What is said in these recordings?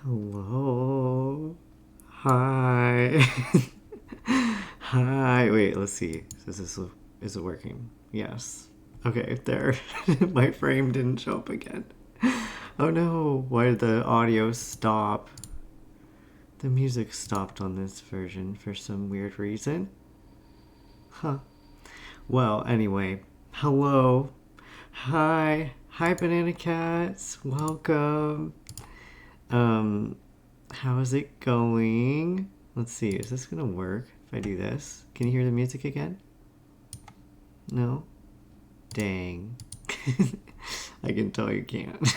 Hello. Hi. Hi. Wait, let's see. Is it working? Yes. Okay, there. My frame didn't show up again. Oh no. Why did the audio stop? The music stopped on this version for some weird reason. Huh. Well, anyway. Hello. Hi. Hi, Banana Cats. Welcome. Um, how is it going? Let's see, is this gonna work if I do this? Can you hear the music again? No? Dang. I can tell you can't.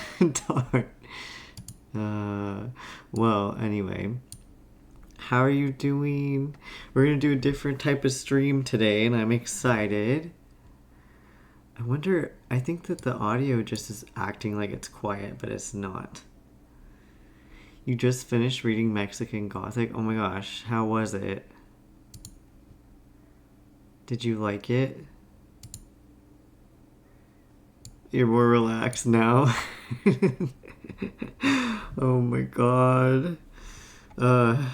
Darn. Well, anyway. How are you doing? We're gonna do a different type of stream today, and I'm excited. I wonder, I think that the audio just is acting like it's quiet, but it's not. You just finished reading Mexican Gothic? Oh my gosh, how was it? Did you like it? You're more relaxed now? Oh my god. Uh,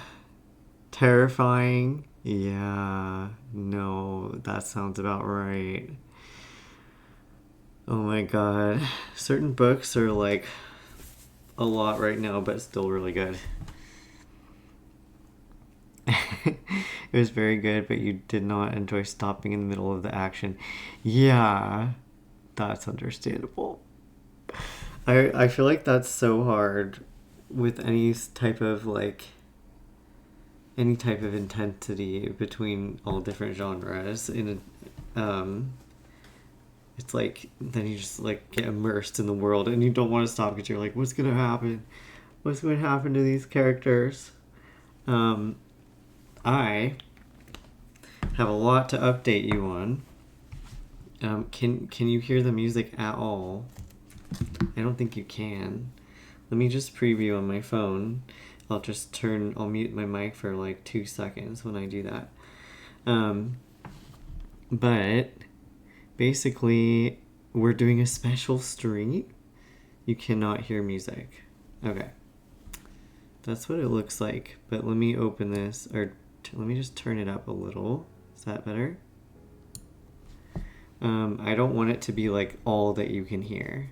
Terrifying? Yeah, no, that sounds about right. Oh my god. Certain books are like a lot right now, but still really good. It was very good, but you did not enjoy stopping in the middle of the action. Yeah, that's understandable. I feel like that's so hard with any type of intensity between all different genres. It's like then you just like get immersed in the world and you don't want to stop because you're like, what's gonna happen? What's going to happen to these characters? Um, I have a lot to update you on. Can you hear the music at all? I don't think you can. Let me just preview on my phone. I'll mute my mic for like 2 seconds when I do that. But basically, we're doing a special stream. You cannot hear music. Okay. That's what it looks like. But let me open this, let me just turn it up a little. Is that better? I don't want it to be like all that you can hear.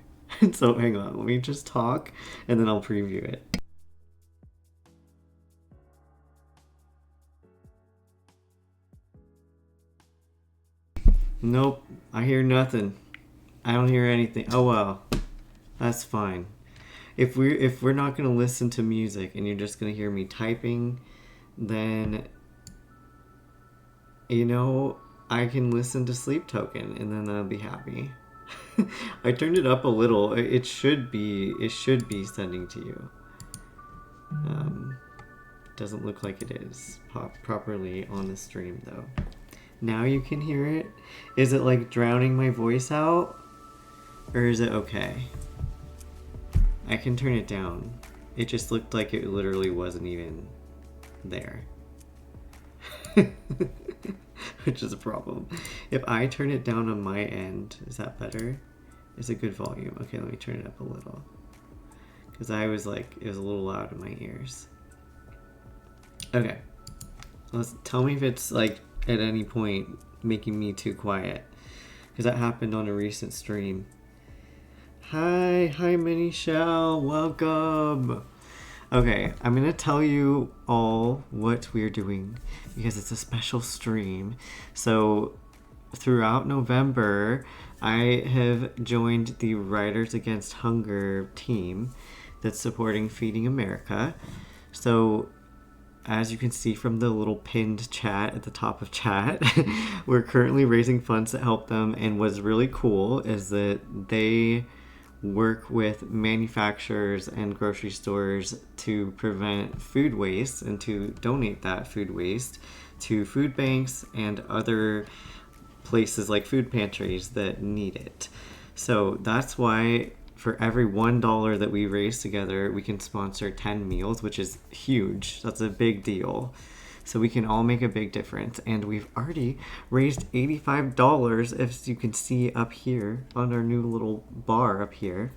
So hang on, let me just talk and then I'll preview it. Nope, I hear nothing. I don't hear anything. Oh well, that's fine. If we're not gonna listen to music and you're just gonna hear me typing, then I can listen to Sleep Token and then I'll be happy. I turned it up a little. It should be sending to you. Doesn't look like it is properly on the stream though. Now you can hear it. Is it like drowning my voice out? Or is it okay? I can turn it down. It just looked like it literally wasn't even there. Which is a problem. If I turn it down on my end, is that better? Is it good volume? Okay, let me turn it up a little. Because I was like, it was a little loud in my ears. Okay. Tell me if it's like at any point making me too quiet. Because that happened on a recent stream. Hi Mini Shell, welcome. Okay, I'm gonna tell you all what we're doing because it's a special stream. So throughout November, I have joined the Writers Against Hunger team that's supporting Feeding America. So as you can see from the little pinned chat at the top of chat, we're currently raising funds to help them. And what's really cool is that they work with manufacturers and grocery stores to prevent food waste and to donate that food waste to food banks and other places like food pantries that need it. So that's why for every $1 that we raise together, we can sponsor 10 meals, which is huge. That's a big deal. So we can all make a big difference. And we've already raised $85, as you can see up here on our new little bar up here.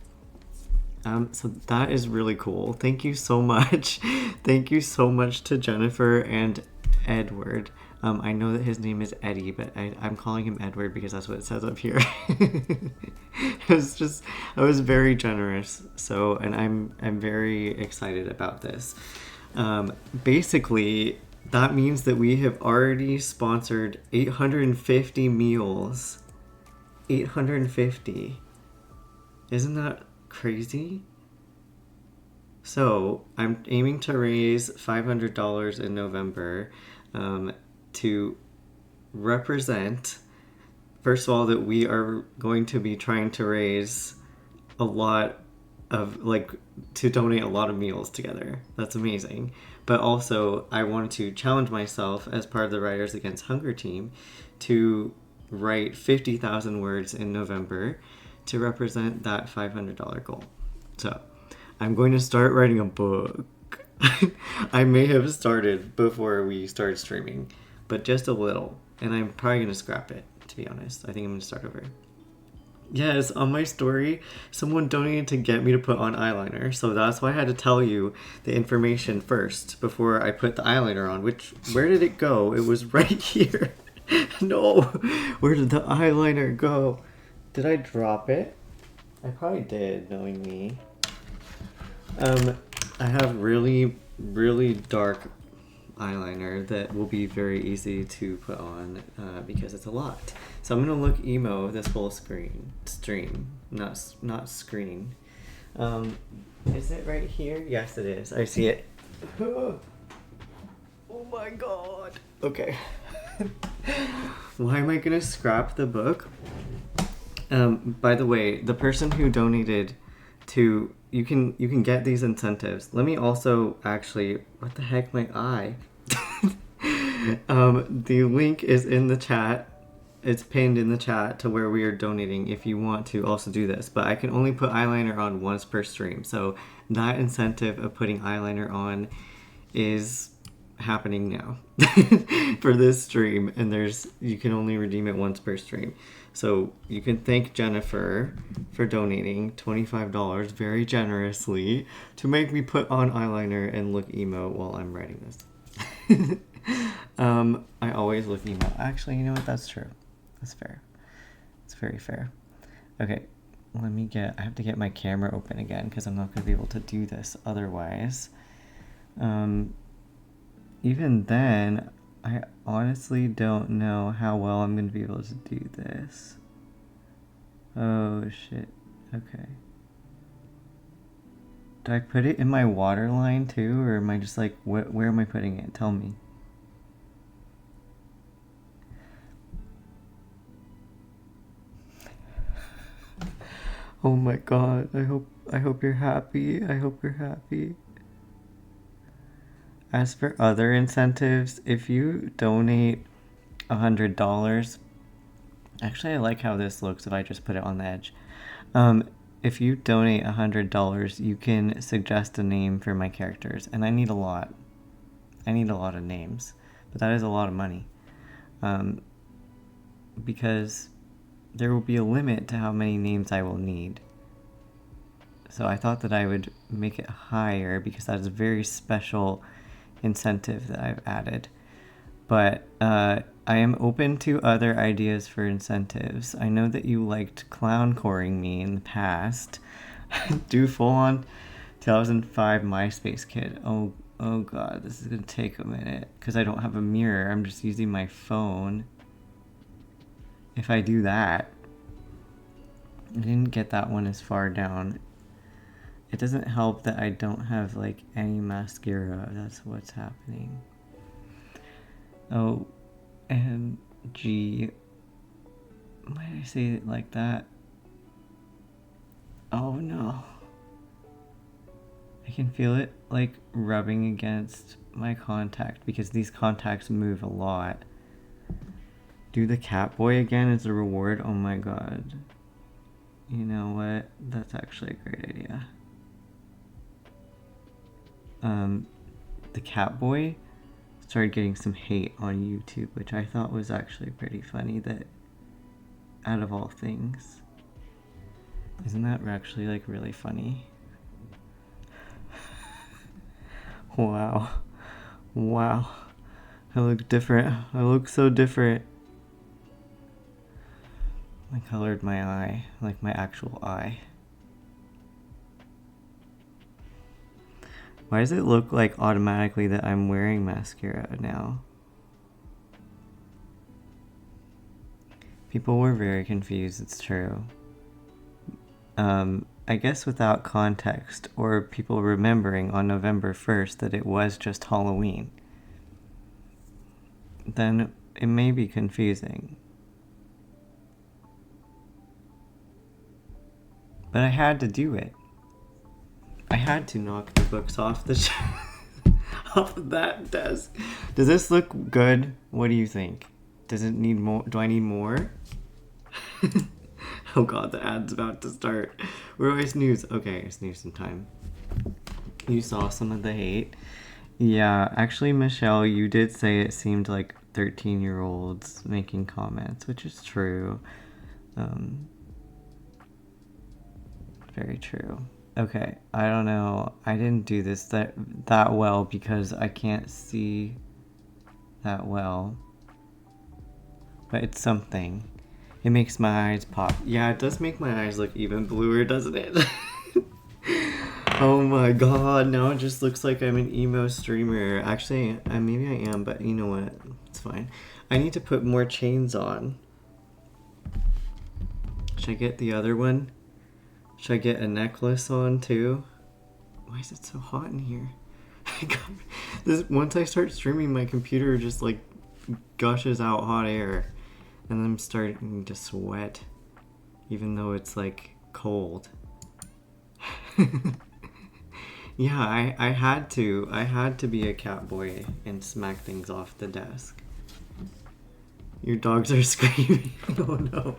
So that is really cool. Thank you so much. Thank you so much to Jennifer and Edward. I know that his name is Eddie, but I'm calling him Edward because that's what it says up here. I was very generous. So, and I'm very excited about this. Basically, that means that we have already sponsored 850 meals. 850. Isn't that crazy? So I'm aiming to raise $500 in November to represent, first of all, that we are going to be trying to raise a lot of, like, to donate a lot of meals together. That's amazing. But also, I wanted to challenge myself as part of the Writers Against Hunger team to write 50,000 words in November to represent that $500 goal. So I'm going to start writing a book. I may have started before we started streaming, but just a little. And I'm probably going to scrap it, to be honest. I think I'm going to start over. Yes, on my story, someone donated to get me to put on eyeliner. So that's why I had to tell you the information first before I put the eyeliner on. Where did it go? It was right here. No, where did the eyeliner go? Did I drop it? I probably did, knowing me. I have really, really dark eyeliner that will be very easy to put on because it's a lot. So I'm gonna look emo this whole stream, not screen. Is it right here? Yes, it is. I see it. Oh my god. Okay. Why am I gonna scrap the book? By the way, the person who donated to you can get these incentives. Let me also actually, what the heck, my eye. The link is in the chat. It's pinned in the chat to where we are donating if you want to also do this. But I can only put eyeliner on once per stream. So that incentive of putting eyeliner on is happening now for this stream, and you can only redeem it once per stream. So you can thank Jennifer for donating $25 very generously to make me put on eyeliner and look emo while I'm writing this. I always look emo. Actually, you know what? That's true. That's fair. It's very fair. Okay, I have to get my camera open again because I'm not going to be able to do this otherwise. Even then, I honestly don't know how well I'm going to be able to do this. Oh, shit. Okay. Do I put it in my waterline too, or am I just like, where am I putting it? Tell me. Oh my god, I hope you're happy. I hope you're happy. As for other incentives, if you donate $100, actually I like how this looks if I just put it on the edge. If you donate $100, you can suggest a name for my characters, and I need a lot. I need a lot of names, but that is a lot of money. Because there will be a limit to how many names I will need. So I thought that I would make it higher because that is a very special incentive that I've added. But I am open to other ideas for incentives. I know that you liked clown-coring me in the past. Do full-on 2005 MySpace kid. Oh god, this is gonna take a minute because I don't have a mirror. I'm just using my phone. If I do that, I didn't get that one as far down. It doesn't help that I don't have like any mascara. That's what's happening. Oh, and G. Why did I say it like that? Oh no. I can feel it like rubbing against my contact because these contacts move a lot. Do the Catboy again as a reward? Oh my god. You know what? That's actually a great idea. The Catboy started getting some hate on YouTube, which I thought was actually pretty funny, that out of all things. Isn't that actually like really funny? Wow. Wow. I look different. I look so different. I colored my eye, like my actual eye. Why does it look like automatically that I'm wearing mascara now? People were very confused, it's true. I guess without context, or people remembering on November 1st that it was just Halloween, then it may be confusing. But I had to do it. I had to knock the books off the off of that desk. Does this look good? What do you think? Does it need more? Do I need more? Oh god, the ad's about to start. Where do I snooze? Okay, I snooze some time. You saw some of the hate. Yeah, actually, Michelle, you did say it seemed like 13-year-olds making comments, which is true. Very true. Okay, I don't know. I didn't do this that well because I can't see that well. But it's something. It makes my eyes pop. Yeah, it does make my eyes look even bluer, doesn't it? Oh my god, now it just looks like I'm an emo streamer. Actually, maybe I am, but you know what? It's fine. I need to put more chains on. Should I get the other one? Should I get a necklace on too? Why is it so hot in here? Once I start streaming, my computer just like gushes out hot air. And I'm starting to sweat, even though it's like cold. Yeah, I had to be a cat boy and smack things off the desk. Your dogs are screaming. Oh no.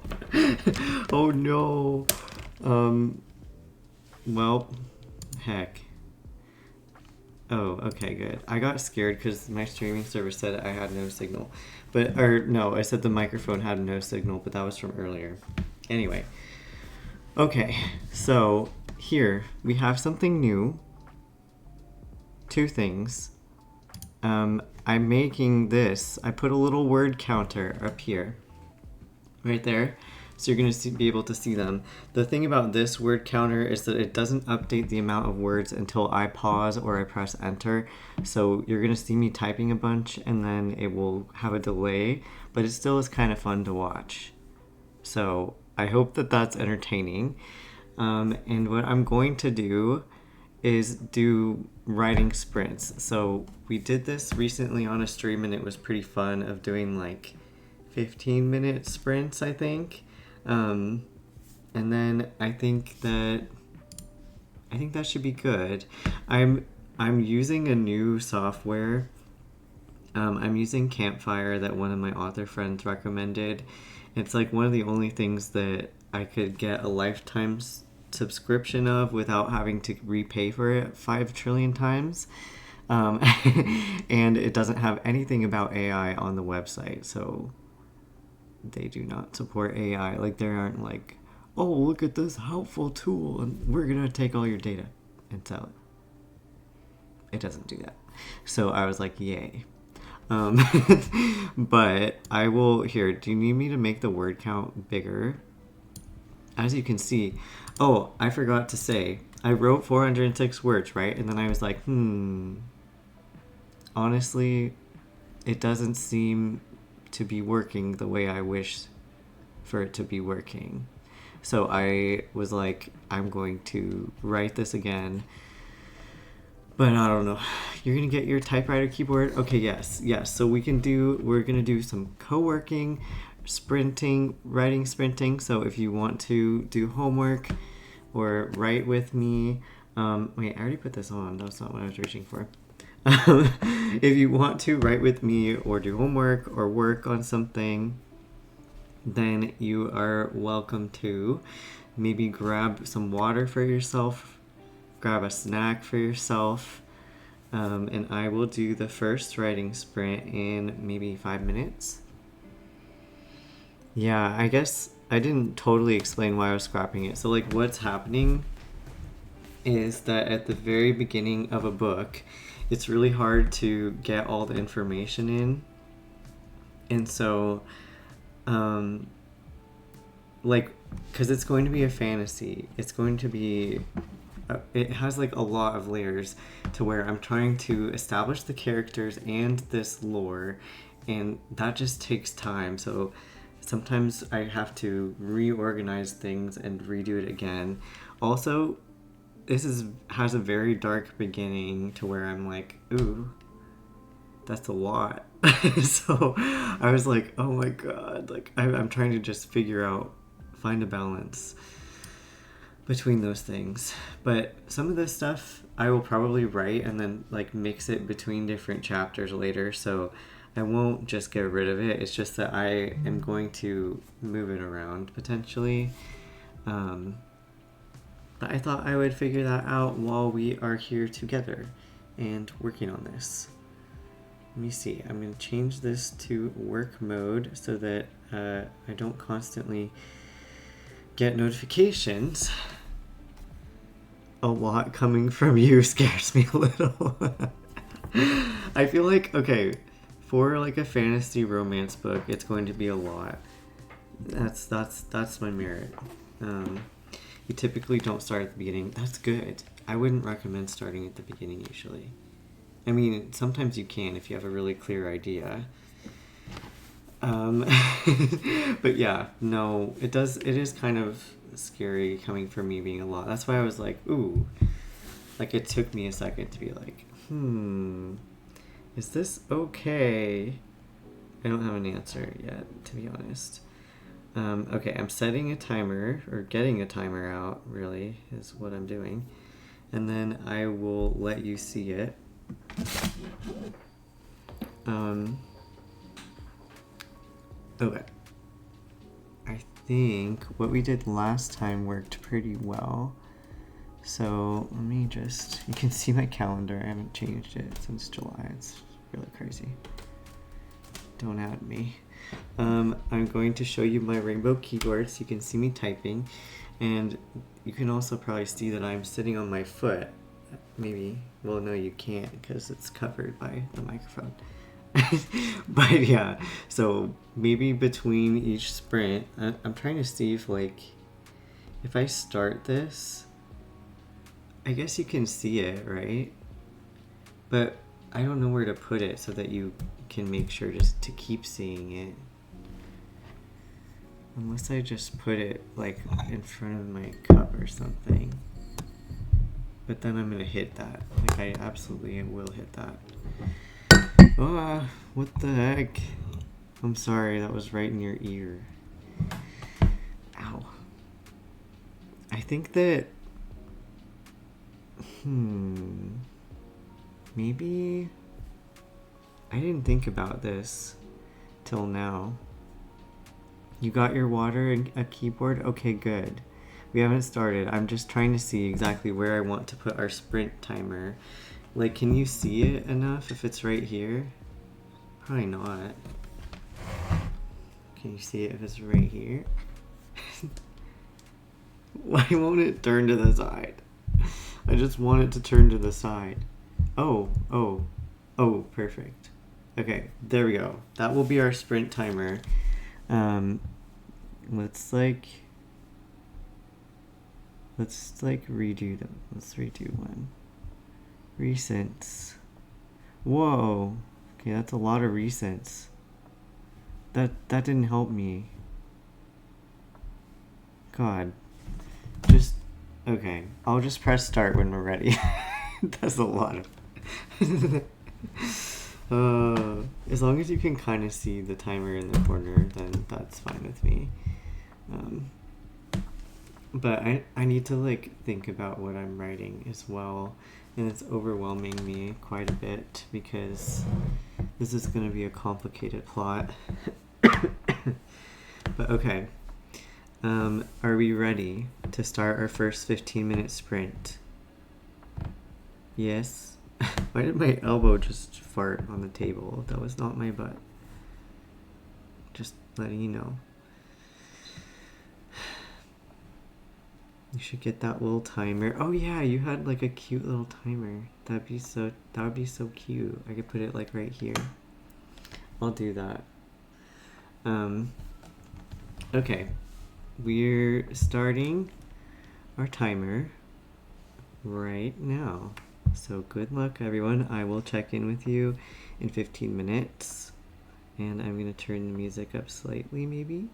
Oh no. Well, heck. Oh, okay, good. I got scared because my streaming service said I had no signal. No, I said the microphone had no signal, but that was from earlier. Anyway. Okay, so here we have something new. Two things. I'm making this. I put a little word counter up here. Right there. So you're going to be able to see them. The thing about this word counter is that it doesn't update the amount of words until I pause or I press enter. So you're going to see me typing a bunch and then it will have a delay, but it still is kind of fun to watch. So I hope that that's entertaining. And what I'm going to do is do writing sprints. So we did this recently on a stream and it was pretty fun of doing like 15-minute sprints, I think. And then I think that should be good. I'm using a new software. I'm using Campfire that one of my author friends recommended. It's like one of the only things that I could get a lifetime subscription of without having to repay for it 5 trillion times. And it doesn't have anything about AI on the website, so they do not support AI. Like, they aren't like, oh, look at this helpful tool and we're gonna take all your data and sell it. It doesn't do that. So I was like, yay. But I will, here, do you need me to make the word count bigger? As you can see, oh, I forgot to say, I wrote 406 words, right? And then I was like, honestly, it doesn't seem to be working the way I wish for it to be working. So I was like, I'm going to write this again. But I don't know. You're going to get your typewriter keyboard? Okay, yes. So we're going to do some co-working, sprinting, writing sprinting. So if you want to do homework or write with me, wait, I already put this on. That's not what I was reaching for. If you want to write with me or do homework or work on something, then you are welcome to. Maybe grab some water for yourself, grab a snack for yourself, and I will do the first writing sprint in maybe 5 minutes. Yeah, I guess I didn't totally explain why I was scrapping it. So like what's happening is that at the very beginning of a book, it's really hard to get all the information in. And so, like, because it's going to be a fantasy, it's going to be, it has like a lot of layers to where I'm trying to establish the characters and this lore, and that just takes time. So sometimes I have to reorganize things and redo it again. Also, has a very dark beginning to where I'm like, ooh, that's a lot. So I was like, oh my god, like I'm trying to just find a balance between those things. But some of this stuff I will probably write and then like mix it between different chapters later, so I won't just get rid of it. It's just that I am going to move it around potentially. But I thought I would figure that out while we are here together and working on this. Let me see. I'm going to change this to work mode so that I don't constantly get notifications. A lot coming from you scares me a little. I feel like, okay, for like a fantasy romance book, it's going to be a lot. That's my merit. You typically don't start at the beginning. That's good. I wouldn't recommend starting at the beginning usually. I mean, sometimes you can if you have a really clear idea. But yeah, no, it is kind of scary coming from me being a lot. That's why I was like, ooh. Like, it took me a second to be like, is this okay? I don't have an answer yet, to be honest. Okay, I'm setting a timer, or getting a timer out, really, is what I'm doing. And then I will let you see it. Okay. I think what we did last time worked pretty well. So let me you can see my calendar. I haven't changed it since July. It's really crazy. Don't add me. I'm going to show you my rainbow keyboards. You can see me typing, and you can also probably see that I'm sitting on my foot. Maybe, well, no, you can't because it's covered by the microphone. But yeah, so maybe between each sprint, I'm trying to see if I start this, I guess you can see it, right? But I don't know where to put it so that you can make sure just to keep seeing it. Unless I just put it like in front of my cup or something. But then I'm gonna hit that. Like, I absolutely will hit that. Oh, what the heck? I'm sorry, that was right in your ear. Ow. I think that... Maybe... I didn't think about this till now. You got your water and a keyboard? Okay, good. We haven't started. I'm just trying to see exactly where I want to put our sprint timer. Like, can you see it enough if it's right here? Probably not. Can you see it if it's right here? Why won't it turn to the side? I just want it to turn to the side. Oh, perfect. Okay, there we go. That will be our sprint timer. Let's redo them. Let's redo one. Recents. Whoa. Okay, that's a lot of recents. That didn't help me. God. Okay. I'll just press start when we're ready. That's a lot of... as long as you can kind of see the timer in the corner, then that's fine with me. But I need to think about what I'm writing as well, and it's overwhelming me quite a bit because this is going to be a complicated plot. But okay, are we ready to start our first 15-minute sprint? Yes. Why did my elbow just fart on the table? That was not my butt. Just letting you know. You should get that little timer. Oh yeah, you had like a cute little timer. That would be so cute. I could put it like right here. I'll do that. Okay. We're starting our timer right now. So good luck everyone. I will check in with you in 15 minutes. And I'm gonna turn the music up slightly maybe.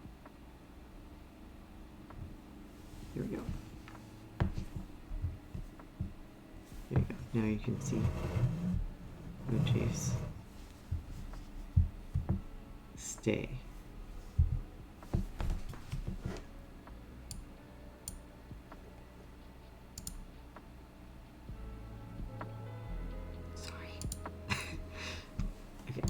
Here we go. There you go. Now you can see. Oh jeez. Stay. Sorry. Okay.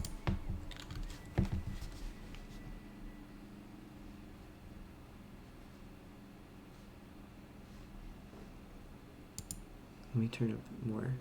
Let me turn up more.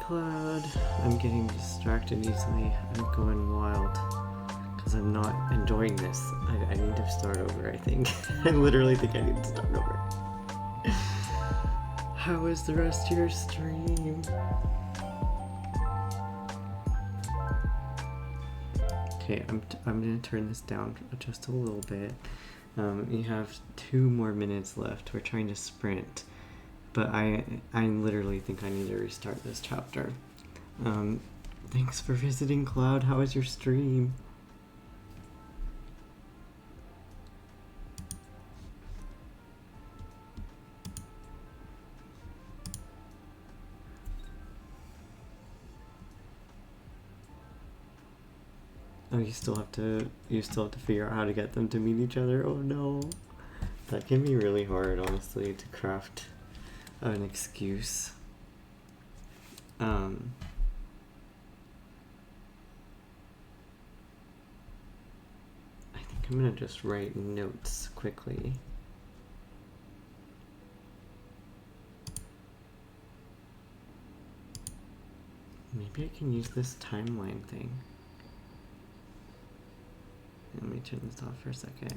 Cloud. I'm getting distracted easily. I'm going wild. Because I'm not enjoying this. I need to start over, I think. I literally think I need to start over. How was the rest of your stream? Okay, I'm gonna turn this down just a little bit. You have 2 more minutes left. We're trying to sprint. But I literally think I need to restart this chapter. Thanks for visiting, Cloud. How was your stream? Oh, you still have to figure out how to get them to meet each other. Oh no. That can be really hard, honestly, to craft an excuse. I think I'm gonna just write notes quickly. Maybe I can use this timeline thing. Let me turn this off for a second.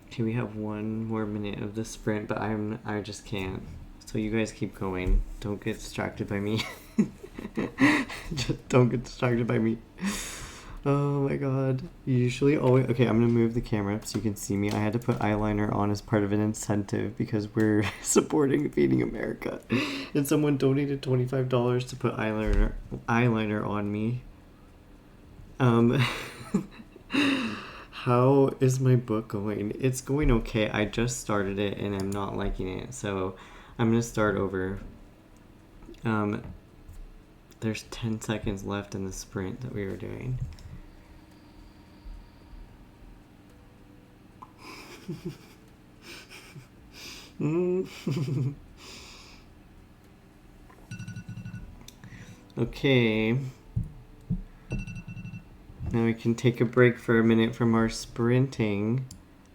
Okay, we have 1 more minute of the sprint, but I just can't. So you guys keep going. Don't get distracted by me. Just don't get distracted by me. Oh my god. Usually always... Okay, I'm gonna move the camera up so you can see me. I had to put eyeliner on as part of an incentive because we're supporting Feeding America. And someone donated $25 to put eyeliner on me. How is my book going? It's going okay. I just started it and I'm not liking it, so I'm gonna start over. There's 10 seconds left in the sprint that we were doing. Okay. Now we can take a break for a minute from our sprinting.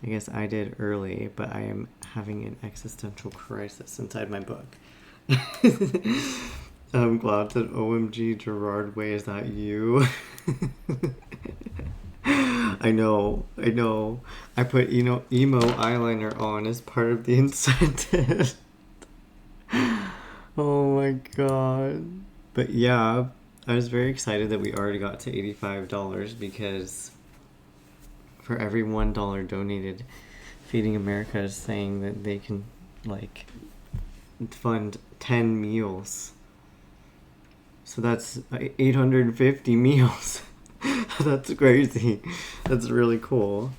I guess I did early, but I am having an existential crisis inside my book. I'm glad that OMG Gerard Way, is that you? I know. I put emo eyeliner on as part of the incentive. Oh my god. But yeah, I was very excited that we already got to $85 because for every $1 donated, Feeding America is saying that they can like fund 10 meals. So that's 850 meals. That's crazy. That's really cool.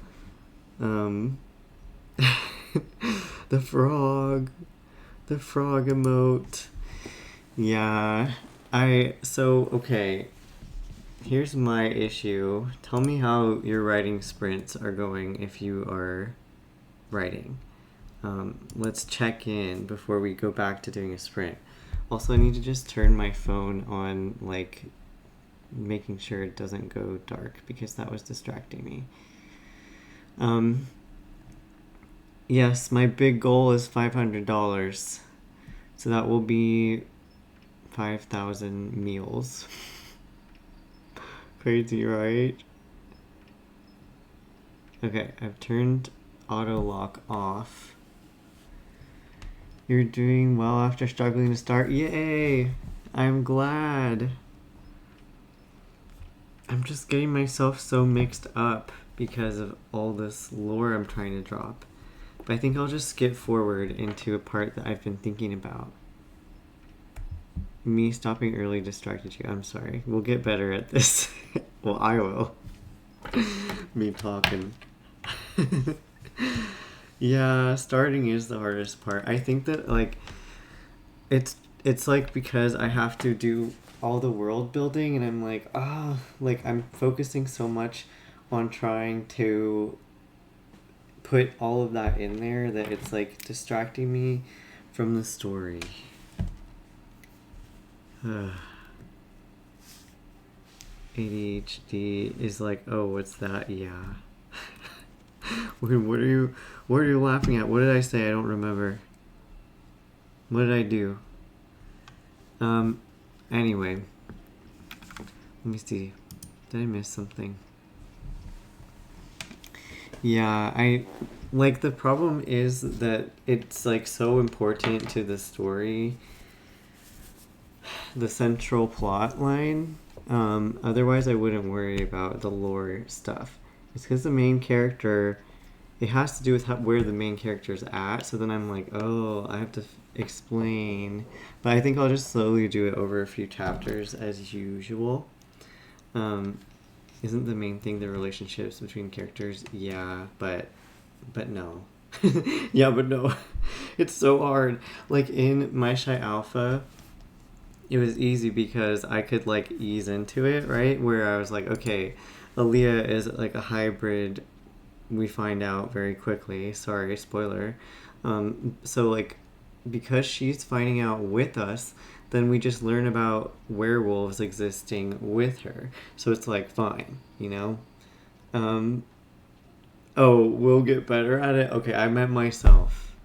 The frog emote. Yeah. Okay. Here's my issue. Tell me how your writing sprints are going if you are writing. Let's check in before we go back to doing a sprint. Also, I need to just turn my phone on, like, making sure it doesn't go dark because that was distracting me. Yes, my big goal is $500. So that will be 5,000 meals. Crazy, right? Okay, I've turned auto lock off. You're doing well after struggling to start. Yay! I'm glad. I'm just getting myself so mixed up because of all this lore I'm trying to drop. But I think I'll just skip forward into a part that I've been thinking about. Me stopping early distracted you. I'm sorry. We'll get better at this. Well, I will. Me talking. Yeah, starting is the hardest part. I think that, like, it's it's like because I have to do all the world building and I'm like, like I'm focusing so much on trying to put all of that in there that it's like distracting me from the story. ADHD is like, oh, what's that? Yeah. What are you laughing at? What did I say? I don't remember. What did I do? Anyway. Let me see. Did I miss something? Yeah, like the problem is that it's like so important to the story, the central plot line. Otherwise I wouldn't worry about the lore stuff. It's because the main character, it has to do with where the main character's at. So then I'm like, oh, I have to explain. But I think I'll just slowly do it over a few chapters as usual. Isn't the main thing the relationships between characters? Yeah, but no. Yeah, but no. It's so hard. Like in My Shy Alpha, it was easy because I could like ease into it, right? Where I was like, okay, Aaliyah is like a hybrid. We find out very quickly. Sorry, spoiler. So like, because she's finding out with us, then we just learn about werewolves existing with her. So it's like fine, you know? Oh, we'll get better at it? Okay, I meant myself.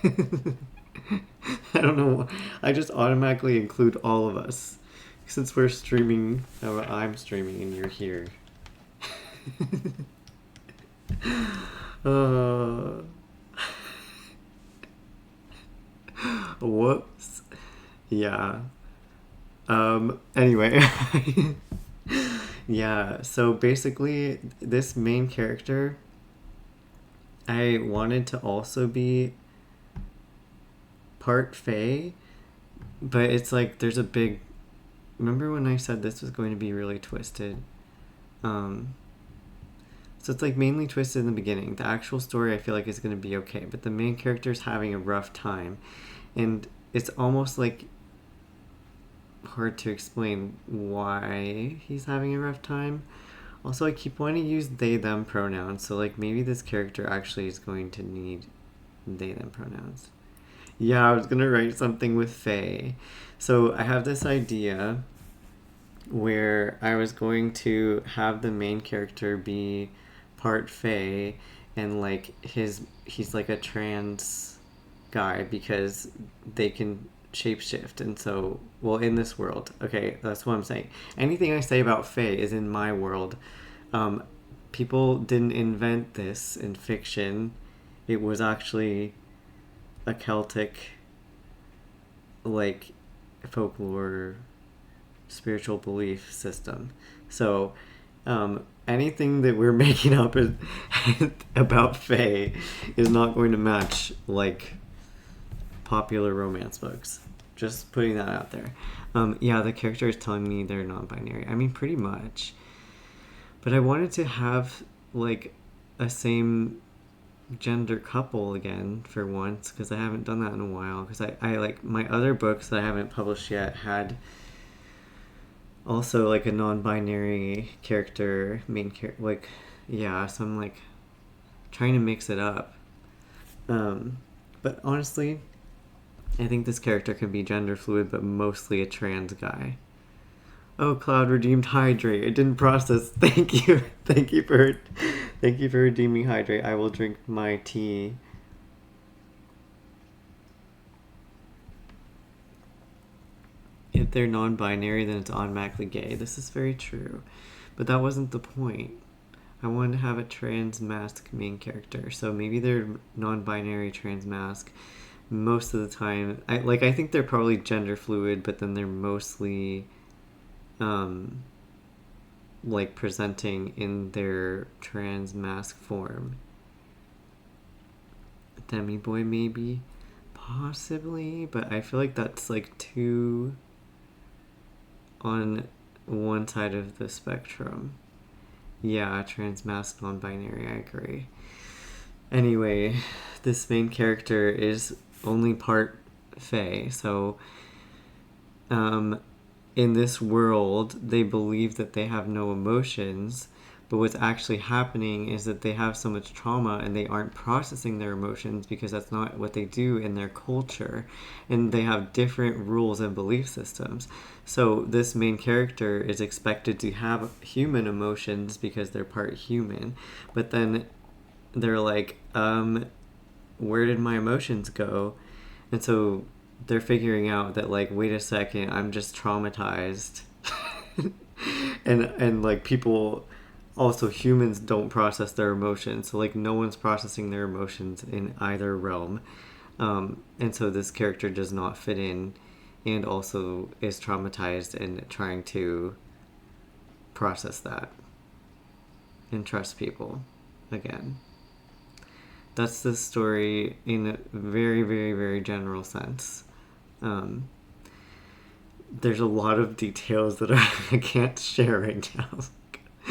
I don't know. I just automatically include all of us. Since we're streaming, I'm streaming and you're here. uh, Whoops. Yeah. Anyway. Yeah, so basically, this main character, I wanted to also be part Fae, but it's like there's a big. Remember when I said this was going to be really twisted? So it's like mainly twisted in the beginning. The actual story I feel like is going to be okay, but the main character is having a rough time, and it's almost like hard to explain why he's having a rough time. Also, I keep wanting to use they them pronouns, so like maybe this character actually is going to need they them pronouns. Yeah, I was gonna write something with Faye. So I have this idea where I was going to have the main character be part Fae and like he's like a trans guy because they can shapeshift, and so well in this world. Okay, that's what I'm saying. Anything I say about Fae is in my world. People didn't invent this in fiction. It was actually a Celtic like folklore spiritual belief system. So anything that we're making up is about Fae is not going to match like popular romance books. Just putting that out there. Yeah, the character is telling me they're non-binary. I mean, pretty much. But I wanted to have like a same gender couple again for once, because I haven't done that in a while. Because I like my other books that I haven't published yet had also like a non-binary character, main character. Like, yeah, so I'm like trying to mix it up. But honestly, I think this character can be gender fluid, but mostly a trans guy. Oh, Cloud redeemed Hydrate. It didn't process. Thank you. Thank you for redeeming Hydrate. I will drink my tea. If they're non-binary, then it's automatically gay. This is very true. But that wasn't the point. I wanted to have a trans mask main character. So maybe they're non-binary trans mask. Most of the time, I think they're probably gender fluid, but then they're mostly like presenting in their trans mask form. Demi boy maybe, possibly, but I feel like that's like too on one side of the spectrum. Yeah, trans mask non-binary, I agree. Anyway, this main character is only part fae. So in this world, they believe that they have no emotions, but what's actually happening is that they have so much trauma and they aren't processing their emotions because that's not what they do in their culture. And they have different rules and belief systems. So this main character is expected to have human emotions because they're part human. But then they're like, where did my emotions go? And so they're figuring out that, like, wait a second, I'm just traumatized. and like people, also humans don't process their emotions, so like no one's processing their emotions in either realm. And so this character does not fit in and also is traumatized and trying to process that and trust people again. That's the story in a very, very, very general sense. There's a lot of details that I can't share right now.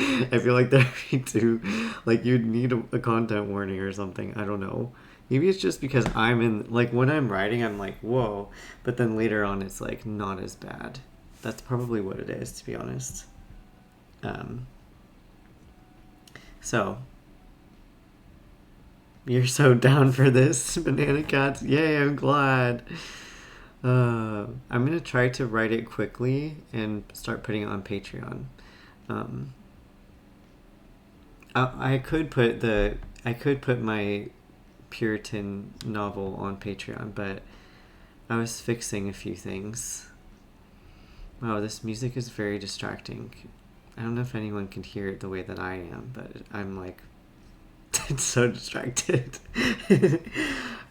I feel like that'd be too, like, you'd need a content warning or something. I don't know. Maybe it's just because I'm in, like, when I'm writing, I'm like, whoa. But then later on, it's, like, not as bad. That's probably what it is, to be honest. So, you're so down for this, Banana Cats. Yay, I'm glad. I'm going to try to write it quickly and start putting it on Patreon. I could put my Puritan novel on Patreon, but I was fixing a few things. Wow, this music is very distracting. I don't know if anyone can hear it the way that I am, but I'm like so distracted.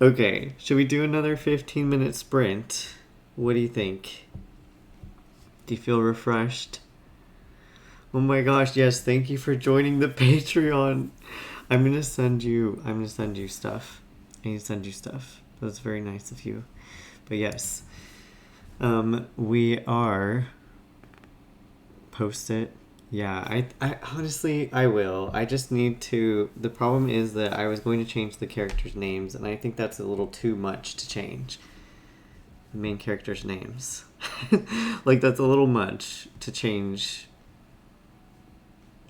Okay, should we do another 15-minute sprint? What do you think? Do you feel refreshed? Oh my gosh, yes, thank you for joining the Patreon. I'm gonna send you stuff. I need to send you stuff. That's very nice of you. But yes. We are post it. Yeah, I honestly I will. I just need to, the problem is that I was going to change the characters' names and I think that's a little too much to change. The main characters' names. Like, that's a little much to change.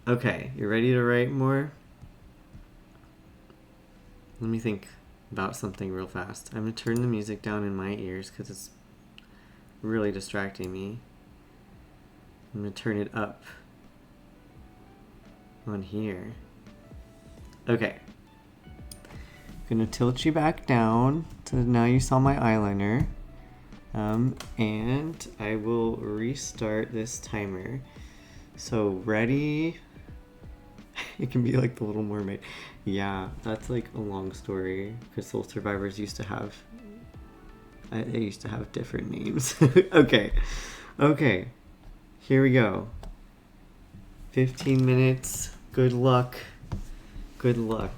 Okay, you ready to write more? Let me think about something real fast. I'm going to turn the music down in my ears because it's really distracting me. I'm going to turn it up on here. Okay. I'm going to tilt you back down so now you saw my eyeliner. And I will restart this timer. So ready? It can be like the Little Mermaid. Yeah, that's like a long story because Soul Survivors used to have, they used to have different names. Okay, here we go. 15 minutes. Good luck. Good luck.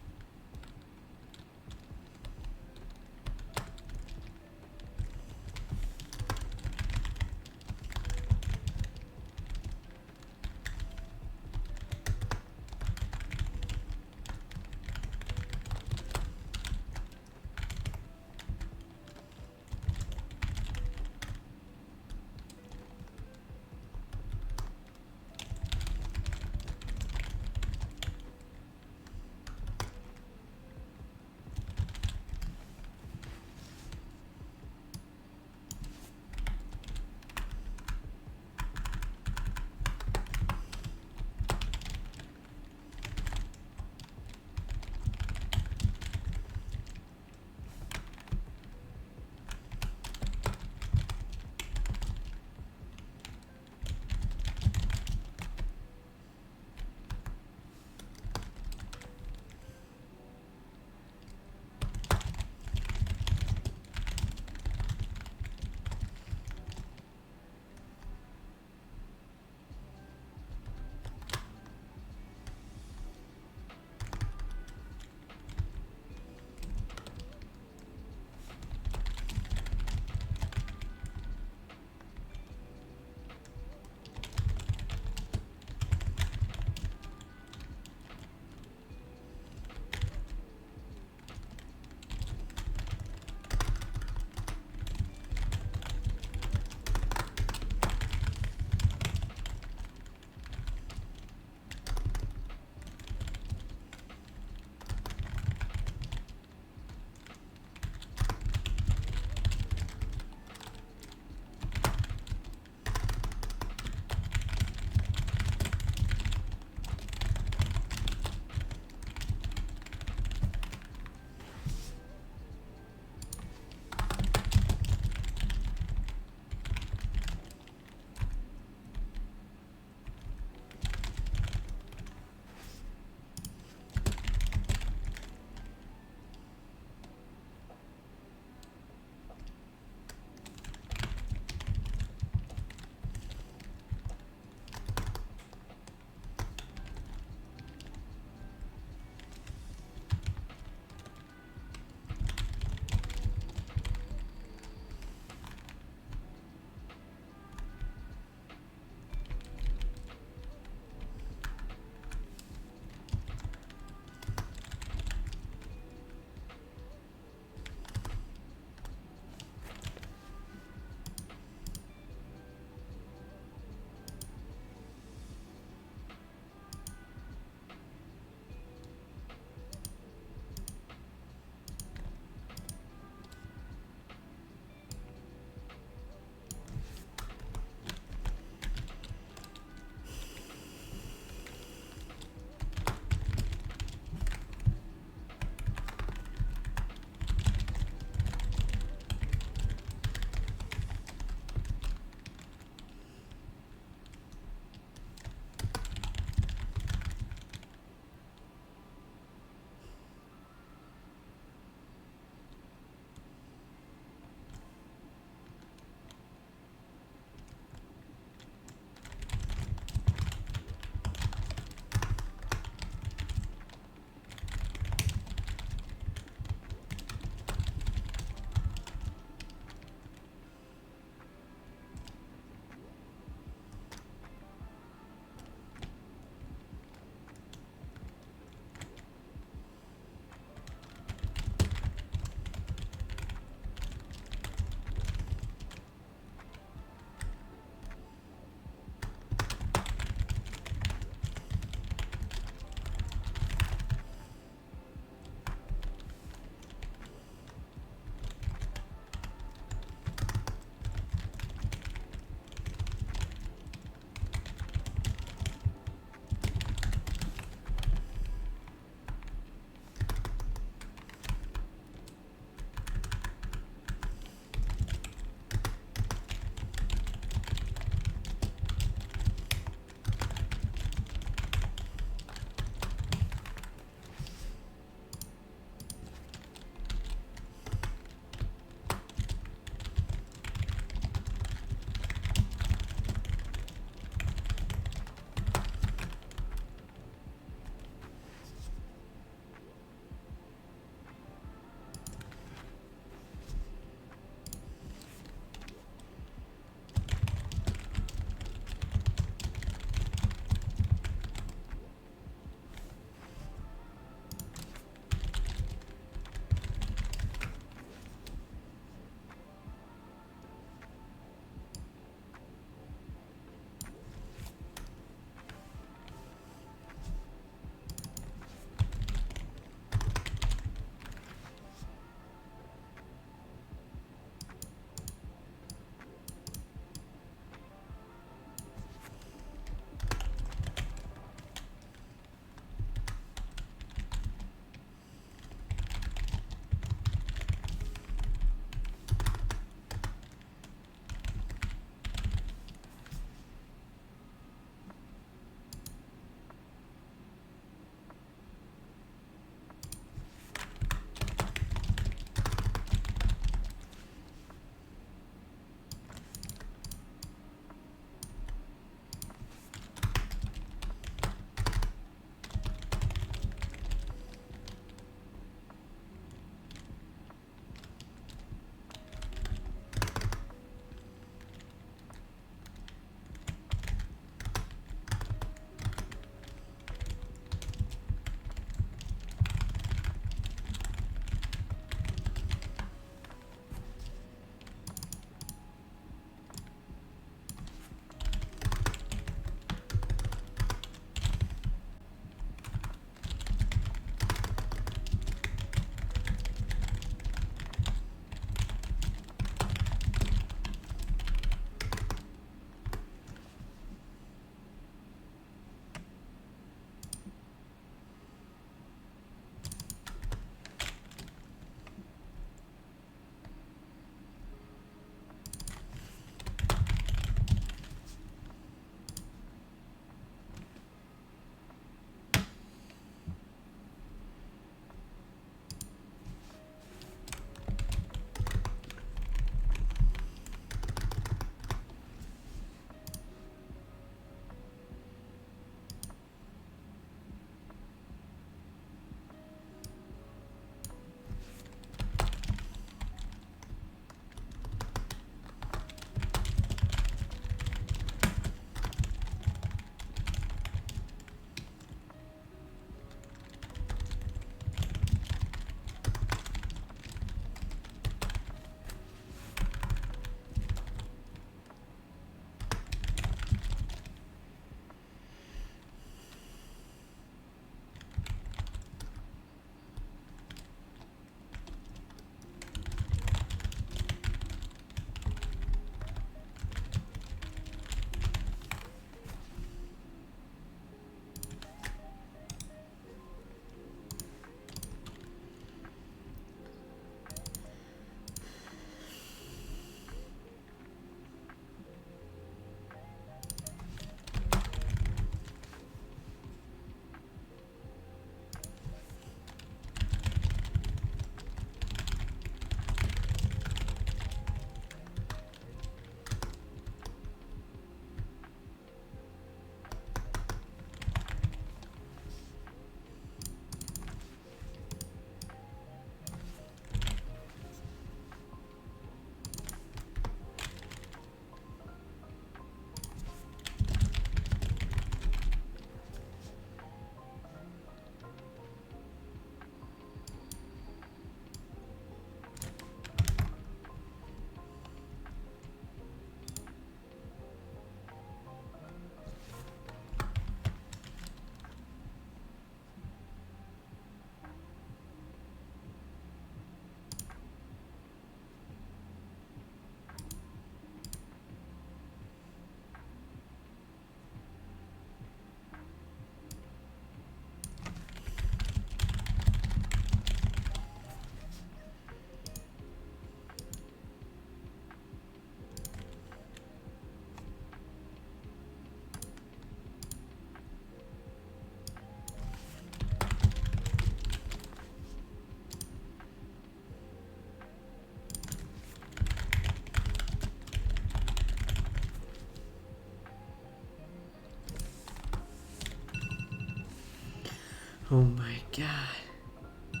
Oh my god.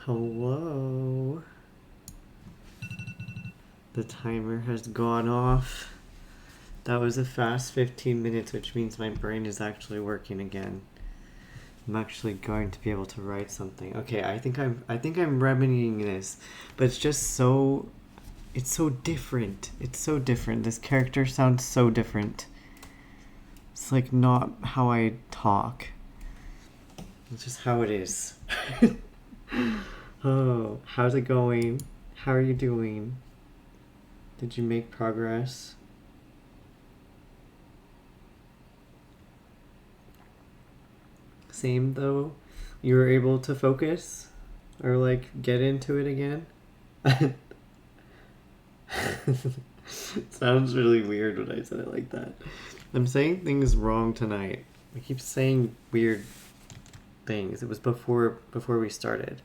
Hello? The timer has gone off. That was a fast 15 minutes, which means my brain is actually working again. I'm actually going to be able to write something. Okay, I think I'm remedying this, but it's just so, it's so different. It's so different. This character sounds so different. It's like not how I talk. It's just how it is. Oh, how's it going? How are you doing? Did you make progress? Same though? You were able to focus? Or like get into it again? Sounds really weird when I said it like that. I'm saying things wrong tonight. I keep saying weird things. It was before we started.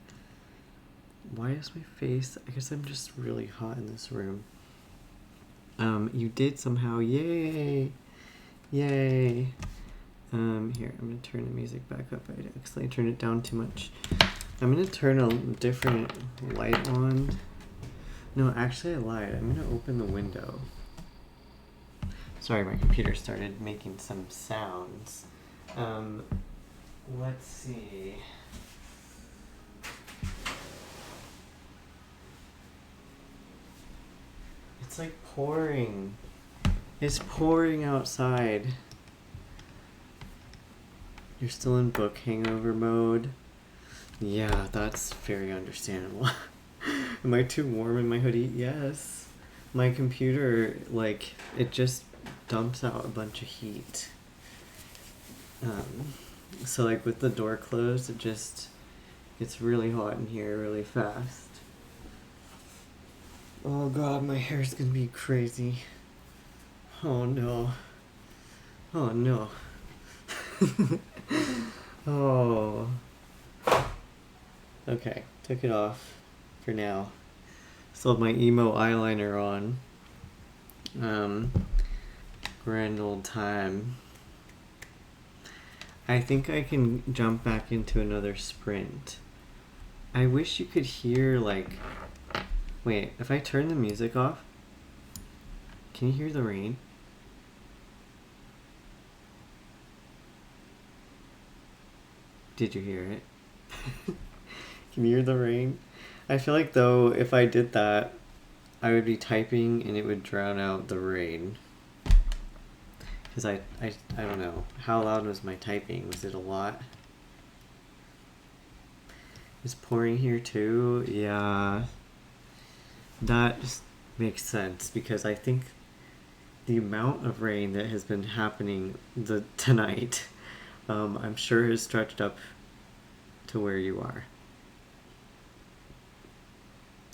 Why is my face? I guess I'm just really hot in this room. You did somehow. Yay! Yay! Here, I'm gonna turn the music back up. I accidentally turned it down too much. I'm gonna turn a different light on. No, actually I lied. I'm gonna open the window. Sorry, my computer started making some sounds. Let's see. It's like pouring. It's pouring outside. You're still in book hangover mode? Yeah, that's very understandable. Am I too warm in my hoodie? Yes. My computer, like, it just dumps out a bunch of heat. So like with the door closed, it just gets really hot in here really fast. Oh god, my hair's gonna be crazy. Oh no. Oh no. Oh. Okay, took it off for now. Still have my emo eyeliner on. Grand old time. I think I can jump back into another sprint. I wish you could hear like... Wait, if I turn the music off, can you hear the rain? Did you hear it? Can you hear the rain? I feel like though if I did that, I would be typing and it would drown out the rain. Because I don't know. How loud was my typing? Was it a lot? It's pouring here too? Yeah. That just makes sense because I think the amount of rain that has been happening tonight, I'm sure has stretched up to where you are.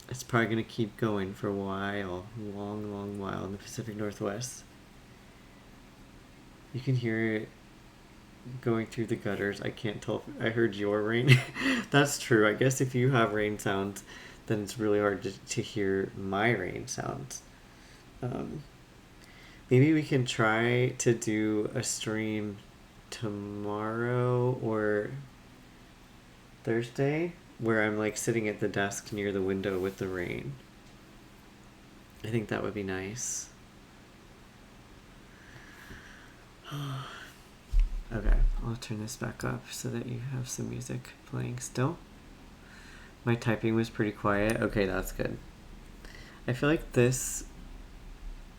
It's probably going to keep going for a while, long, long while in the Pacific Northwest. You can hear it going through the gutters. I can't tell if I heard your rain. That's true. I guess if you have rain sounds, then it's really hard to hear my rain sounds. Maybe we can try to do a stream tomorrow or Thursday where I'm like sitting at the desk near the window with the rain. I think that would be nice. Okay, I'll turn this back up so that you have some music playing still. My typing was pretty quiet. Okay, that's good. I feel like this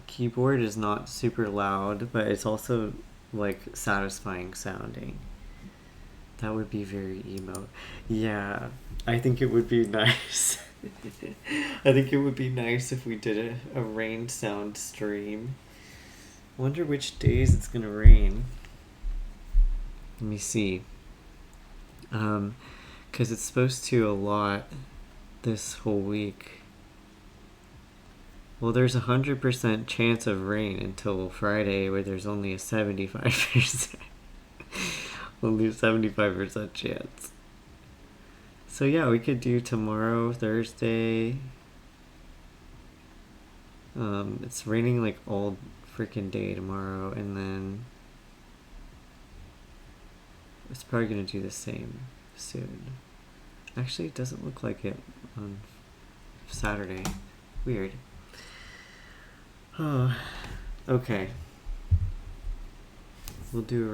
keyboard is not super loud, but it's also like satisfying sounding. That would be very emo. Yeah, I think it would be nice. I think it would be nice if we did a rain sound stream. I wonder which days it's gonna rain. Let me see. Because it's supposed to a lot this whole week. Well, there's 100% chance of rain until Friday, where there's only a 75%. Only a 75% chance. So yeah, we could do tomorrow, Thursday. It's raining like all freaking day tomorrow, and then It's probably going to do the same soon. Actually, it doesn't look like it on Saturday. Weird. Oh, okay. We'll do a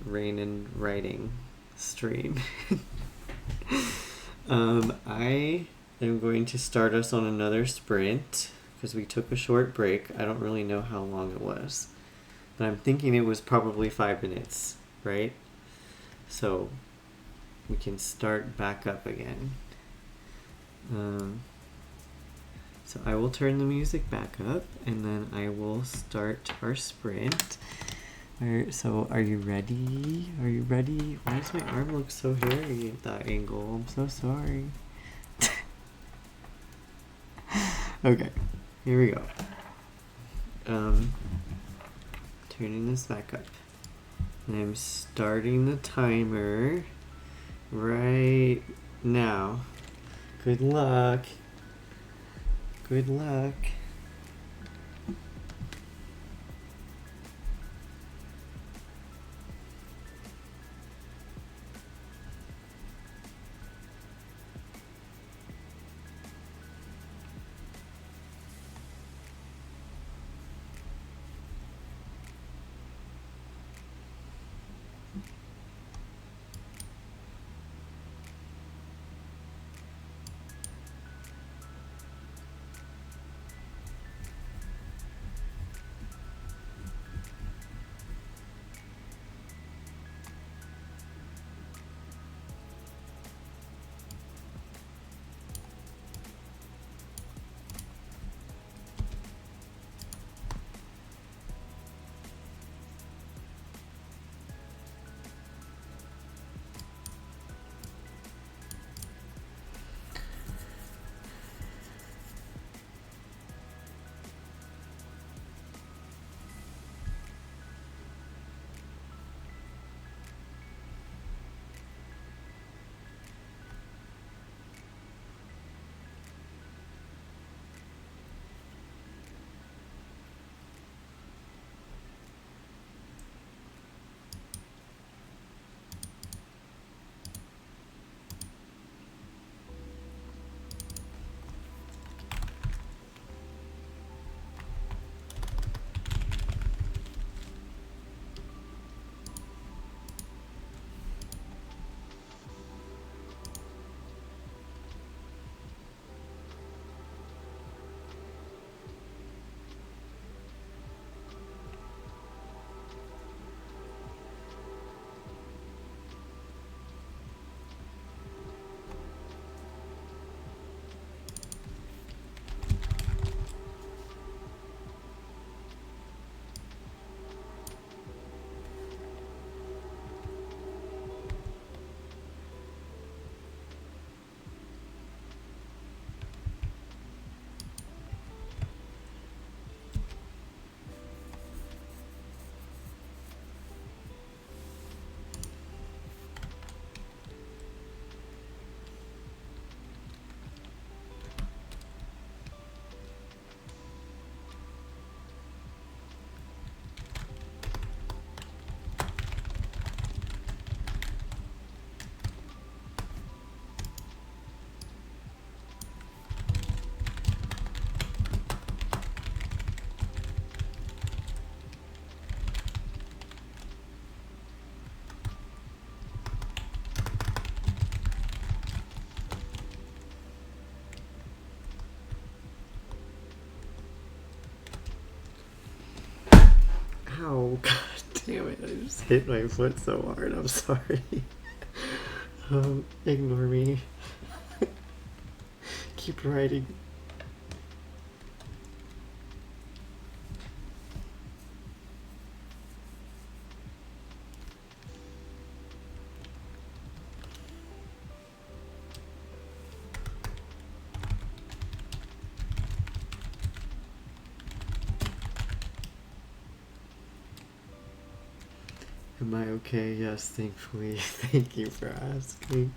rain and writing stream. I am going to start us on another sprint because we took a short break. I don't really know how long it was, but I'm thinking it was probably 5 minutes, right? So we can start back up again. So I will turn the music back up and then I will start our sprint. So are you ready? Are you ready? Why does my arm look so hairy at that angle? I'm so sorry. Okay, here we go. Turning this back up. And I'm starting the timer right now. Good luck. Good luck. Ow, god damn it, I just hit my foot so hard, I'm sorry. Ignore me. Keep writing. Am I okay? Yes, thankfully. Thank you for asking.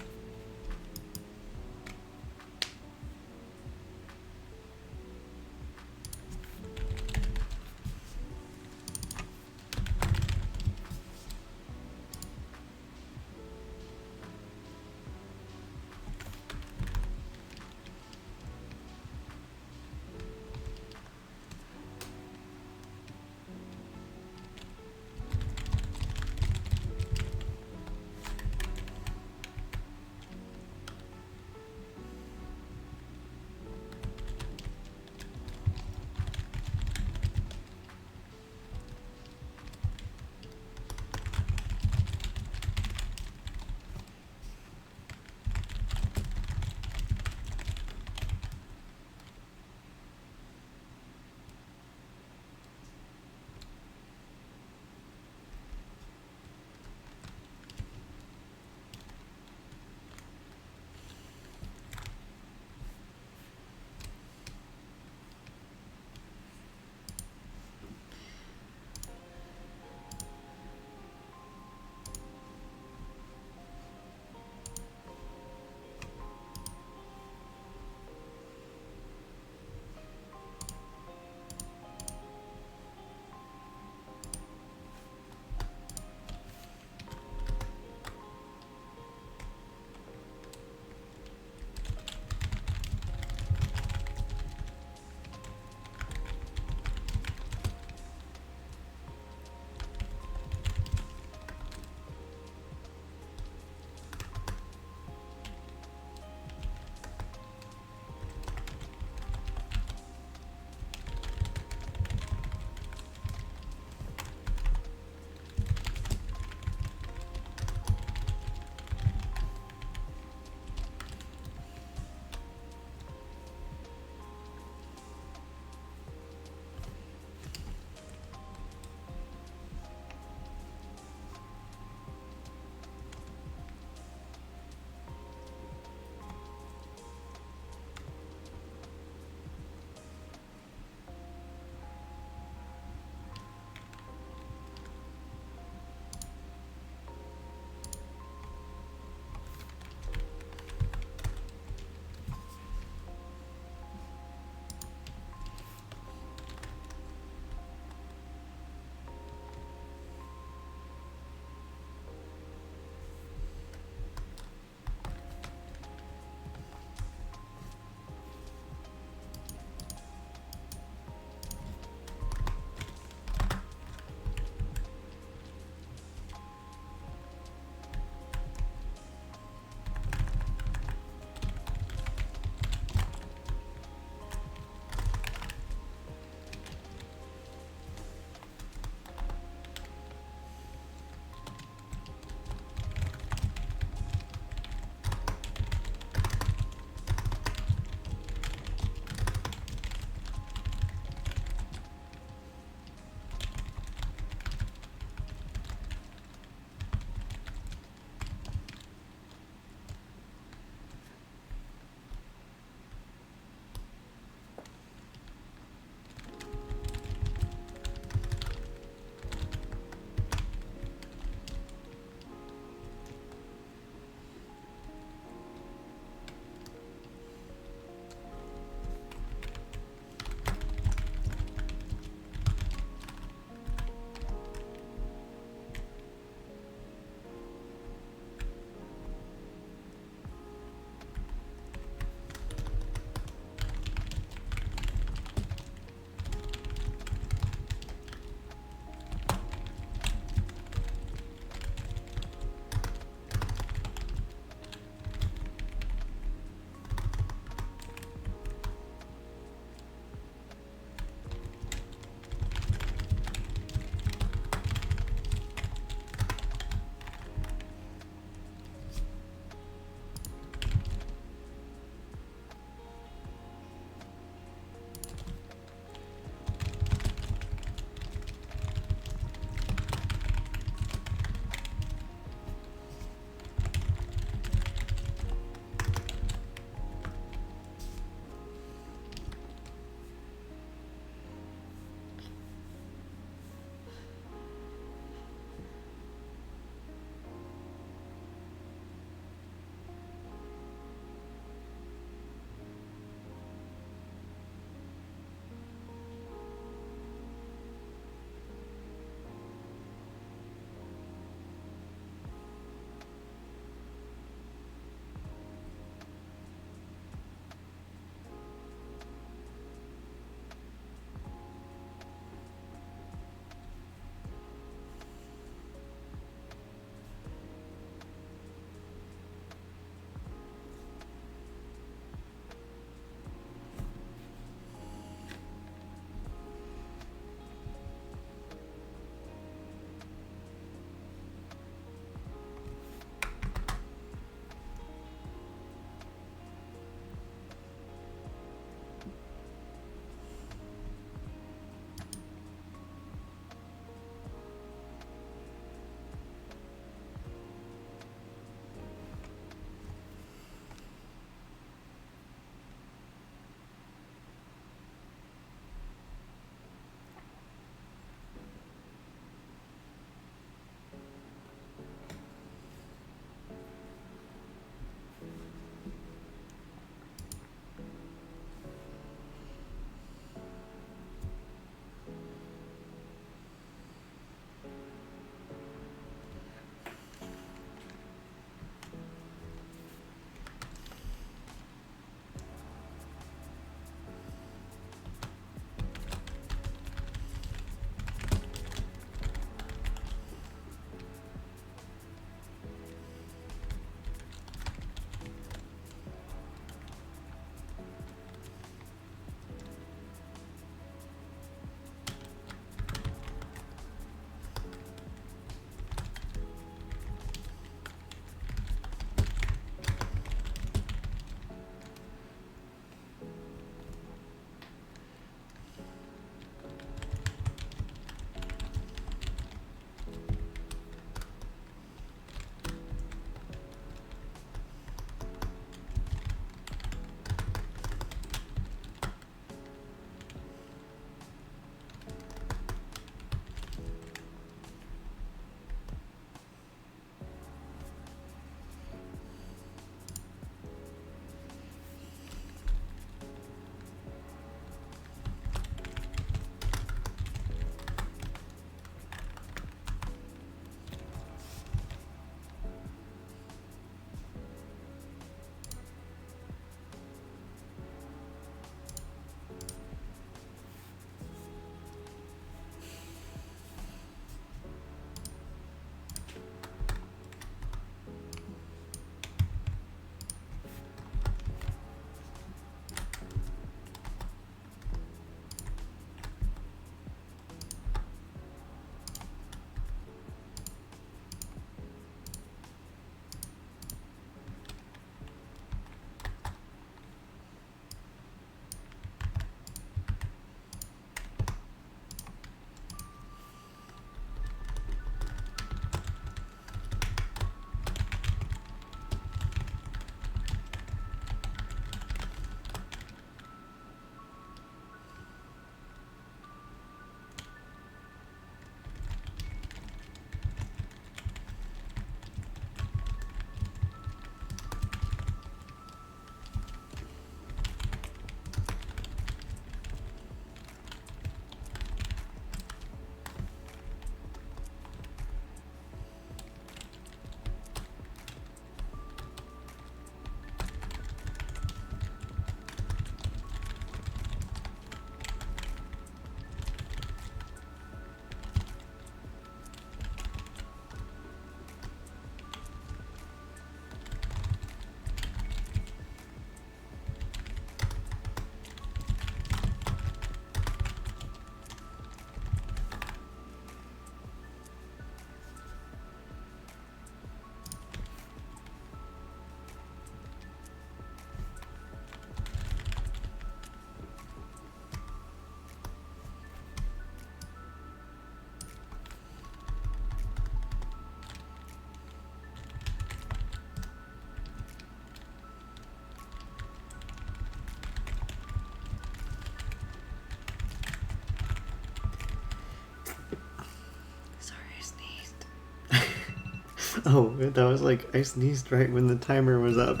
Oh, that was like I sneezed right when the timer was up.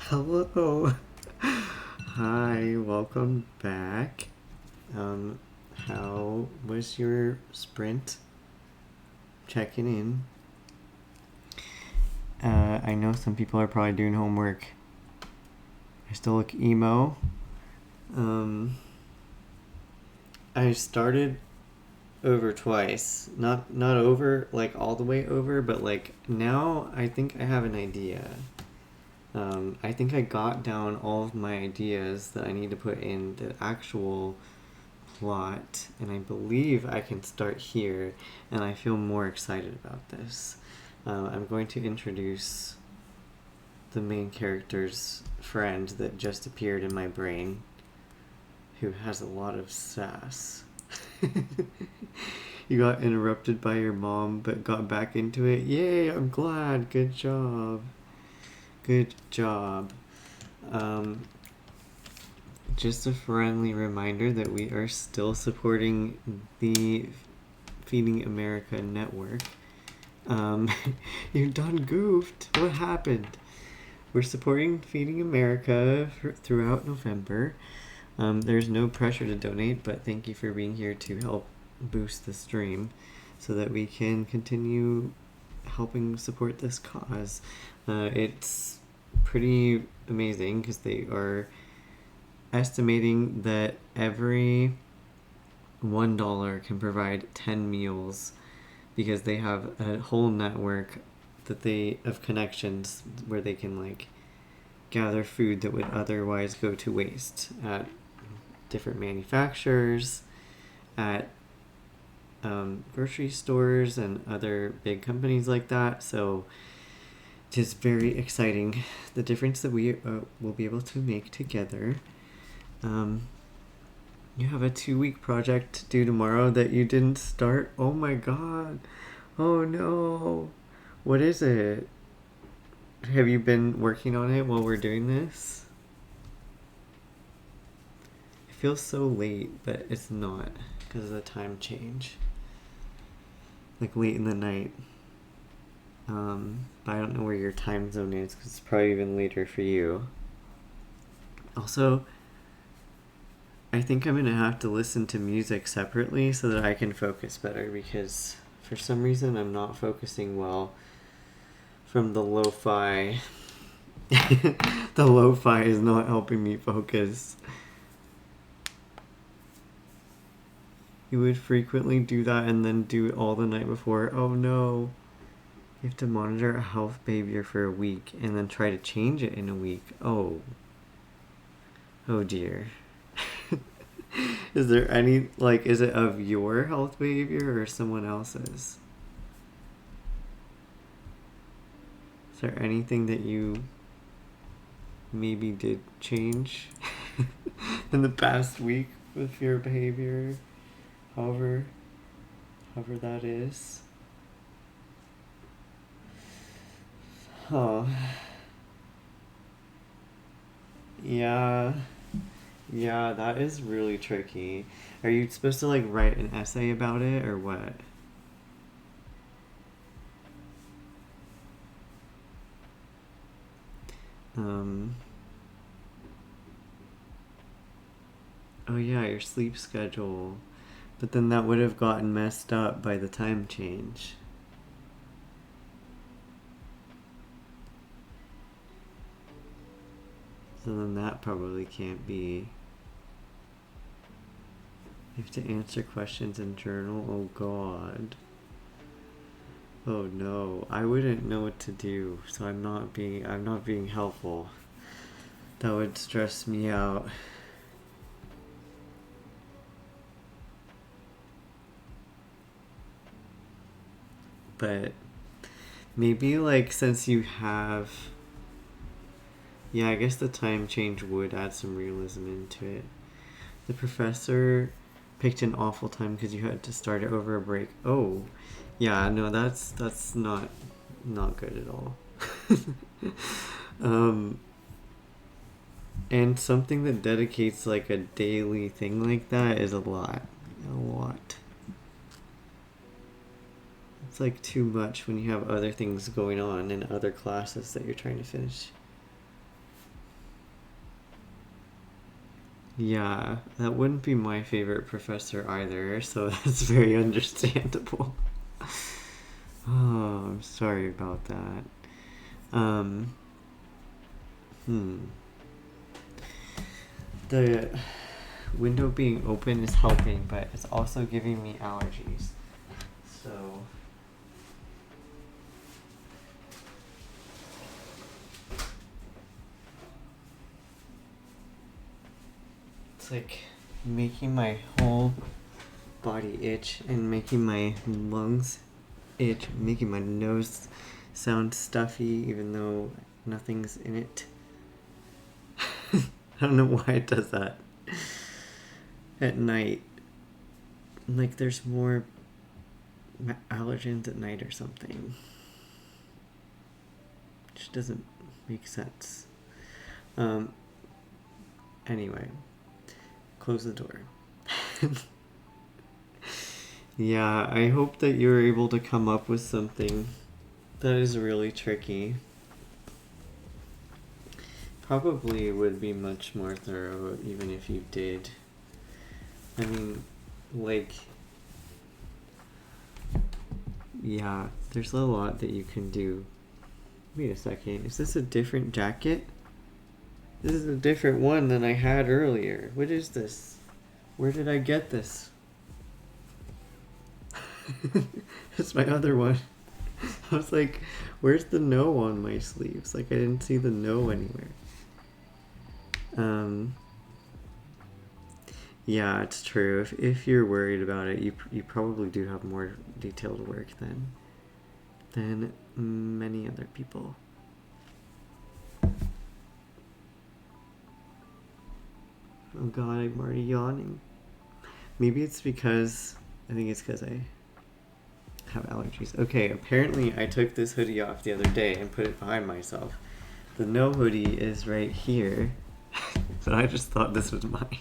Hello. Hi, welcome back. How was your sprint? Checking in. I know some people are probably doing homework. I still look emo. I started over twice. Not over like all the way over, but like now I think I have an idea. I think I got down all of my ideas that I need to put in the actual plot, and I believe I can start here, and I feel more excited about this. I'm going to introduce the main character's friend that just appeared in my brain, who has a lot of sass. You got interrupted by your mom, but got back into it. Yay, I'm glad. Good job. Good job. Just a friendly reminder that we are still supporting the Feeding America network. You done goofed. What happened? We're supporting Feeding America throughout November. There's no pressure to donate, but thank you for being here to help boost the stream so that we can continue helping support this cause. It's pretty amazing because they are estimating that every $1 can provide 10 meals because they have a whole network of connections where they can like gather food that would otherwise go to waste at different manufacturers, at grocery stores and other big companies like that. So just very exciting, the difference that we will be able to make together. You have a 2-week project due tomorrow that you didn't start. Oh my god. Oh no. What is it? Have you been working on it while we're doing this? It feels so late, but it's not because of the time change. Like late in the night. But I don't know where your time zone is because it's probably even later for you. Also, I think I'm going to have to listen to music separately so that I can focus better because for some reason I'm not focusing well from the lo-fi. The lo-fi is not helping me focus. You would frequently do that and then do it all the night before. Oh no. You have to monitor a health behavior for a week and then try to change it in a week. Oh. Oh dear. Is there any, like, is it of your health behavior or someone else's? Is there anything that you maybe did change in the past week with your behavior? However that is. Oh. Yeah, that is really tricky. Are you supposed to like write an essay about it or what? Oh yeah, your sleep schedule. But then that would have gotten messed up by the time change. So then that probably can't be. You have to answer questions in journal. Oh god. Oh no. I wouldn't know what to do, so I'm not being helpful. That would stress me out. But maybe like since you have, yeah, I guess the time change would add some realism into it. The professor picked an awful time because you had to start it over a break. Oh, yeah, no, that's not good at all. And something that dedicates like a daily thing like that is a lot. It's like too much when you have other things going on in other classes that you're trying to finish. Yeah, that wouldn't be my favorite professor either, so that's very understandable. Oh, I'm sorry about that. Um, the window being open is helping, but it's also giving me allergies. So it's like making my whole body itch and making my lungs itch, making my nose sound stuffy even though nothing's in it. I don't know why it does that at night. Like there's more allergens at night or something. Which doesn't make sense. Anyway, close the door. Yeah, I hope that you're able to come up with something that is really tricky. Probably would be much more thorough even if you did. I mean, like, yeah, there's a lot that you can do. Wait a second, is this a different jacket? This is a different one than I had earlier. What is this? Where did I get this? That's my other one. I was like, where's the no on my sleeves? Like, I didn't see the no anywhere. Yeah, it's true. If you're worried about it, you probably do have more detailed work than many other people. Oh god, I'm already yawning. Maybe it's because I have allergies. Okay, apparently I took this hoodie off the other day and put it behind myself. The no hoodie is right here. So I just thought this was mine.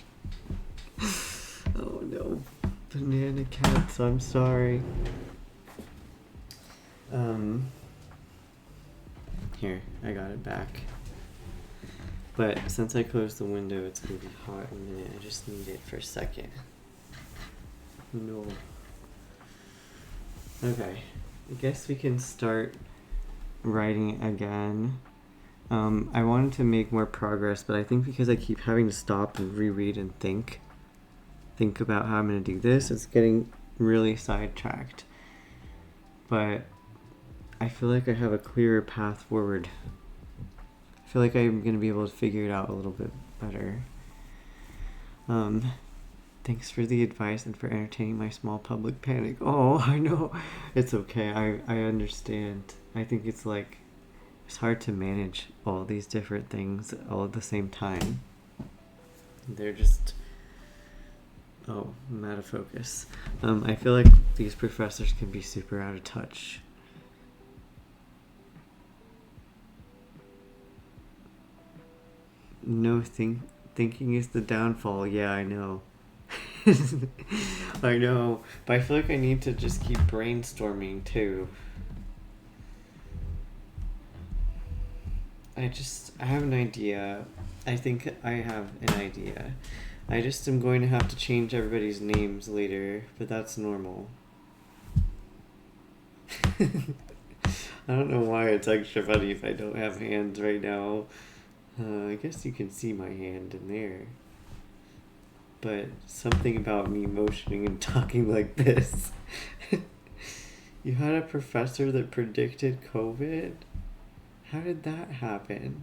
Oh no. Banana cats, I'm sorry. Here, I got it back. But since I closed the window, it's gonna be hot in a minute. I just need it for a second. No. Okay, I guess we can start writing again. I wanted to make more progress, but I think because I keep having to stop and reread and think about how I'm going to do this, it's getting really sidetracked. But I feel like I have a clearer path forward. I feel like I'm going to be able to figure it out a little bit better. Thanks for the advice and for entertaining my small public panic. Oh, I know. It's okay. I understand. I think it's like, it's hard to manage all these different things all at the same time. They're just, I'm out of focus. I feel like these professors can be super out of touch. No, thinking is the downfall. Yeah, I know. I know, but I feel like I need to just keep brainstorming too. I have an idea. I think I have an idea. I just am going to have to change everybody's names later, but that's normal. I don't know why it's extra funny if I don't have hands right now. I guess you can see my hand in there. But something about me motioning and talking like this. You had a professor that predicted COVID? How did that happen?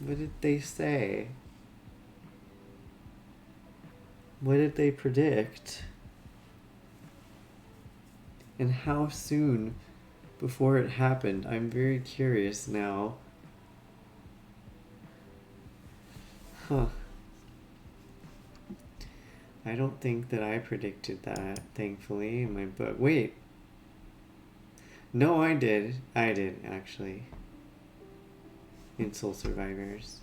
What did they say? What did they predict? And how soon before it happened? I'm very curious now. Huh. I don't think that I predicted that, thankfully, in my book. Wait. No, I did. I did, actually. In Soul Survivors.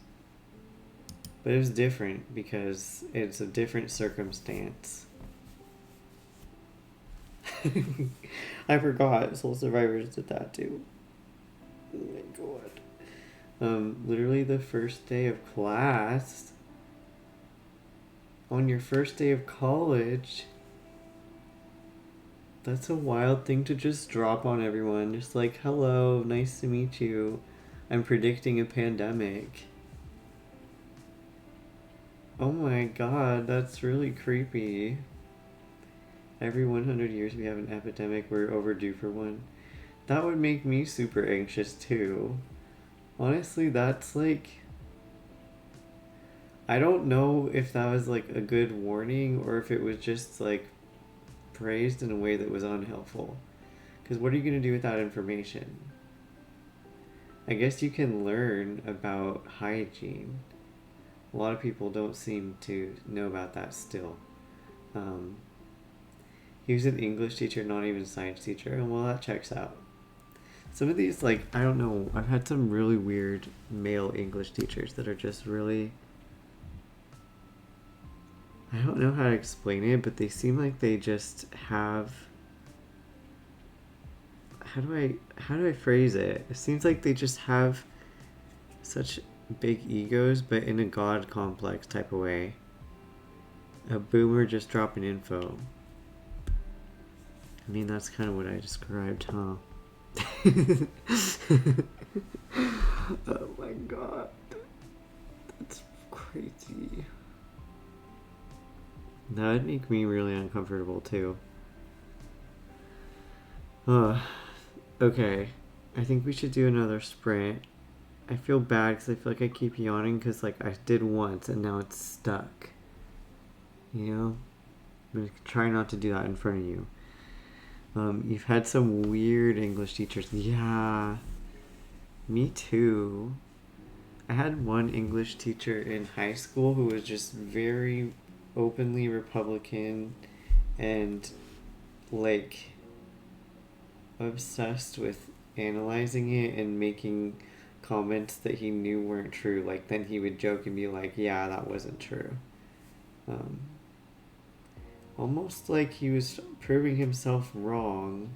But it was different because it's a different circumstance. I forgot Soul Survivors did that too. Oh my god. Literally the first day of class. On your first day of college. That's a wild thing to just drop on everyone. Just like, hello, nice to meet you. I'm predicting a pandemic. Oh my god, that's really creepy. Every 100 years we have an epidemic, we're overdue for one. That would make me super anxious too. Honestly, that's like... I don't know if that was like a good warning or if it was just like praised in a way that was unhelpful. Because what are you going to do with that information? I guess you can learn about hygiene. A lot of people don't seem to know about that still. He was an English teacher, not even a science teacher, and well, that checks out. Some of these, like, I don't know, I've had some really weird male English teachers that are just really... I don't know how to explain it, but they seem like they just have... How do I phrase it? It seems like they just have such big egos, but in a god complex type of way. A boomer just dropping info. I mean, that's kind of what I described, huh? Oh my god. That's crazy. That would make me really uncomfortable too. Okay. I think we should do another sprint. I feel bad because I feel like I keep yawning because like I did once and now it's stuck. You know? I'm gonna try not to do that in front of you. You've had some weird English teachers. Yeah. Me too. I had one English teacher in high school who was just very openly Republican and like obsessed with analyzing it and making comments that he knew weren't true. Like then he would joke and be like, yeah, that wasn't true. Almost like he was proving himself wrong.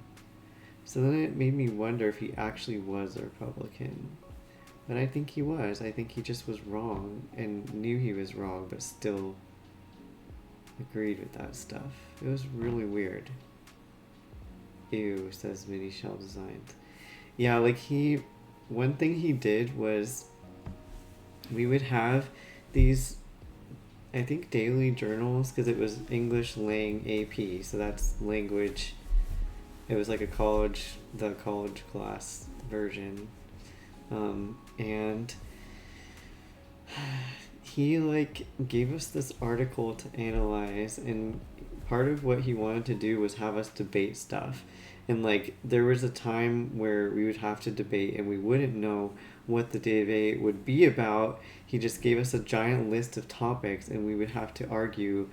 So then it made me wonder if he actually was a Republican. But I think he was. I think he just was wrong and knew he was wrong, but still agreed with that stuff. It was really weird. Ew, says Mini Shell Designs. Yeah, like one thing he did was we would have these, I think, daily journals because it was English Lang AP, so that's language. It was like the college class version. And he like gave us this article to analyze, and part of what he wanted to do was have us debate stuff. And like there was a time where we would have to debate and we wouldn't know what the debate would be about. He just gave us a giant list of topics and we would have to argue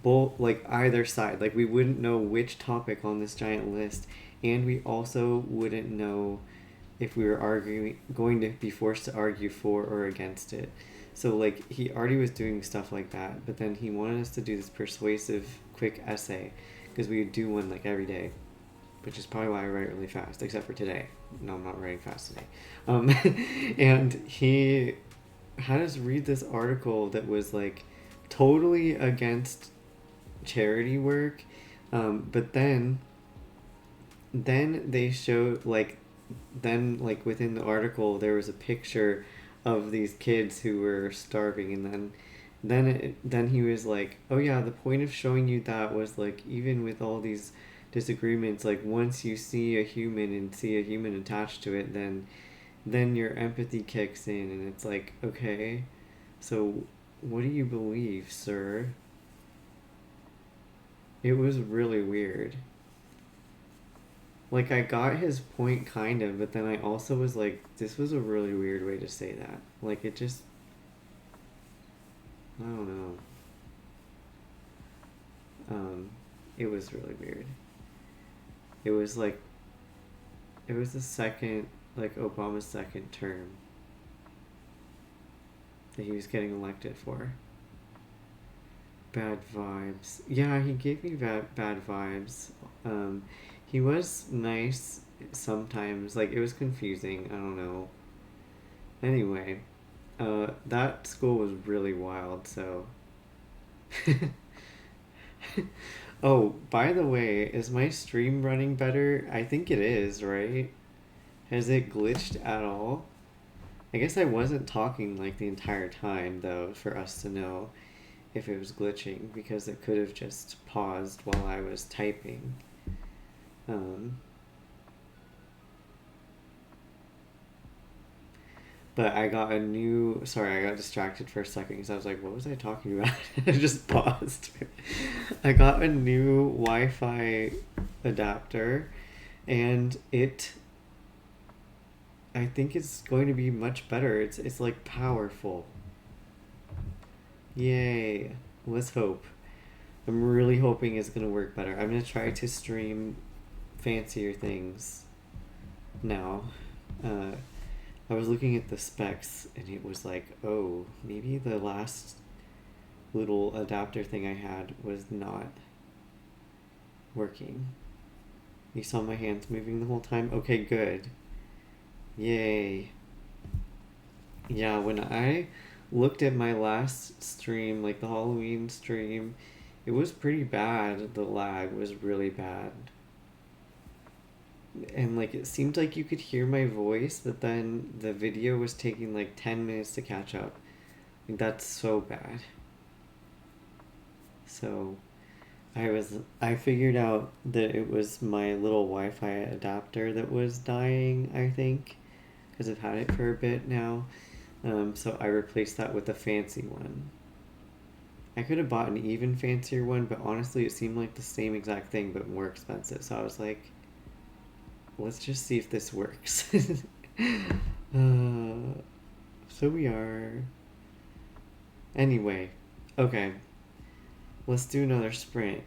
both, like either side. Like we wouldn't know which topic on this giant list, and we also wouldn't know if we were going to be forced to argue for or against it. So like he already was doing stuff like that, but then he wanted us to do this persuasive quick essay because we would do one like every day, which is probably why I write really fast, except for today. No, I'm not writing fast today. And he had us read this article that was like totally against charity work, but then they showed like within the article there was a picture of these kids who were starving, and then he was like, oh yeah, the point of showing you that was like even with all these disagreements, like once you see a human and see a human attached to it, then your empathy kicks in, and it's like, okay, so what do you believe, sir? It was really weird. Like I got his point kind of, but then I also was like, this was a really weird way to say that. Like it just, I don't know. It was really weird. It was like, it was the second, like Obama's second term that he was getting elected for. bad vibes. Yeah, he gave me bad vibes. He was nice sometimes. Like, it was confusing. I don't know. Anyway, that school was really wild, so. Oh, by the way, is my stream running better? I think it is, right? Has it glitched at all? I guess I wasn't talking like the entire time, though, for us to know if it was glitching, because it could have just paused while I was typing. But I got a new. Sorry, I got distracted for a second because I was like, what was I talking about? I just paused. I got a new Wi Fi adapter, and I think it's going to be much better. It's like powerful. Yay. Let's hope. I'm really hoping it's going to work better. I'm going to try to stream fancier things now. I was looking at the specs and it was like, oh, maybe the last little adapter thing I had was not working. You saw my hands moving the whole time? Okay, good. Yay. Yeah, when I looked at my last stream, like the Halloween stream, it was pretty bad. The lag was really bad. And like it seemed like you could hear my voice, but then the video was taking like 10 minutes to catch up. Like, that's so bad. So I figured out that it was my little Wi-Fi adapter that was dying, I think, because I've had it for a bit now. So I replaced that with a fancy one. I could have bought an even fancier one, but honestly it seemed like the same exact thing but more expensive. So I was like, let's just see if this works. So we are. Anyway, okay. Let's do another sprint.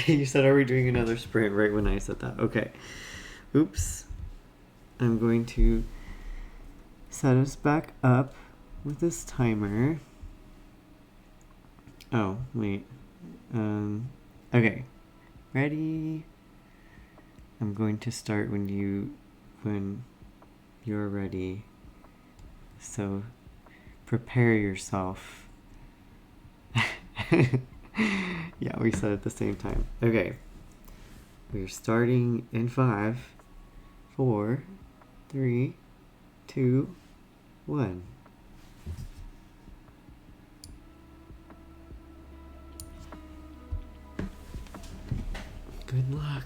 You said, are we doing another sprint right when I said that? Okay. Oops. I'm going to set us back up with this timer. Oh, wait. Okay. Ready? I'm going to start when you're ready. So prepare yourself. Yeah, we said at the same time. Okay. We're starting in 5, 4, 3, 2, 1. Good luck.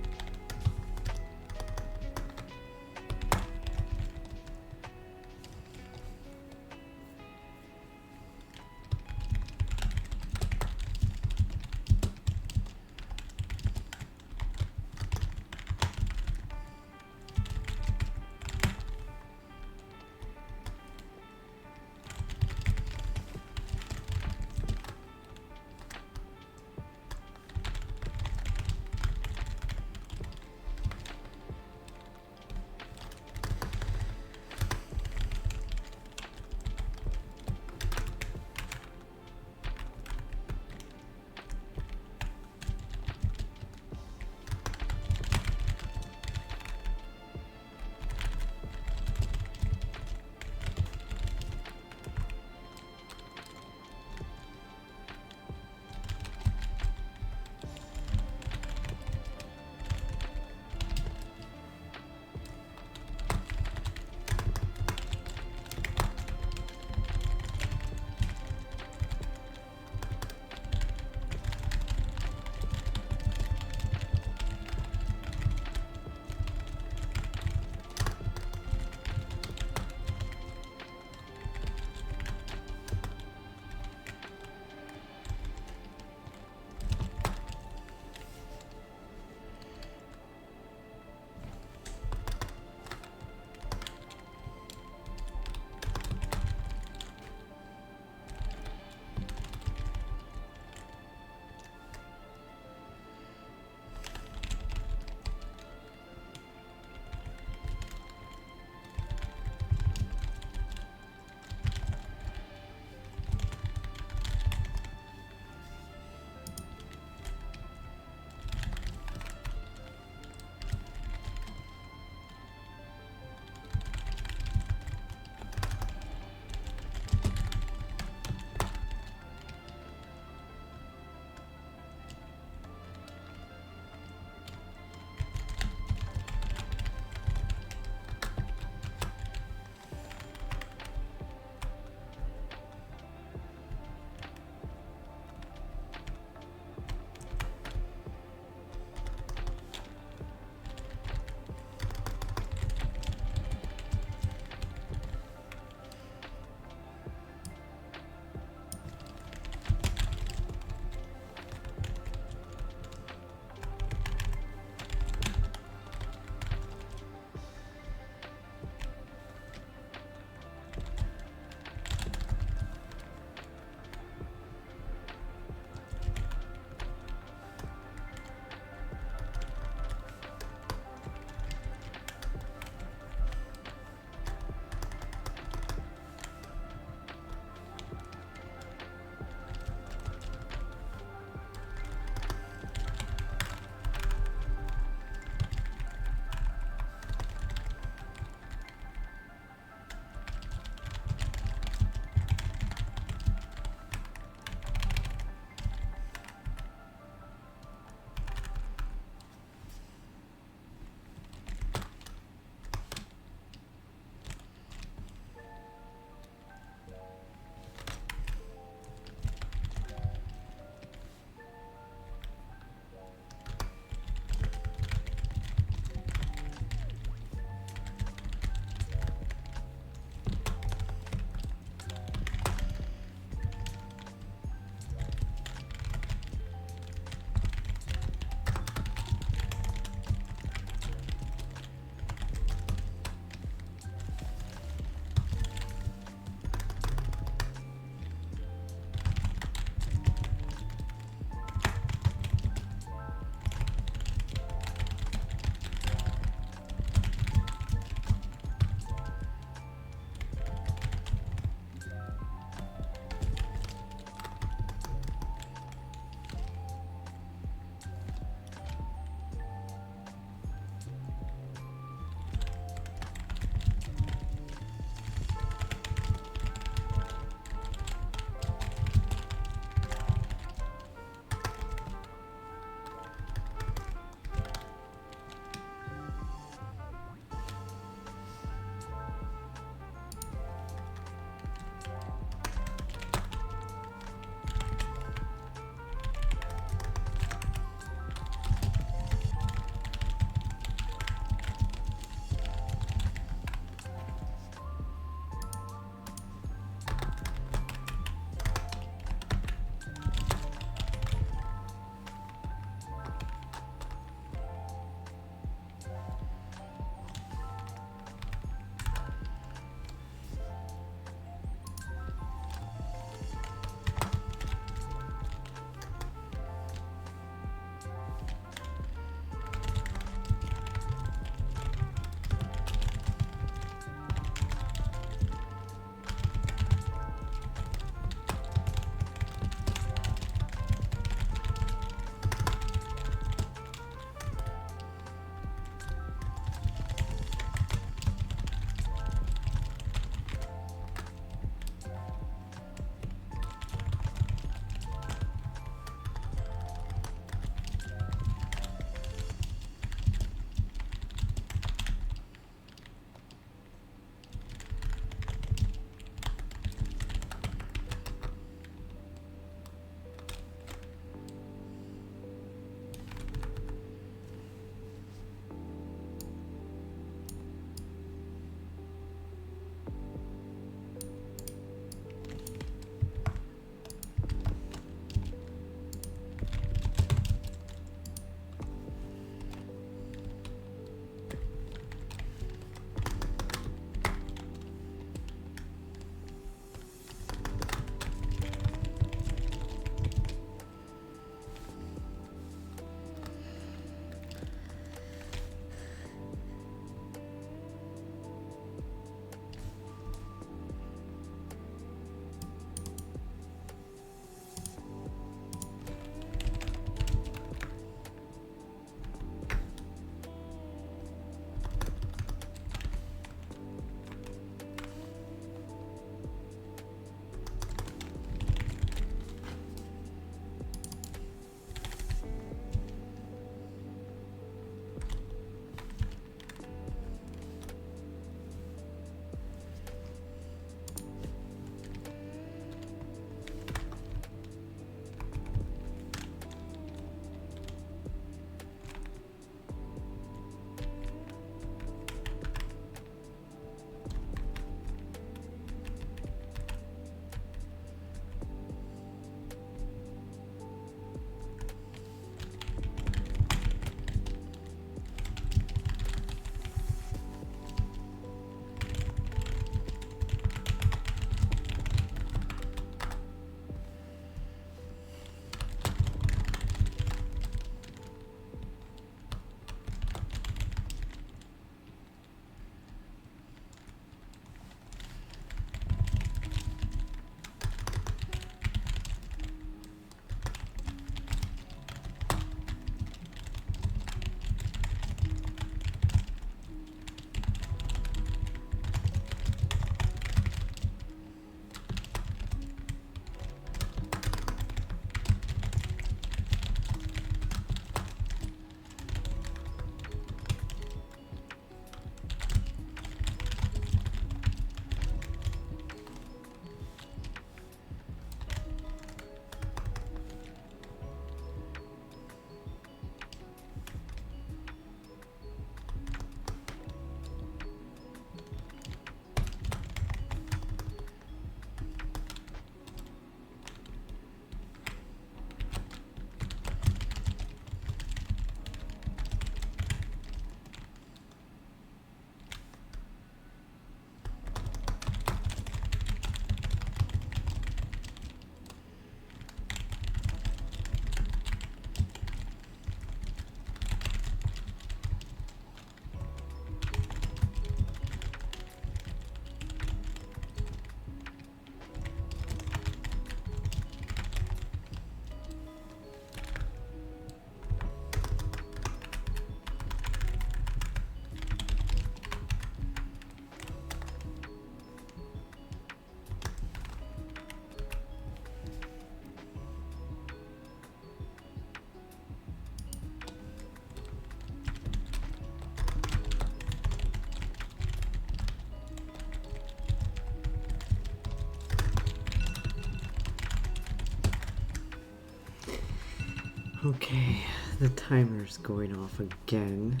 Okay, the timer's going off again.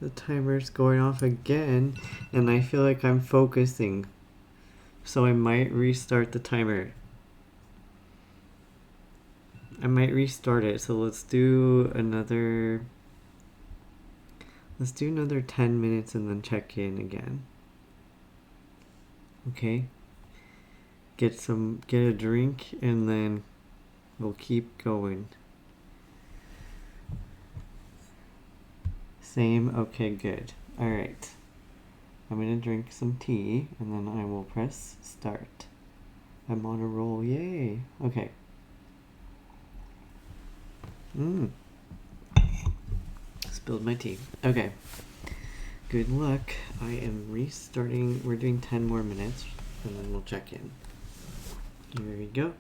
The timer's going off again, and I feel like I'm focusing. So I might restart the timer. I might restart it, so let's do another 10 minutes and then check in again. Okay? Get a drink and then we'll keep going. Same, okay, good. Alright. I'm gonna drink some tea and then I will press start. I'm on a roll, yay! Okay. Spilled my tea. Okay. Good luck. I am restarting. We're doing 10 more minutes and then we'll check in. Here we go.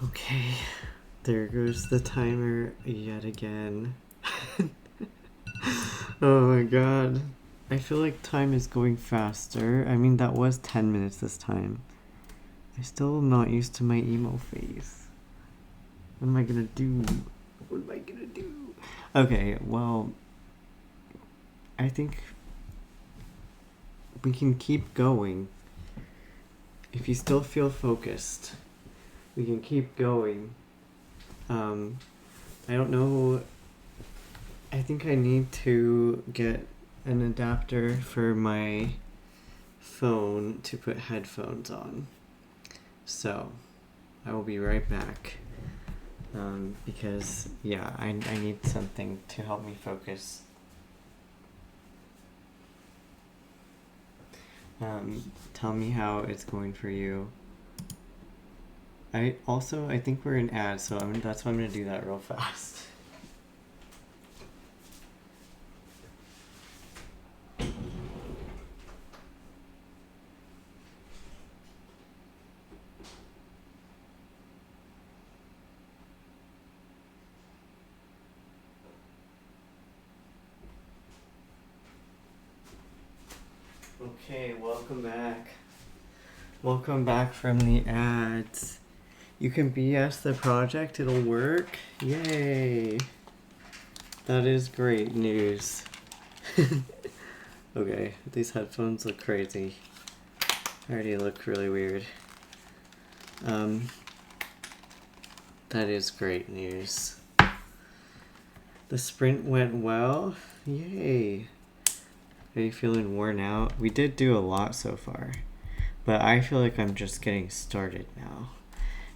Okay, there goes the timer yet again. Oh my god. I feel like time is going faster. I mean, that was 10 minutes this time. I'm still not used to my emo face. What am I gonna do? What am I gonna do? Okay, well, I think we can keep going. If you still feel focused, we can keep going. I don't know. I think I need to get an adapter for my phone to put headphones on. So, I will be right back. Because, yeah, I need something to help me focus. Tell me how it's going for you. I think we're in ads, so that's why I'm going to do that real fast. Okay, welcome back. Welcome back from the ads. You can BS the project, it'll work. Yay! That is great news. Okay, these headphones look crazy. Already look really weird. That is great news. The sprint went well. Yay! Are you feeling worn out? We did do a lot so far, but I feel like I'm just getting started now.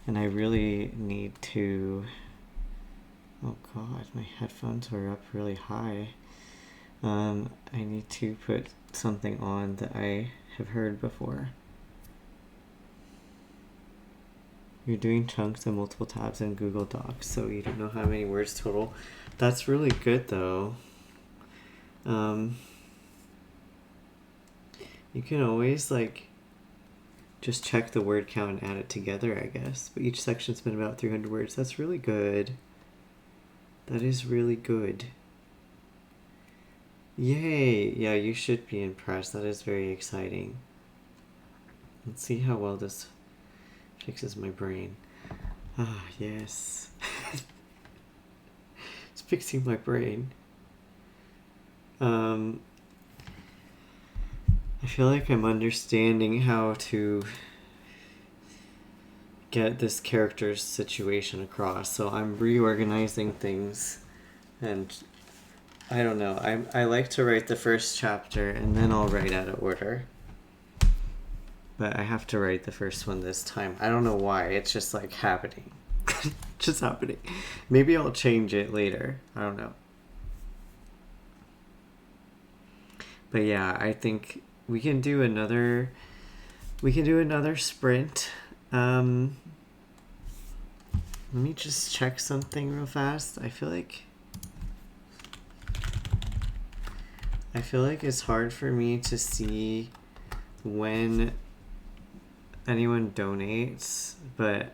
And I really need to... Oh god, my headphones are up really high. I need to put something on that I have heard before. You're doing chunks and multiple tabs in Google Docs, so you don't know how many words total. That's really good though. You can always like just check the word count and add it together, I guess. But each section's been about 300 words. That's really good. That is really good. Yay! Yeah, you should be impressed. That is very exciting. Let's see how well this fixes my brain. Ah, yes. It's fixing my brain. I feel like I'm understanding how to get this character's situation across. So I'm reorganizing things, and I don't know. I like to write the first chapter and then I'll write out of order. But I have to write the first one this time. I don't know why. It's just like happening. Just happening. Maybe I'll change it later. I don't know. But yeah, I think we can do another sprint. Let me just check something real fast. I feel like it's hard for me to see when anyone donates, but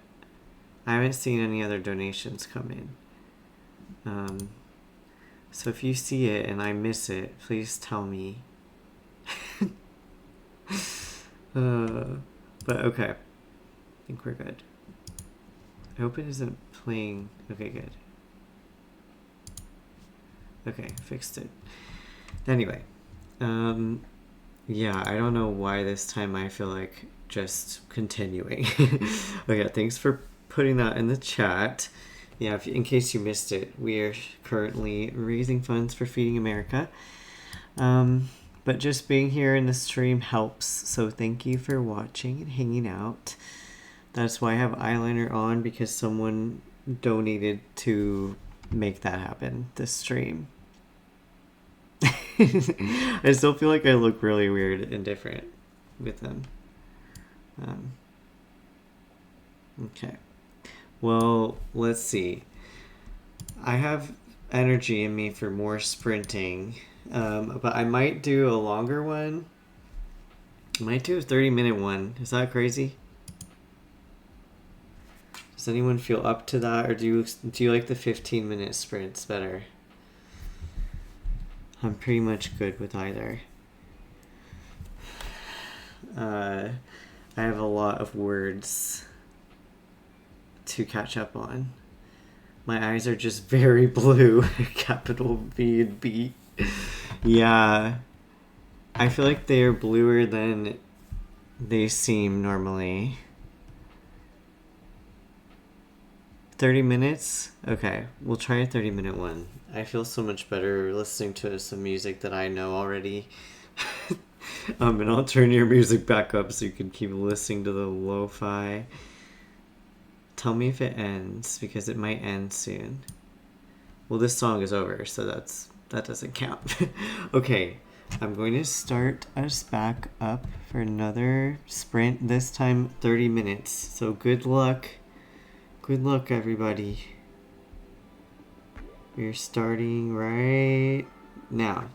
I haven't seen any other donations come in. So if you see it and I miss it, please tell me. But okay. I think we're good. I hope it isn't playing. Okay, good. Okay, fixed it. Anyway. Yeah, I don't know why this time I feel like just continuing. Okay, thanks for putting that in the chat. Yeah, in case you missed it, we are currently raising funds for Feeding America. But just being here in the stream helps, so thank you for watching and hanging out. That's why I have eyeliner on, because someone donated to make that happen, this stream. I still feel like I look really weird and different with them. Okay. Well, let's see. I have energy in me for more sprinting, but I might do a longer one. I might do a 30-minute one. Is that crazy? Does anyone feel up to that, or do you like the 15-minute sprints better? I'm pretty much good with either. I have a lot of words to catch up on. My eyes are just very blue. Capital B and B. Yeah. I feel like they are bluer than they seem normally. 30 minutes? Okay, we'll try a 30-minute one. I feel so much better listening to some music that I know already. And I'll turn your music back up so you can keep listening to the lo-fi. Tell me if it ends, because it might end soon. Well, this song is over, so that doesn't count. Okay, I'm going to start us back up for another sprint, this time 30 minutes. So good luck. Good luck, everybody. We're starting right now.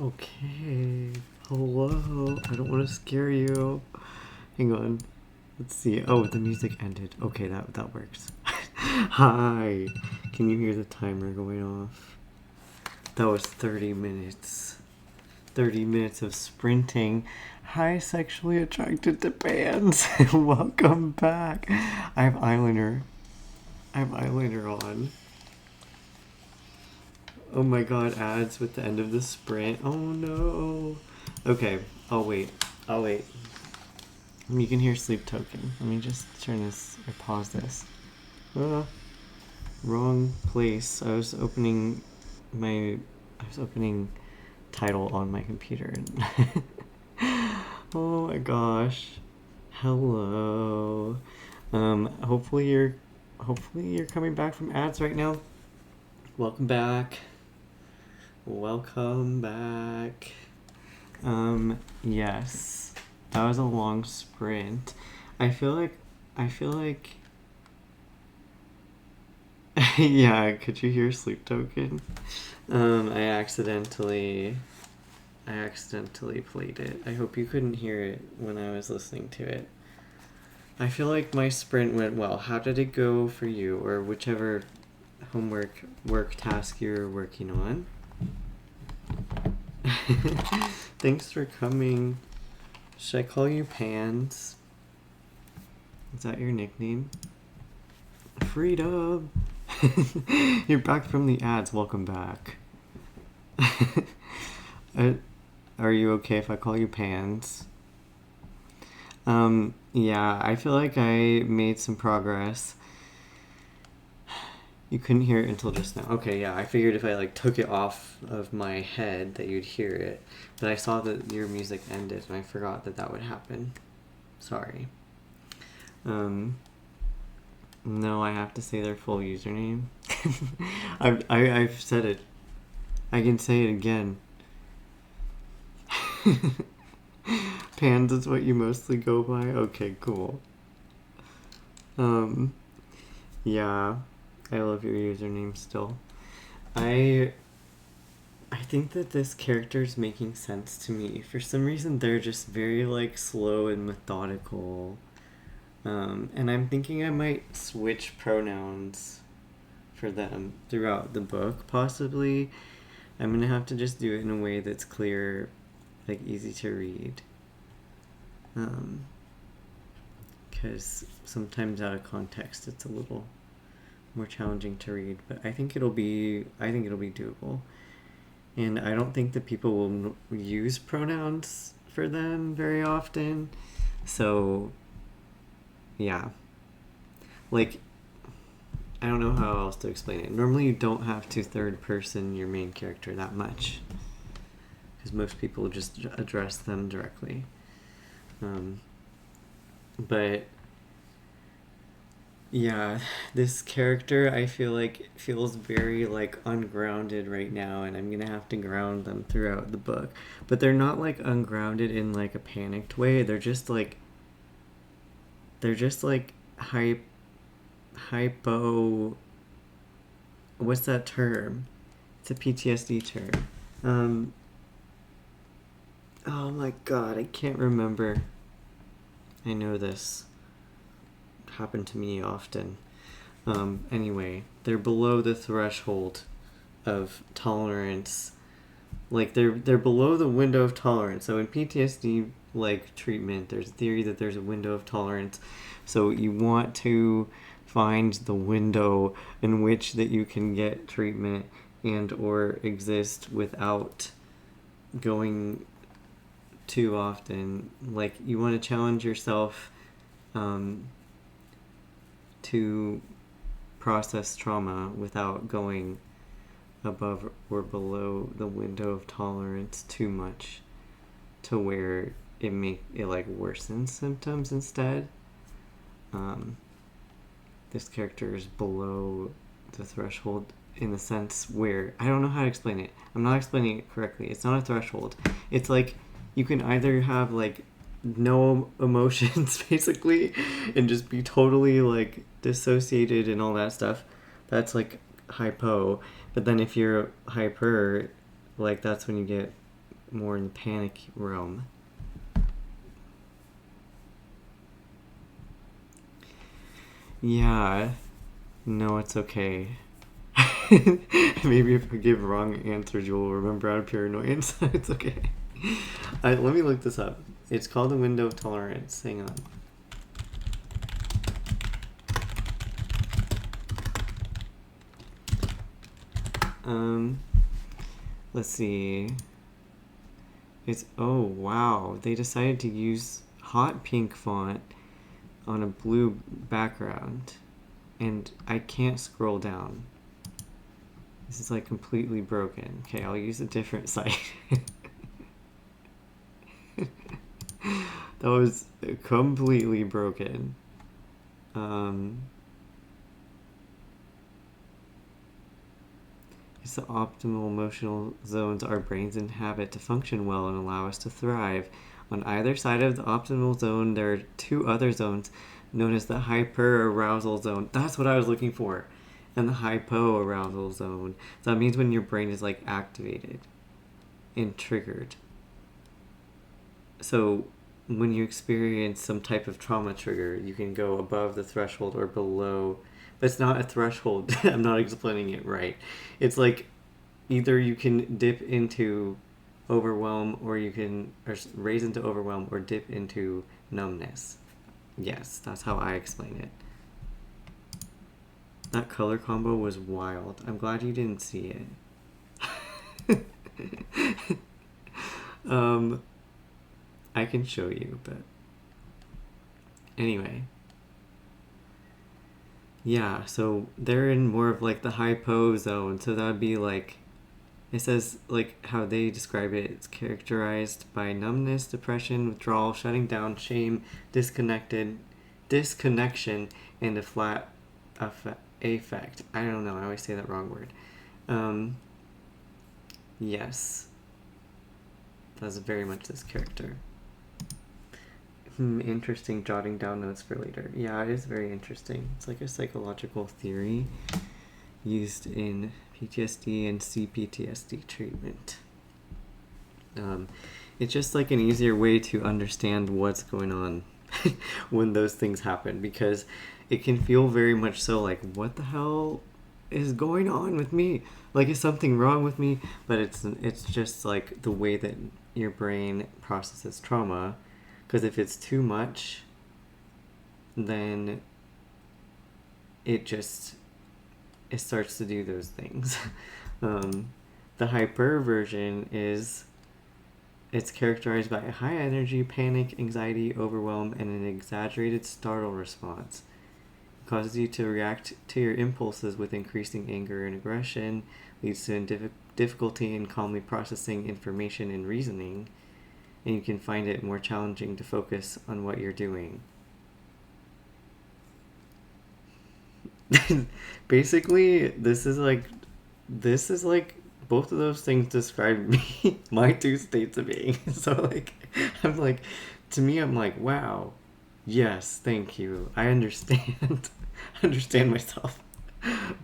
Okay. Hello. I don't want to scare you. Hang on. Let's see. Oh, the music ended. Okay, that works. Hi. Can you hear the timer going off? That was 30 minutes. 30 minutes of sprinting. Hi, sexually attracted to bands. Welcome back. I have eyeliner. On. Oh my god, ads with the end of the sprint. Oh no. Okay, I'll wait. You can hear Sleep Token. Let me just turn this or pause this. Wrong place. I was opening title on my computer. Oh my gosh. Hello. Hopefully you're coming back from ads right now. Welcome back. Yes. That was a long sprint. I feel like yeah, could you hear Sleep Token? I accidentally played it. I hope you couldn't hear it when I was listening to it. I feel like my sprint went well. How did it go for you, or whichever work task you're working on? Thanks for coming. Should I call you Pans? Is that your nickname? Freedom! You're back from the ads. Welcome back. Are you okay if I call you Pans? Yeah, I feel like I made some progress. You couldn't hear it until just now. Okay, yeah, I figured if I took it off of my head that you'd hear it. But I saw that your music ended and I forgot that would happen. Sorry. No, I have to say their full username. I've said it. I can say it again. Pans is what you mostly go by? Okay, cool. Yeah, I love your username still. I think that this character is making sense to me. For some reason, they're just very slow and methodical. And I'm thinking I might switch pronouns for them throughout the book, possibly. I'm gonna have to just do it in a way that's clear, easy to read. Because sometimes out of context it's a little more challenging to read, but I think it'll be doable. And I don't think that people will use pronouns for them very often. So, yeah. I don't know how else to explain it. Normally you don't have to third person your main character that much, because most people just address them directly. But yeah, this character I feel feels very ungrounded right now, and I'm gonna have to ground them throughout the book. But they're not ungrounded in a panicked way. They're just hypo. What's that term? It's a PTSD term. Oh my god, I can't remember. I know this happened to me often. Anyway, they're below the threshold of tolerance. They're below the window of tolerance. So in PTSD treatment, there's a theory that there's a window of tolerance. So you want to find the window in which that you can get treatment and or exist without going too often. You want to challenge yourself to process trauma without going above or below the window of tolerance too much to where it worsens symptoms instead. This character is below the threshold in the sense where, I don't know how to explain it. I'm not explaining it correctly. It's not a threshold. It's you can either have no emotions basically and just be totally dissociated and all that stuff. That's hypo. But then if you're hyper, that's when you get more in the panic realm. Yeah, no, it's okay. Maybe if I give wrong answers, you'll remember out of pure annoyance. It's okay. Let me look this up. It's called the window of tolerance. Hang on. Let's see. It's, oh wow, they decided to use hot pink font on a blue background, and I can't scroll down. This is like completely broken. Okay, I'll use a different site. That was completely broken. It's the optimal emotional zones our brains inhabit to function well and allow us to thrive. On either side of the optimal zone, there are two other zones known as the hyperarousal zone. That's what I was looking for. And the hypoarousal zone. So that means when your brain is like activated and triggered. So when you experience some type of trauma trigger, you can go above the threshold or below. But it's not a threshold. I'm not explaining it right. It's like either you can dip into overwhelm, or you can raise into overwhelm, or dip into numbness. Yes, that's how I explain it. That color combo was wild. I'm glad you didn't see it. I can show you, but anyway. Yeah, so they're in more of like the hypo zone. So that would be like, it says like how they describe it. It's characterized by numbness, depression, withdrawal, shutting down, shame, disconnection, and a flat affect. I don't know. I always say that wrong word. Yes. That's very much this character. Interesting, jotting down notes for later. Yeah, it is very interesting. It's like a psychological theory used in PTSD and CPTSD treatment. It's just like an easier way to understand what's going on when those things happen, because it can feel very much so like, what the hell is going on with me? Like, is something wrong with me? But it's just like the way that your brain processes trauma. Because if it's too much, then it starts to do those things. The hyper version it's characterized by a high energy, panic, anxiety, overwhelm, and an exaggerated startle response. It causes you to react to your impulses with increasing anger and aggression, leads to difficulty in calmly processing information and reasoning, and you can find it more challenging to focus on what you're doing. Basically, this is like both of those things describe me, my two states of being. So like, I'm like, to me, I'm like, wow, yes, thank you. I understand. Understand myself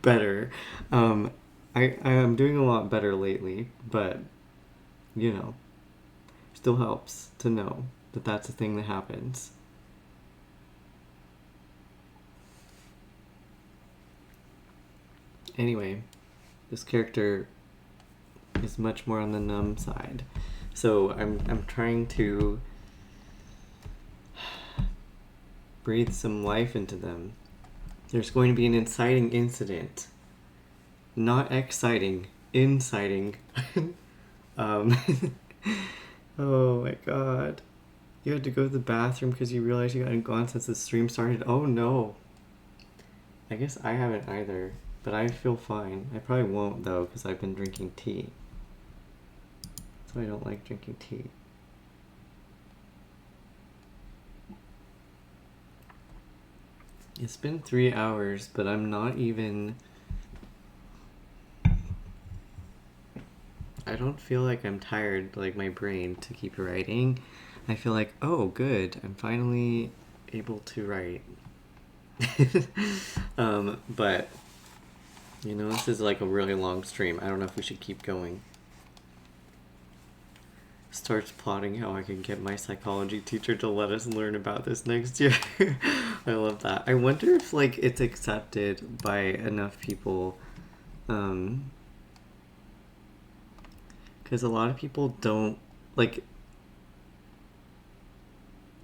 better. I am doing a lot better lately, but you know, still helps to know that that's a thing that happens. Anyway, this character is much more on the numb side. So I'm trying to breathe some life into them. There's going to be an inciting incident. Not exciting, inciting. Oh my god. You had to go to the bathroom because you realized you hadn't gone since the stream started. Oh no. I guess I haven't either, but I feel fine. I probably won't though, because I've been drinking tea. So I don't like drinking tea. It's been 3 hours, but I'm not even... I don't feel like I'm tired, like my brain, to keep writing. I feel like, oh, good, I'm finally able to write. But, you know, this is like a really long stream. I don't know if we should keep going. starts plotting how I can get my psychology teacher to let us learn about this next year. I love that. I wonder if like it's accepted by enough people, because a lot of people don't like.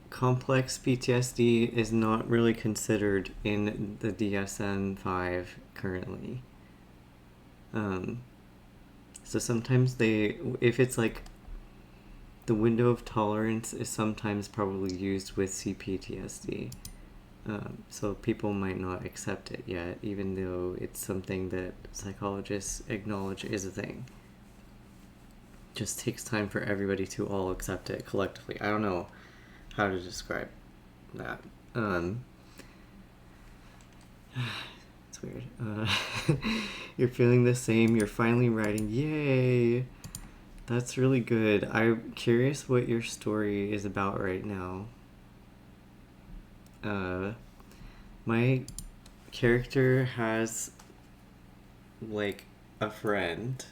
Complex PTSD is not really considered in the DSM-5 currently. So sometimes if it's like the window of tolerance is sometimes probably used with CPTSD. So people might not accept it yet, even though it's something that psychologists acknowledge is a thing. Just takes time for everybody to all accept it collectively. I don't know how to describe that. It's weird. You're feeling the same. You're finally writing. Yay! That's really good. I'm curious what your story is about right now. My character has like a friend.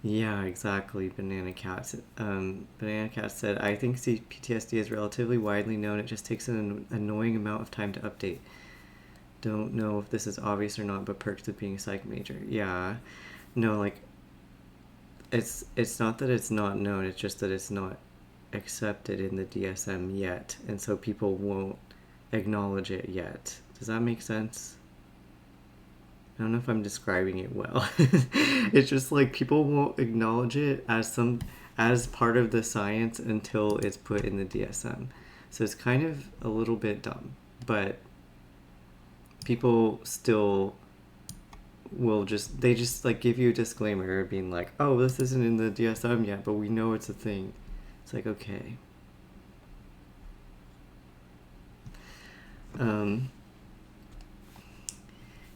Yeah, exactly. Banana Cat. Banana Cat said, I think PTSD is relatively widely known. It just takes an annoying amount of time to update. Don't know if this is obvious or not, but perks of being a psych major. Yeah. No, like, it's not that it's not known. It's just that it's not accepted in the DSM yet. And so people won't acknowledge it yet. Does that make sense? I don't know if I'm describing it well. It's just like people won't acknowledge it as part of the science until it's put in the DSM. So it's kind of a little bit dumb, but people still will they just like give you a disclaimer being like, oh, this isn't in the DSM yet, but we know it's a thing. It's like, okay.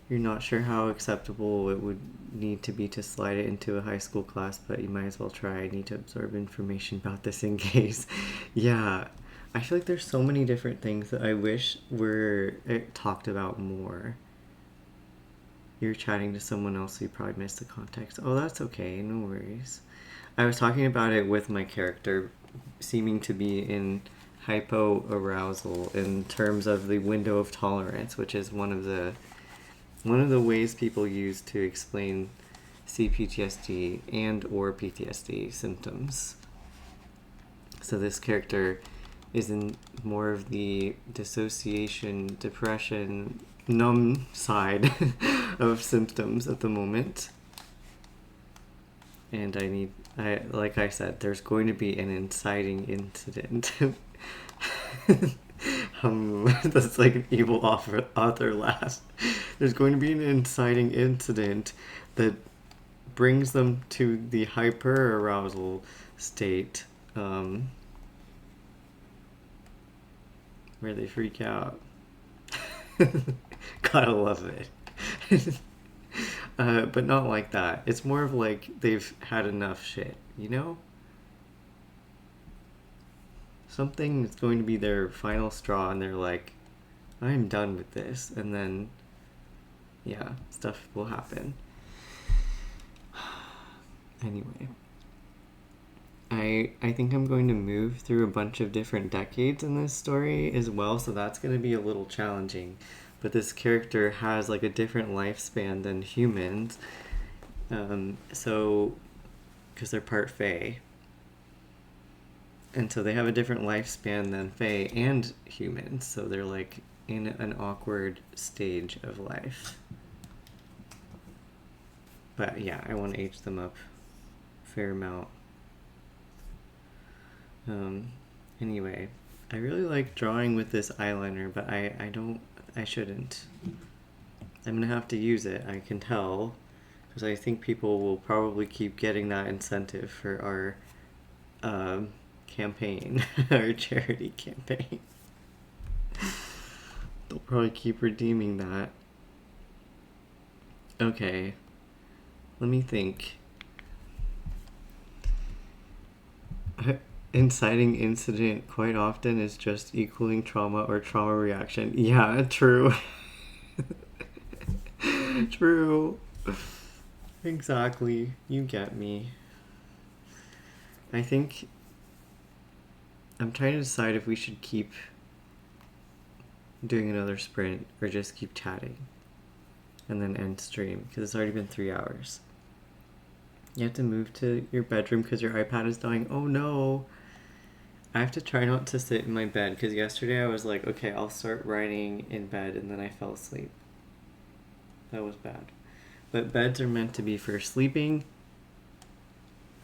You're not sure how acceptable it would need to be to slide it into a high school class, but you might as well try. I need to absorb information about this in case. Yeah, I feel like there's so many different things that I wish were talked about more. You're chatting to someone else, so you probably missed the context. Oh, that's okay, no worries. I was talking about it with my character seeming to be in hypoarousal in terms of the window of tolerance, which is one of the ways people use to explain CPTSD and or PTSD symptoms. So this character is in more of the dissociation, depression, numb side of symptoms at the moment. And like I said, there's going to be an inciting incident. That's like an evil author laugh. There's going to be an inciting incident that brings them to the hyperarousal state, where they freak out. Gotta love it. But not like that. It's more of like they've had enough shit, you know? Something is going to be their final straw and they're like, I'm done with this. And then, yeah, stuff will happen. Anyway. I think I'm going to move through a bunch of different decades in this story as well, so that's going to be a little challenging. But this character has like a different lifespan than humans. So, because they're part Fae. And so they have a different lifespan than Fae and humans. So they're like in an awkward stage of life. But yeah, I want to age them up a fair amount. Anyway, I really like drawing with this eyeliner, but I shouldn't. I'm gonna have to use it, I can tell, because I think people will probably keep getting that incentive for our campaign, our charity campaign. They'll probably keep redeeming that. Okay, let me think. Inciting incident quite often is just equaling trauma or trauma reaction. Yeah, true. True. Exactly. You get me. I think I'm trying to decide if we should keep doing another sprint or just keep chatting and then end stream because it's already been 3 hours. You have to move to your bedroom because your iPad is dying. Oh no. I have to try not to sit in my bed because yesterday I was like, okay, I'll start writing in bed, and then I fell asleep. That was bad. But beds are meant to be for sleeping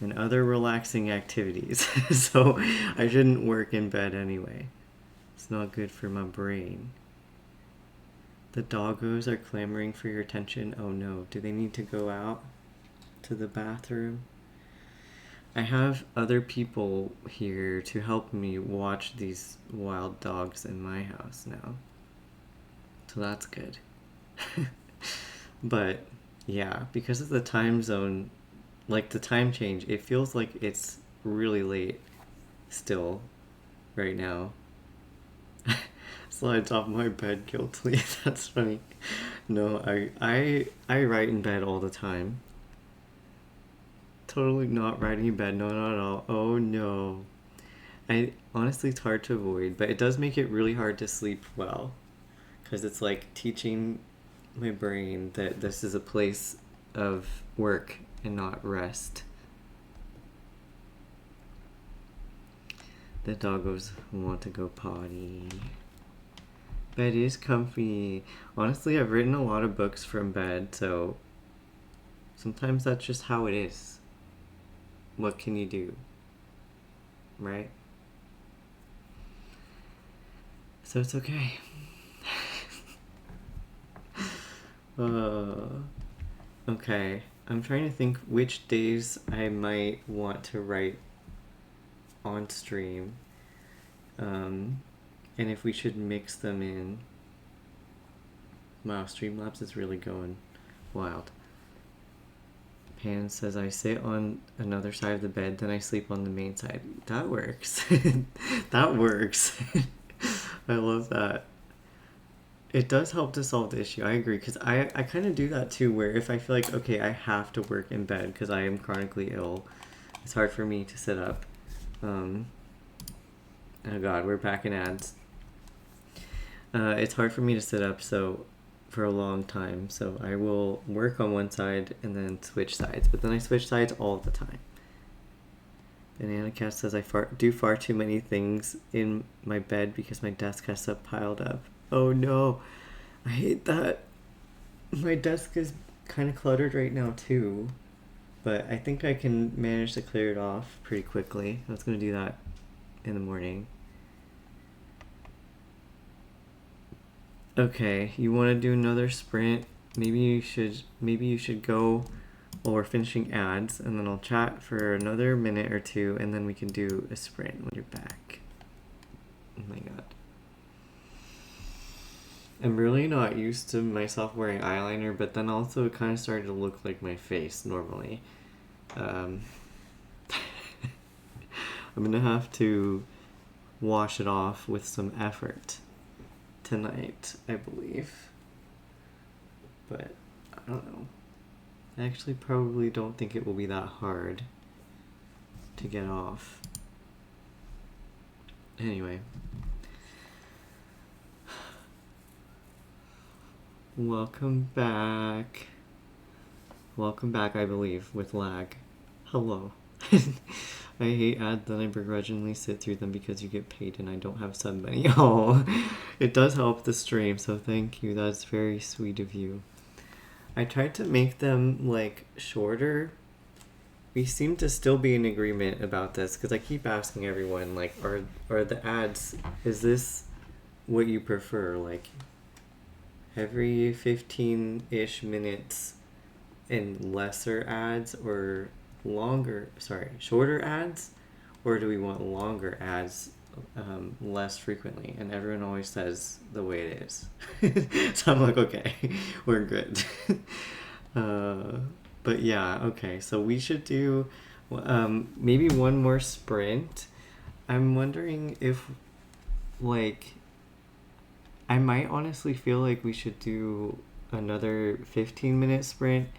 and other relaxing activities. So I shouldn't work in bed anyway. It's not good for my brain. The doggos are clamoring for your attention. Oh no, do they need to go out to the bathroom? I have other people here to help me watch these wild dogs in my house now. So that's good. But yeah, because of the time zone, like the time change, it feels like it's really late still right now. Slides off my bed guiltily. That's funny. No, I write in bed all the time. Totally not writing in bed. No, not at all. Oh no. Honestly, it's hard to avoid, but it does make it really hard to sleep well, because it's like teaching my brain that this is a place of work and not rest. The doggos want to go potty. Bed is comfy. Honestly, I've written a lot of books from bed, so sometimes that's just how it is. What can you do? Right? So it's okay. Okay. I'm trying to think which days I might want to write on stream. And if we should mix them in. Wow, Streamlabs is really going wild. Pan says I sit on another side of the bed, then I sleep on the main side. That works. That works. I love that. It does help to solve the issue. I agree, because I kind of do that too, where if I feel like, okay, I have to work in bed because I am chronically ill, it's hard for me to sit up. Oh god, we're back in ads. It's hard for me to sit up for a long time, so I will work on one side and then switch sides, but then I switch sides all the time. Banana Cat says I do far too many things in my bed because my desk has stuff piled up. Oh no, I hate that. My desk is kind of cluttered right now too, but I think I can manage to clear it off pretty quickly. I was going to do that in the morning. Okay, you want to do another sprint? Maybe you should go while we're finishing ads, and then I'll chat for another minute or two, and then we can do a sprint when you're back. Oh my god. I'm really not used to myself wearing eyeliner, but then also it kind of started to look like my face normally. I'm gonna have to wash it off with some effort tonight, I believe. But I don't know. I actually probably don't think it will be that hard to get off. Anyway. Welcome back. Welcome back, I believe, with lag. Hello. I hate ads, then I begrudgingly sit through them because you get paid and I don't have sub money. Oh, it does help the stream, so thank you. That's very sweet of you. I tried to make them, like, shorter. We seem to still be in agreement about this, because I keep asking everyone, like, are the ads, is this what you prefer? Like, every 15-ish minutes and lesser ads, or shorter ads, or do we want longer ads less frequently? And everyone always says the way it is. So I'm like, okay, we're good. But yeah, okay, so we should do maybe one more sprint. I'm wondering if, like, I might honestly feel like we should do another 15-minute sprint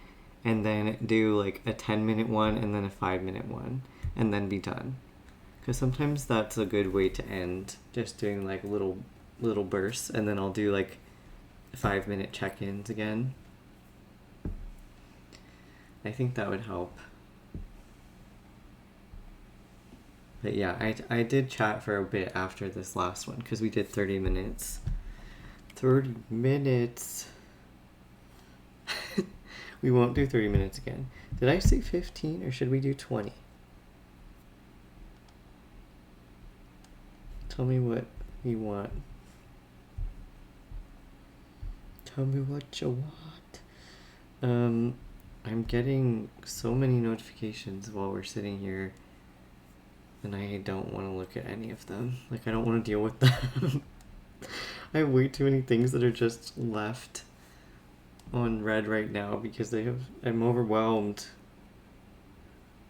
and then do like a 10-minute one and then a 5-minute one and then be done. Because sometimes that's a good way to end, just doing like little bursts, and then I'll do like 5-minute check-ins again. I think that would help. But yeah, I did chat for a bit after this last one because we did 30 minutes. 30 minutes. We won't do 30 minutes again. Did I say 15 or should we do 20? Tell me what you want. Tell me what you want. I'm getting so many notifications while we're sitting here, and I don't want to look at any of them. Like, I don't want to deal with them. I have way too many things that are just left on red right now because I'm overwhelmed.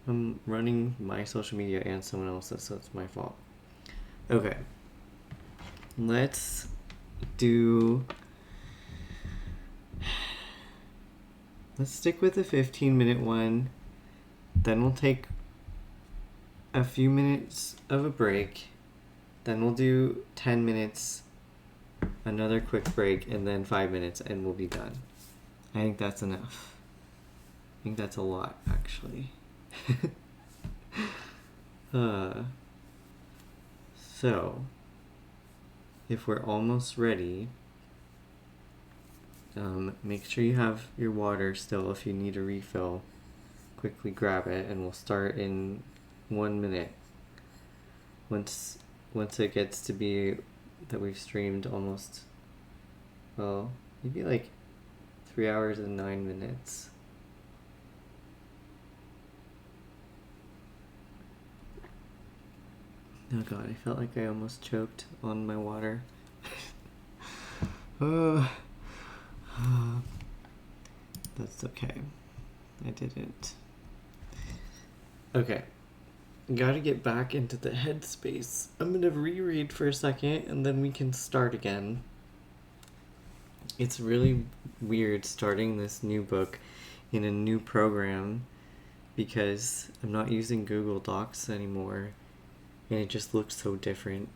I'm running my social media and someone else's, so it's my fault. Okay. Let's stick with the 15-minute one. Then we'll take a few minutes of a break. Then we'll do 10 minutes, another quick break, and then 5 minutes, and we'll be done. I think that's enough. I think that's a lot, actually. So, if we're almost ready, make sure you have your water still. If you need a refill, quickly grab it, and we'll start in 1 minute. Once it gets to be that we've streamed almost, well, maybe like 3 hours and 9 minutes. Oh god, I felt like I almost choked on my water. That's okay. I didn't. Okay. Gotta get back into the headspace. I'm gonna reread for a second and then we can start again. It's really weird starting this new book in a new program because I'm not using Google Docs anymore and it just looks so different.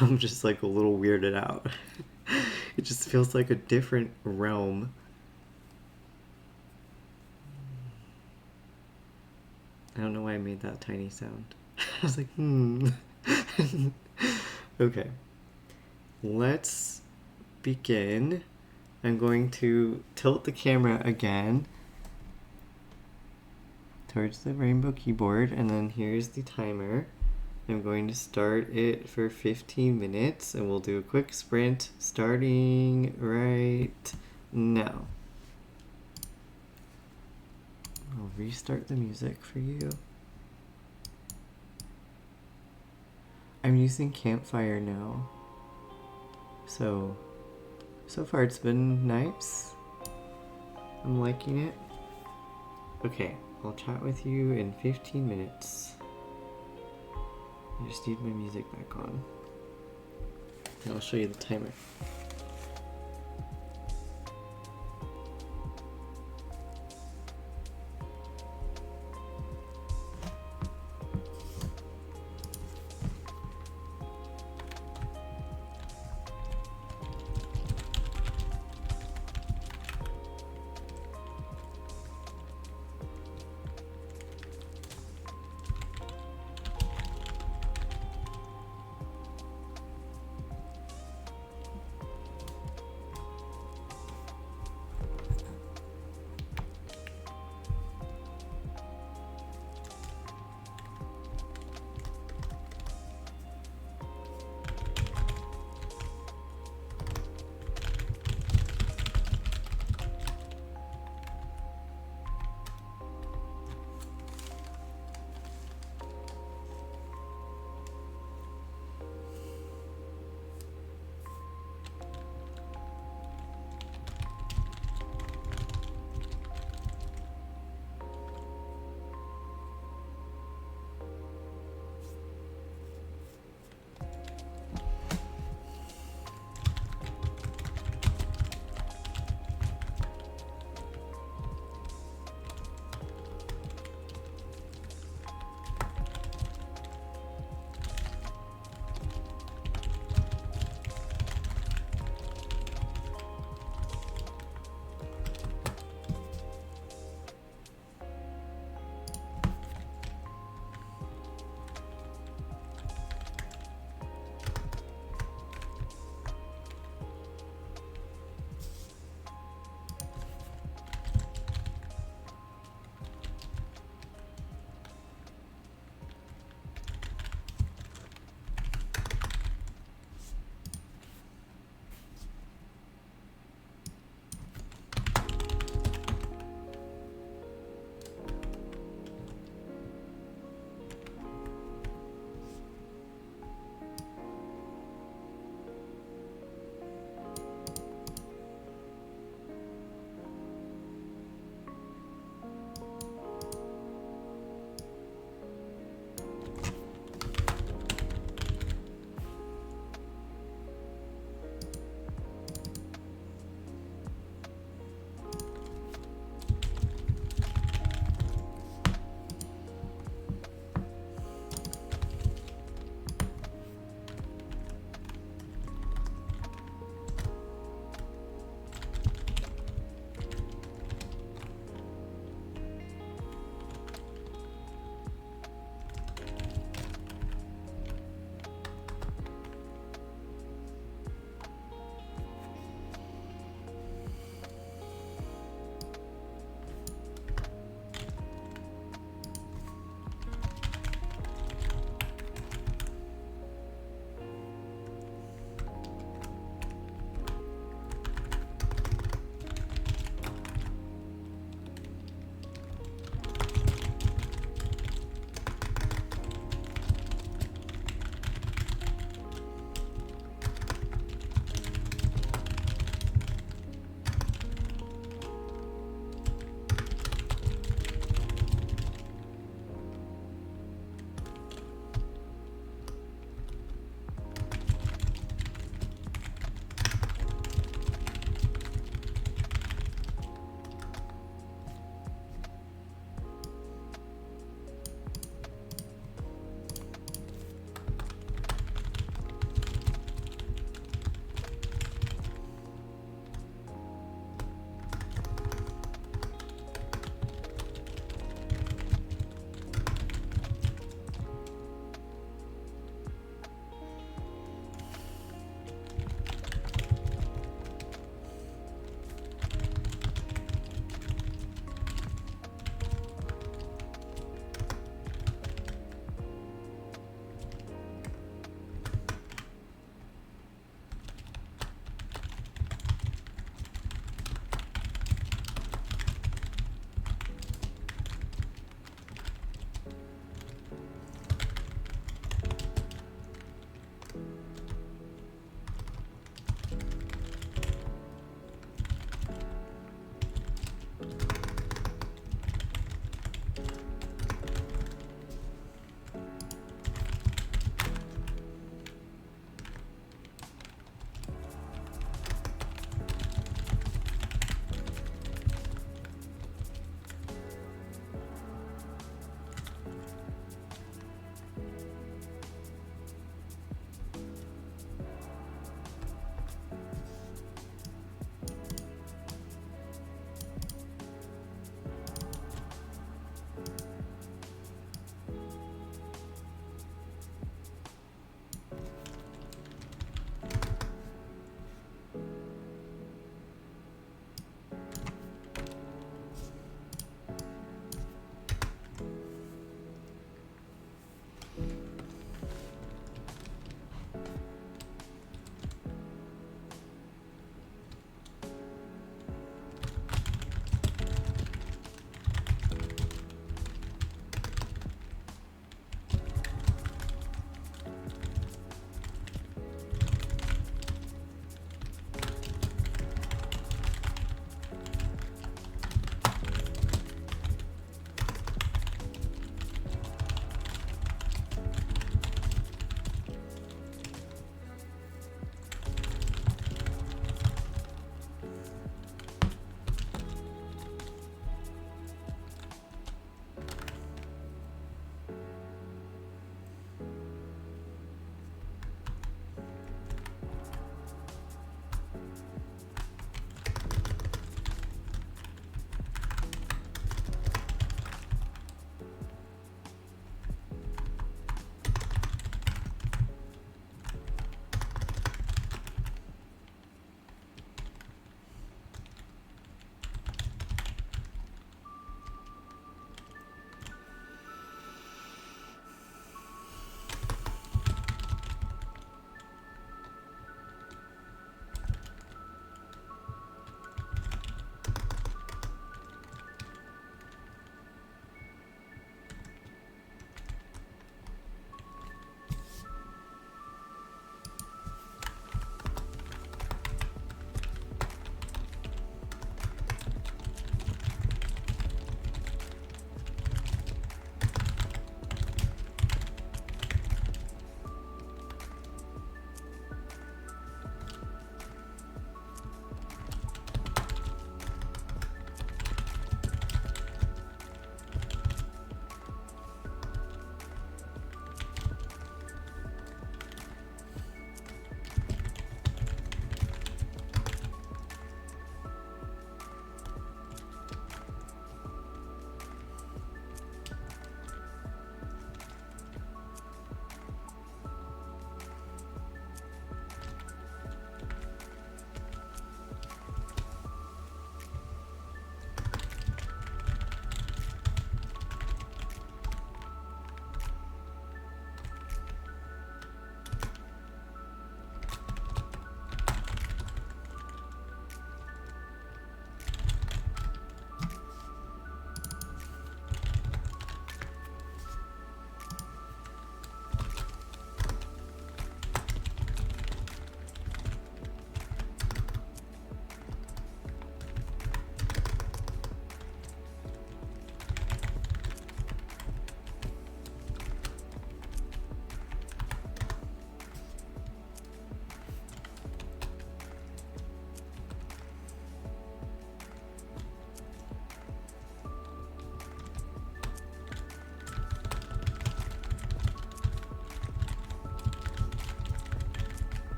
I'm just like a little weirded out. It just feels like a different realm. I don't know why I made that tiny sound. I was like, Okay. Let's begin. I'm going to tilt the camera again towards the rainbow keyboard, and then here's the timer. I'm going to start it for 15 minutes, and we'll do a quick sprint starting right now. I'll restart the music for you. I'm using Campfire now. So far it's been nice. I'm liking it. Okay, I'll chat with you in 15 minutes. I just need my music back on. And I'll show you the timer.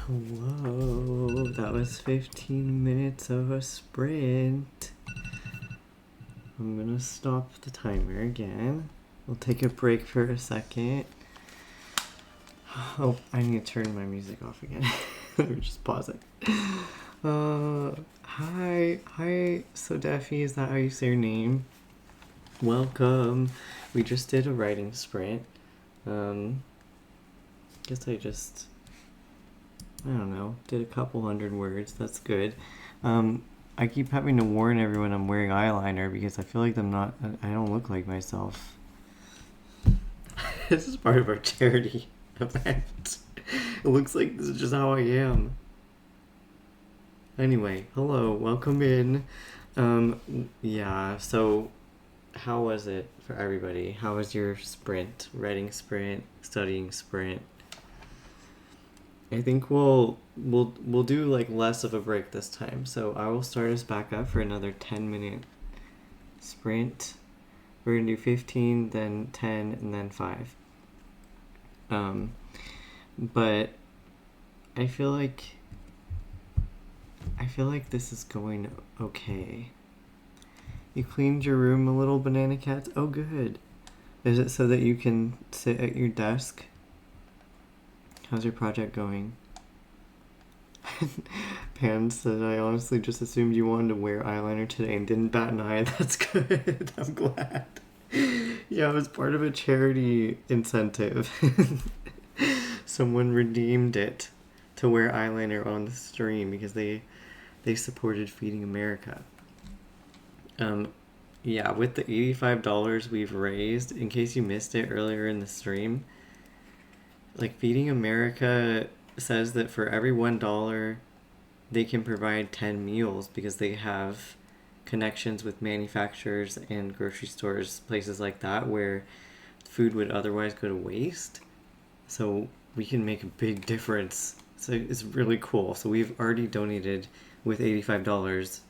Whoa, that was 15 minutes of a sprint. I'm gonna stop the timer again. We'll take a break for a second. Oh, I need to turn my music off again. Let me just pause it. Hi. So Daffy, is that how you say your name? Welcome. We just did a writing sprint. Guess I don't know, did a couple hundred words. That's good. I keep having to warn everyone I'm wearing eyeliner because I feel like I don't look like myself. This is part of our charity event. It looks like this is just how I am. Anyway, hello, welcome in. Yeah, so how was it for everybody? How was your sprint? Writing sprint, studying sprint? I think we'll do like less of a break this time. So I will start us back up for another 10-minute sprint. We're gonna do 15, then 10, and then 5. But I feel like this is going okay. You cleaned your room a little, Banana Cats? Oh, good. Is it so that you can sit at your desk? How's your project going? Pan said, I honestly just assumed you wanted to wear eyeliner today and didn't bat an eye. That's good. I'm glad. Yeah, it was part of a charity incentive. Someone redeemed it to wear eyeliner on the stream because they supported Feeding America. Yeah, with the $85 we've raised, in case you missed it earlier in the stream, like Feeding America says that for every $1 they can provide 10 meals because they have connections with manufacturers and grocery stores, places like that, where food would otherwise go to waste. So we can make a big difference. So it's really cool. So we've already donated with $85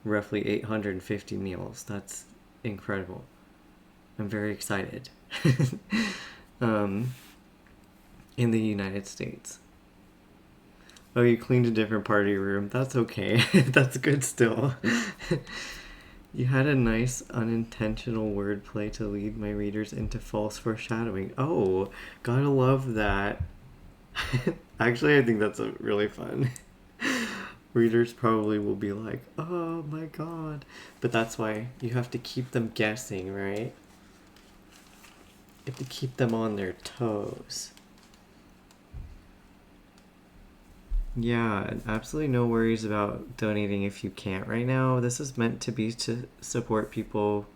roughly 850 meals. That's incredible. I'm very excited. In the United States. Oh, you cleaned a different part of your room. That's okay. That's good still. You had a nice unintentional wordplay to lead my readers into false foreshadowing. Oh, gotta love that. Actually, I think that's really fun. Readers probably will be like, oh my god. But that's why you have to keep them guessing, right? You have to keep them on their toes. Yeah, absolutely no worries about donating if you can't right now. This is meant to be to support people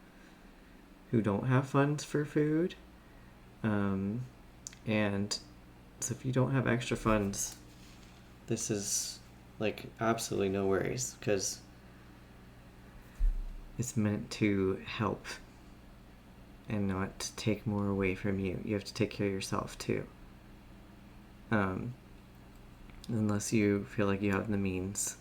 who don't have funds for food. And so if you don't have extra funds, this is like absolutely no worries because it's meant to help and not take more away from you. You have to take care of yourself too. Unless you feel like you have the means.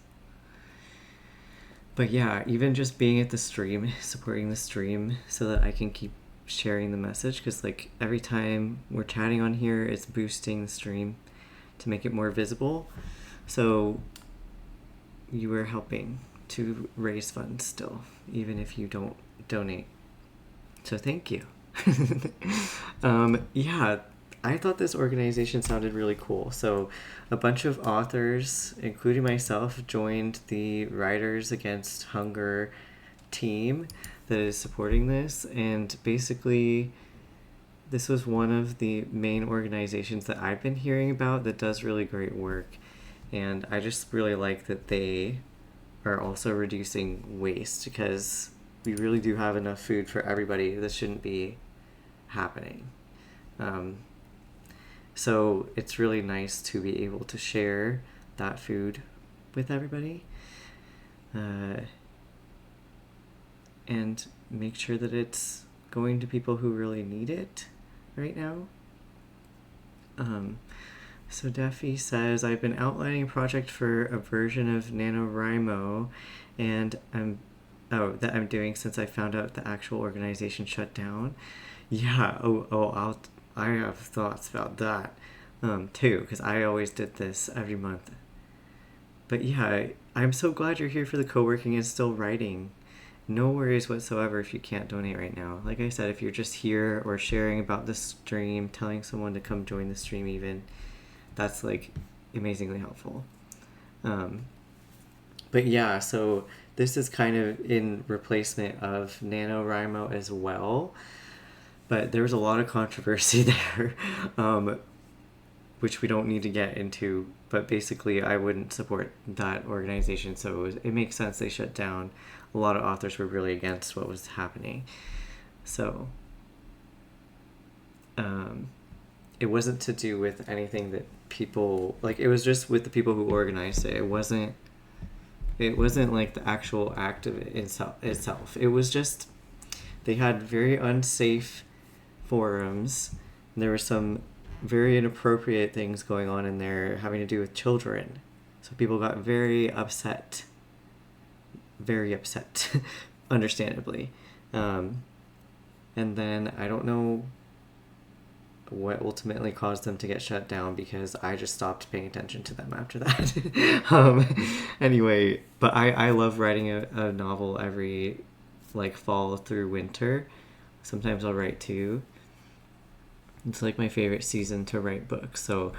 But yeah, even just being at the stream, supporting the stream so that I can keep sharing the message, because like every time we're chatting on here, it's boosting the stream to make it more visible. So you are helping to raise funds still, even if you don't donate. So thank you. Yeah, I thought this organization sounded really cool. So a bunch of authors, including myself, joined the Writers Against Hunger team that is supporting this. And basically, this was one of the main organizations that I've been hearing about that does really great work. And I just really like that they are also reducing waste because we really do have enough food for everybody. This shouldn't be happening. So it's really nice to be able to share that food with everybody and make sure that it's going to people who really need it right now. So Daffy says, I've been outlining a project for a version of NaNoWriMo and that I'm doing since I found out the actual organization shut down. Yeah, I have thoughts about that. too, because I always did this every month. But yeah, I'm so glad you're here for the co-working and still writing. No worries whatsoever if you can't donate right now. Like I said, if you're just here or sharing about the stream, telling someone to come join the stream even, that's like amazingly helpful. But yeah, so this is kind of in replacement of NaNoWriMo as well. But there was a lot of controversy there, which we don't need to get into. But basically, I wouldn't support that organization, so it makes sense they shut down. A lot of authors were really against what was happening. So it wasn't to do with anything that people, like, it was just with the people who organized it. It wasn't like the actual act of it itself. It was just, they had very unsafe forums. There were some very inappropriate things going on in there having to do with children. So people got very upset, understandably. And then I don't know what ultimately caused them to get shut down, because I just stopped paying attention to them after that. Anyway, but I love writing a novel every like fall through winter. Sometimes I'll write two. It's like my favorite season to write books. So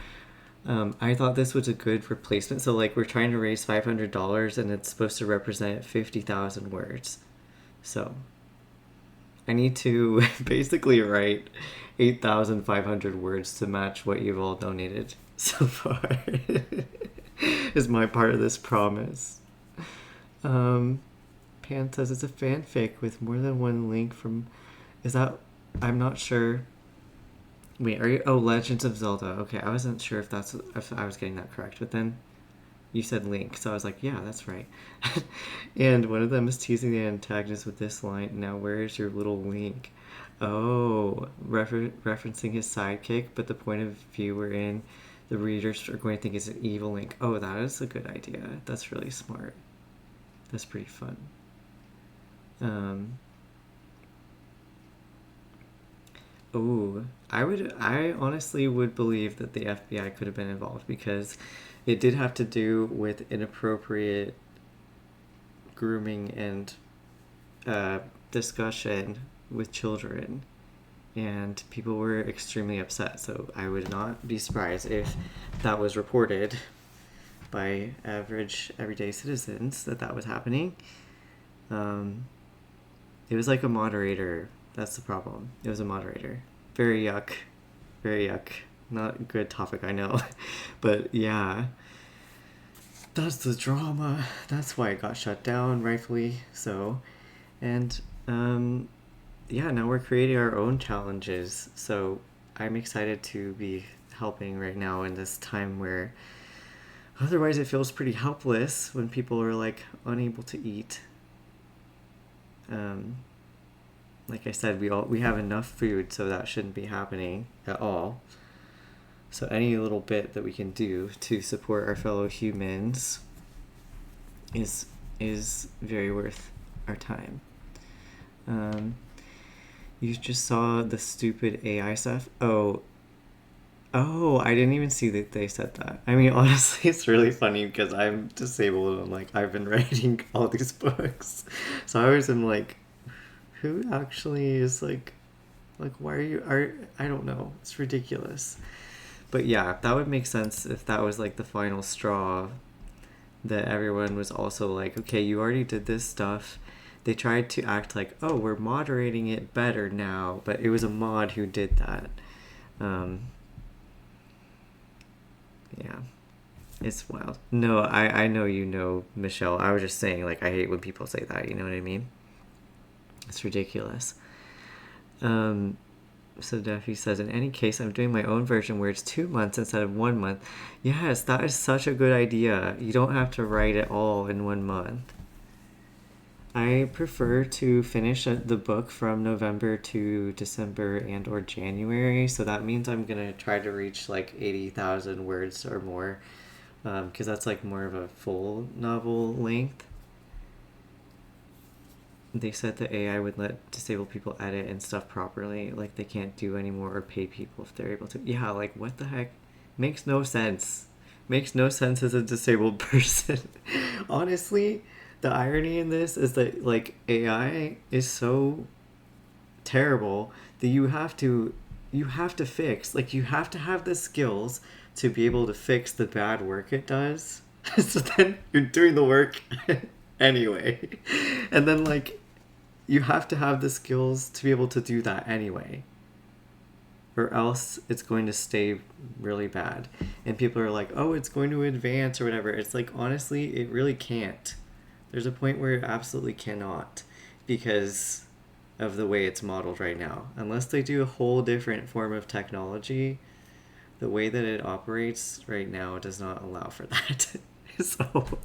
I thought this was a good replacement. So like we're trying to raise $500 and it's supposed to represent 50,000 words. So I need to basically write 8,500 words to match what you've all donated so far. Is my part of this promise. Pan says it's a fanfic with more than one link from... Is that... I'm not sure. Wait, are you... Oh, Legends of Zelda. Okay, I wasn't sure if I was getting that correct, but then you said link, so I was like, yeah, that's right. And one of them is teasing the antagonist with this line, now where's your little link? Oh, referencing his sidekick, but the point of view we're in, the readers are going to think it's an evil link. Oh, that is a good idea. That's really smart. That's pretty fun. I honestly would believe that the FBI could have been involved, because it did have to do with inappropriate grooming and discussion with children, and people were extremely upset. So I would not be surprised if that was reported by average everyday citizens that was happening. It was like a moderator. That's the problem. It was a moderator. Very yuck. Very yuck. Not a good topic, I know. But yeah. That's the drama. That's why it got shut down, rightfully so. And yeah, now we're creating our own challenges. So I'm excited to be helping right now in this time where otherwise it feels pretty helpless when people are like unable to eat. Like I said, we have enough food, so that shouldn't be happening at all. So any little bit that we can do to support our fellow humans is very worth our time. You just saw the stupid AI stuff? Oh, I didn't even see that they said that. I mean, honestly, it's really funny because I'm disabled and like I've been writing all these books. So I always am like, who actually is like why I don't know. It's ridiculous. But yeah, that would make sense if that was like the final straw, that everyone was also like, okay, you already did this stuff. They tried to act like, oh, we're moderating it better now, but it was a mod who did that. Yeah, it's wild. No, I know you know, Michelle. I was just saying, like, I hate when people say that, you know what I mean? It's ridiculous. So Duffy says, in any case, I'm doing my own version where it's 2 months instead of 1 month. Yes, that is such a good idea. You don't have to write it all in 1 month. I prefer to finish the book from November to December and or January. So that means I'm going to try to reach like 80,000 words or more, because that's like more of a full novel length. They said the AI would let disabled people edit and stuff properly. Like they can't do anymore or pay people if they're able to. Yeah, like what the heck? Makes no sense. Makes no sense as a disabled person. Honestly, the irony in this is that like AI is so terrible that you have to fix, like you have to have the skills to be able to fix the bad work it does. So then you're doing the work anyway. And then like you have to have the skills to be able to do that anyway, or else it's going to stay really bad. And people are like, oh, it's going to advance or whatever. It's like, honestly, it really can't. There's a point where it absolutely cannot, because of the way it's modeled right now. Unless they do a whole different form of technology, the way that it operates right now does not allow for that. So,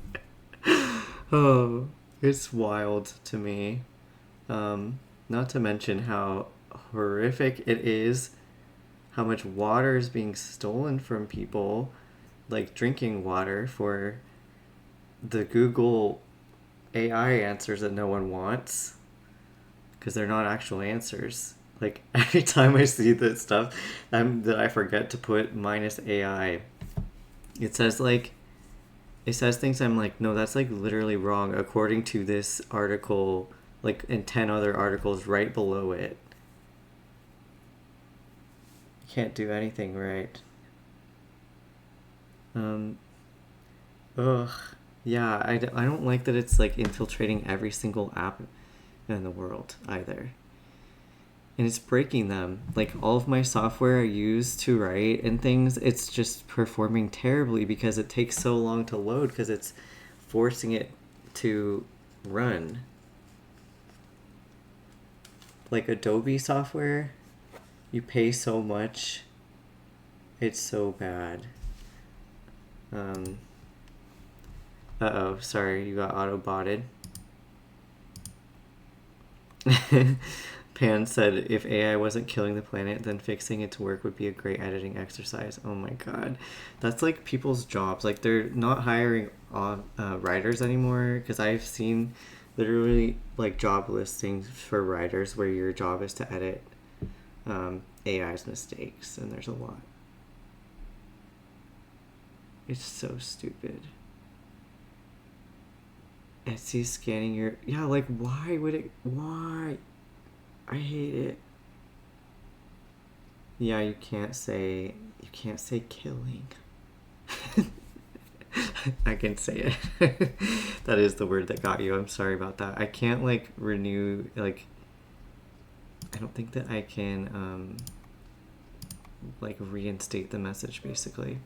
oh, it's wild to me. Not to mention how horrific it is, how much water is being stolen from people, like drinking water for the Google AI answers that no one wants, because they're not actual answers. Like every time I see this stuff that I forget to put minus AI, it says things I'm like, no, that's like literally wrong according to this article, like in 10 other articles right below it. You can't do anything right. Ugh. Yeah, I don't like that it's like infiltrating every single app in the world either. And it's breaking them. Like all of my software I use to write and things, it's just performing terribly because it takes so long to load, because it's forcing it to run. Like Adobe software, you pay so much, it's so bad. Uh-oh, sorry, you got auto-botted. Pan said if AI wasn't killing the planet, then fixing it to work would be a great editing exercise. Oh my god. That's like people's jobs. Like they're not hiring writers anymore, because I've seen literally like job listings for writers where your job is to edit AI's mistakes, and there's a lot. It's so stupid. Etsy scanning your... Yeah, like, why would it... Why? I hate it. Yeah, you can't say killing. I can say it. That is the word that got you. I'm sorry about that. I can't, like, renew... Like, I don't think that I can, like, reinstate the message, basically.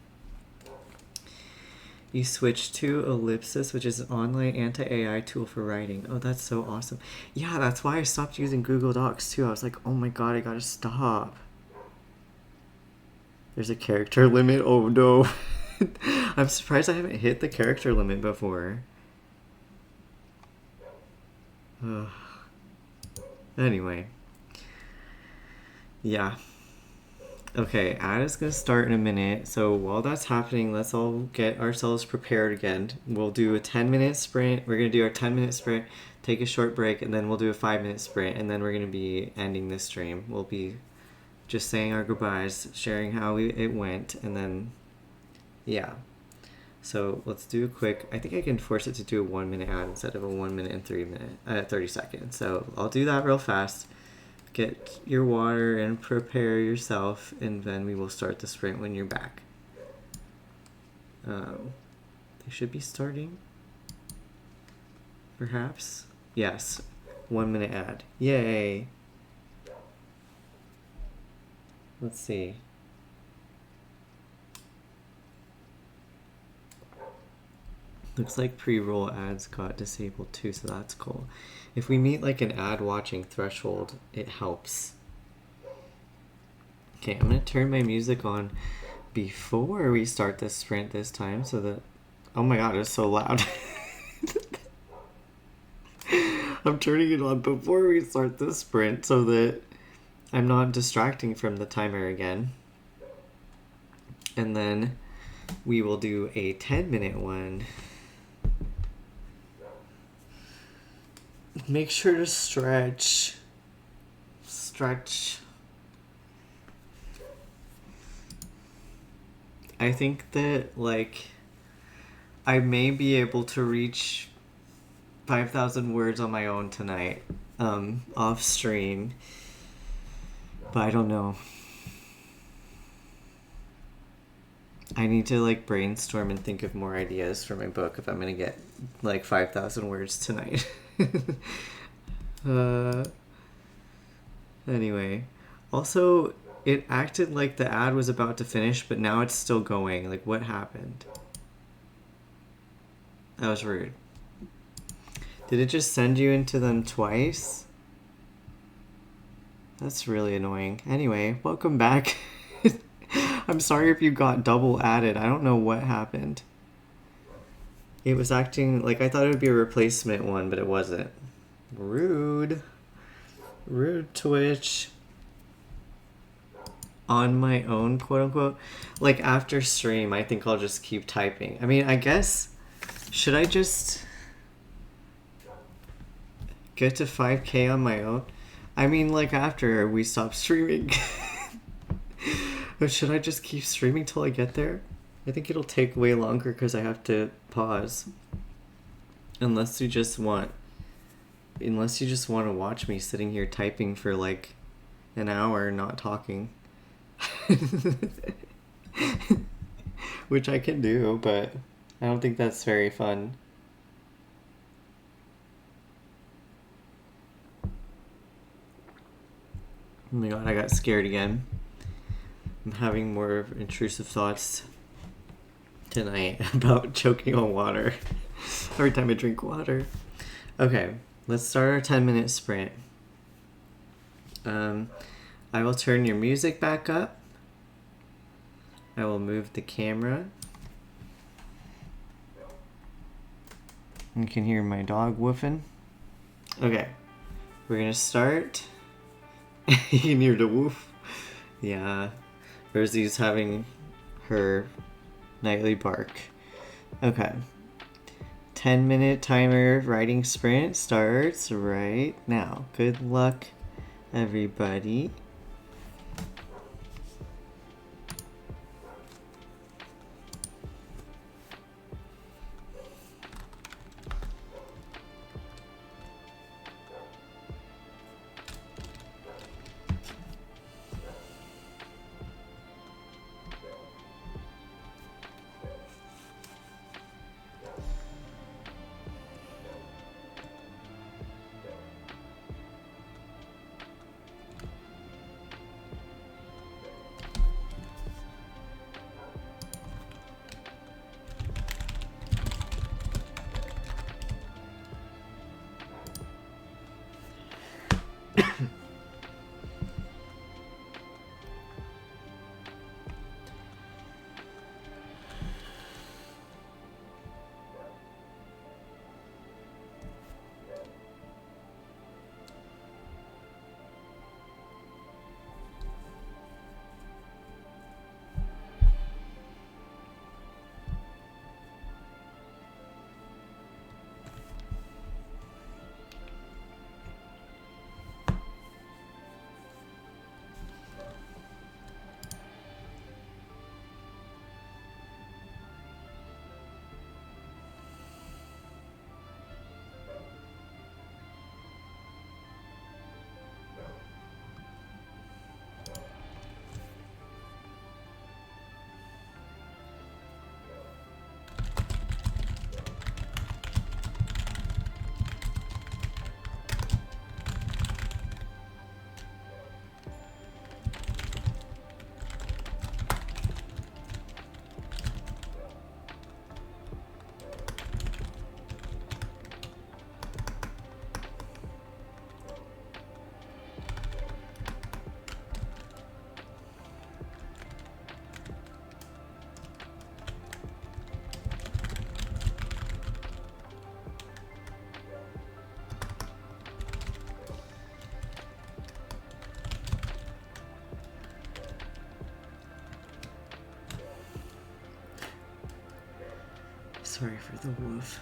You switch to Ellipsis, which is an online anti-AI tool for writing. Oh, that's so awesome. Yeah, that's why I stopped using Google Docs, too. I was like, oh my god, I gotta stop. There's a character limit? Oh, no. I'm surprised I haven't hit the character limit before. Anyway. Yeah. Okay, ad is going to start in a minute. So while that's happening, let's all get ourselves prepared again. We'll do a 10-minute sprint. We're going to do our 10-minute sprint, take a short break, and then we'll do a 5-minute sprint. And then we're going to be ending this stream. We'll be just saying our goodbyes, sharing how it went, and then, yeah. So let's do a quick... I think I can force it to do a 1-minute ad instead of a 1 minute and 30 seconds. So I'll do that real fast. Get your water and prepare yourself, and then we will start the sprint when you're back. They should be starting. Perhaps? Yes. 1 minute ad. Yay! Let's see. Looks like pre-roll ads got disabled too, so that's cool. If we meet like an ad watching threshold, it helps. Okay, I'm gonna turn my music on before we start the sprint this time so that... Oh my god, it's so loud. I'm turning it on before we start the sprint so that I'm not distracting from the timer again. And then we will do a 10-minute one. Make sure to stretch. Stretch. I think that, like, I may be able to reach 5,000 words on my own tonight, off stream. But I don't know. I need to, like, brainstorm and think of more ideas for my book if I'm gonna get, like, 5,000 words tonight. Anyway. Also, it acted like the ad was about to finish, but now it's still going. Like, what happened? That was rude. Did it just send you into them twice? That's really annoying. Anyway, welcome back. I'm sorry if you got double added. I don't know what happened. It was acting like I thought it would be a replacement one, but it wasn't. Rude. Rude Twitch. On my own, quote unquote. Like, after stream, I think I'll just keep typing. I mean, I guess, should I just get to 5K on my own? I mean, like, after we stop streaming. But should I just keep streaming till I get there? I think it'll take way longer because I have to pause. Unless you just want to watch me sitting here typing for like an hour not talking. Which I can do, but I don't think that's very fun. Oh my god, I got scared again. I'm having more intrusive thoughts tonight about choking on water every time I drink water. Okay, let's start our 10-minute sprint. I will turn your music back up. I will move the camera. You can hear my dog woofing. Okay, we're gonna start. You can hear the woof. Yeah, Rosie's having her nightly bark. Okay. 10-minute timer writing sprint starts right now. Good luck, everybody. Sorry for the woof.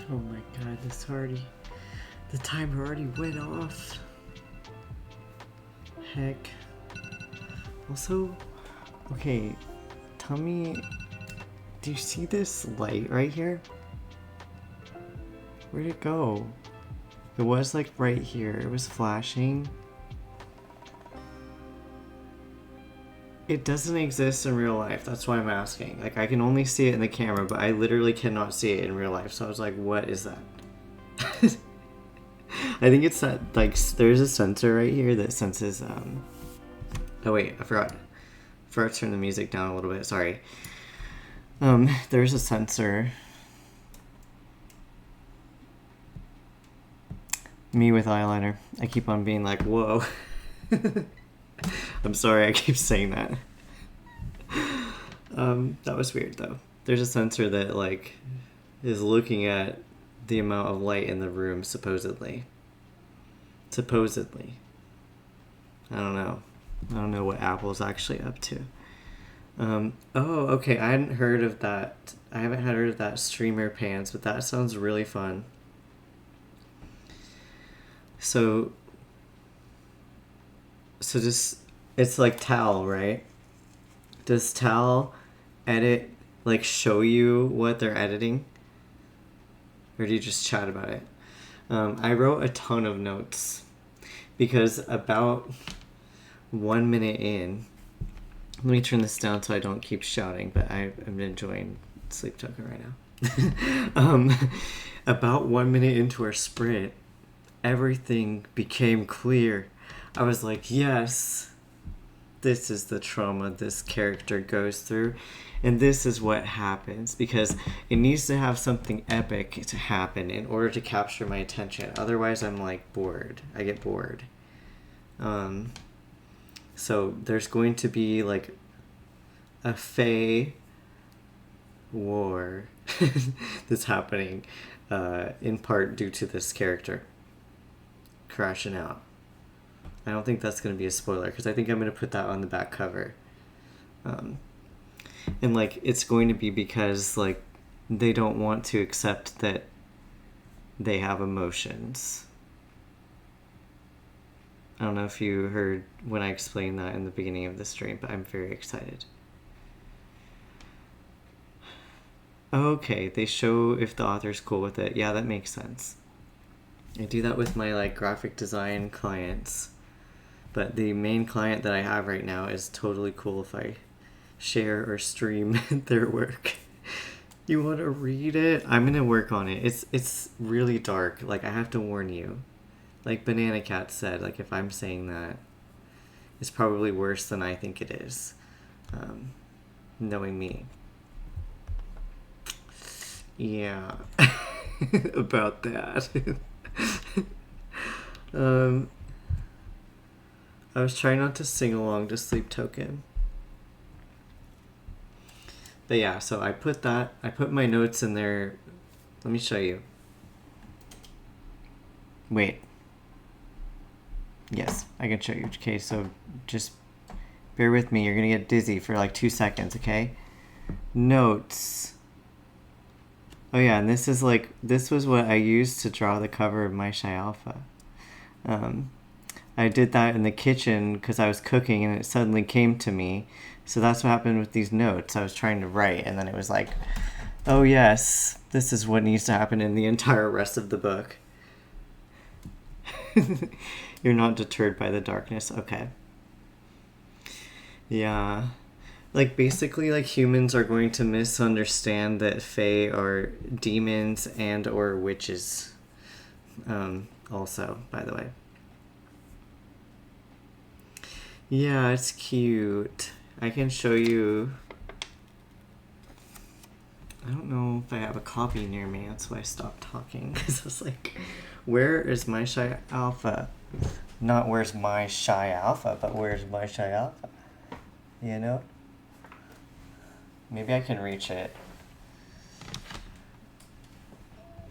Oh my god, the timer already went off. Heck. Also, okay, tell me, do you see this light right here? Where'd it go? It was like right here, it was flashing. It doesn't exist in real life, that's why I'm asking. Like, I can only see it in the camera, but I literally cannot see it in real life. So I was like, what is that? I think it's that, like, there's a sensor right here that senses, oh wait, I forgot to turn the music down a little bit, sorry. There's a sensor. Me with eyeliner. I keep on being like, whoa. I'm sorry, I keep saying that. That was weird though. There's a sensor that like is looking at the amount of light in the room, supposedly. Supposedly. I don't know. I don't know what Apple's actually up to. Oh, okay, I hadn't heard of that. I haven't heard of that streamer pans, but that sounds really fun. So just, it's like Tal, right? Does Tal edit, like show you what they're editing? Or do you just chat about it? I wrote a ton of notes because about 1 minute in, let me turn this down so I don't keep shouting, but I'm enjoying Sleep Token right now. About 1 minute into our sprint, everything became clear. I was like, yes, this is the trauma this character goes through, and this is what happens, because it needs to have something epic to happen in order to capture my attention. Otherwise, I'm like bored. I get bored. So there's going to be like a Fae war that's happening, in part due to this character crashing out. I don't think that's going to be a spoiler, because I think I'm going to put that on the back cover. And like, it's going to be because like they don't want to accept that they have emotions. I don't know if you heard when I explained that in the beginning of the stream, but I'm very excited. Okay, they show if the author's cool with it. Yeah, that makes sense. I do that with my like graphic design clients. But the main client that I have right now is totally cool if I share or stream their work. You want to read it? I'm going to work on it. It's really dark. Like, I have to warn you. Like Banana Cat said, like if I'm saying that, it's probably worse than I think it is. Knowing me. Yeah. About that. I was trying not to sing along to Sleep Token. But yeah, so I put my notes in there. Let me show you. Wait. Yes, I can show you. Okay, so just bear with me. You're going to get dizzy for like 2 seconds, okay? Notes. Oh yeah, and this was what I used to draw the cover of my Shy Alpha. I did that in the kitchen because I was cooking and it suddenly came to me. So that's what happened with these notes. I was trying to write and then it was like, oh yes, this is what needs to happen in the entire rest of the book. You're not deterred by the darkness. Okay. Yeah. Like basically like humans are going to misunderstand that Fae are demons and or witches. Also, by the way. Yeah, it's cute. I can show you. I don't know if I have a copy near me. That's why I stopped talking. Because I was like, where is my Shy Alpha? Not where's my Shy Alpha, but where's my Shy Alpha? You know? Maybe I can reach it.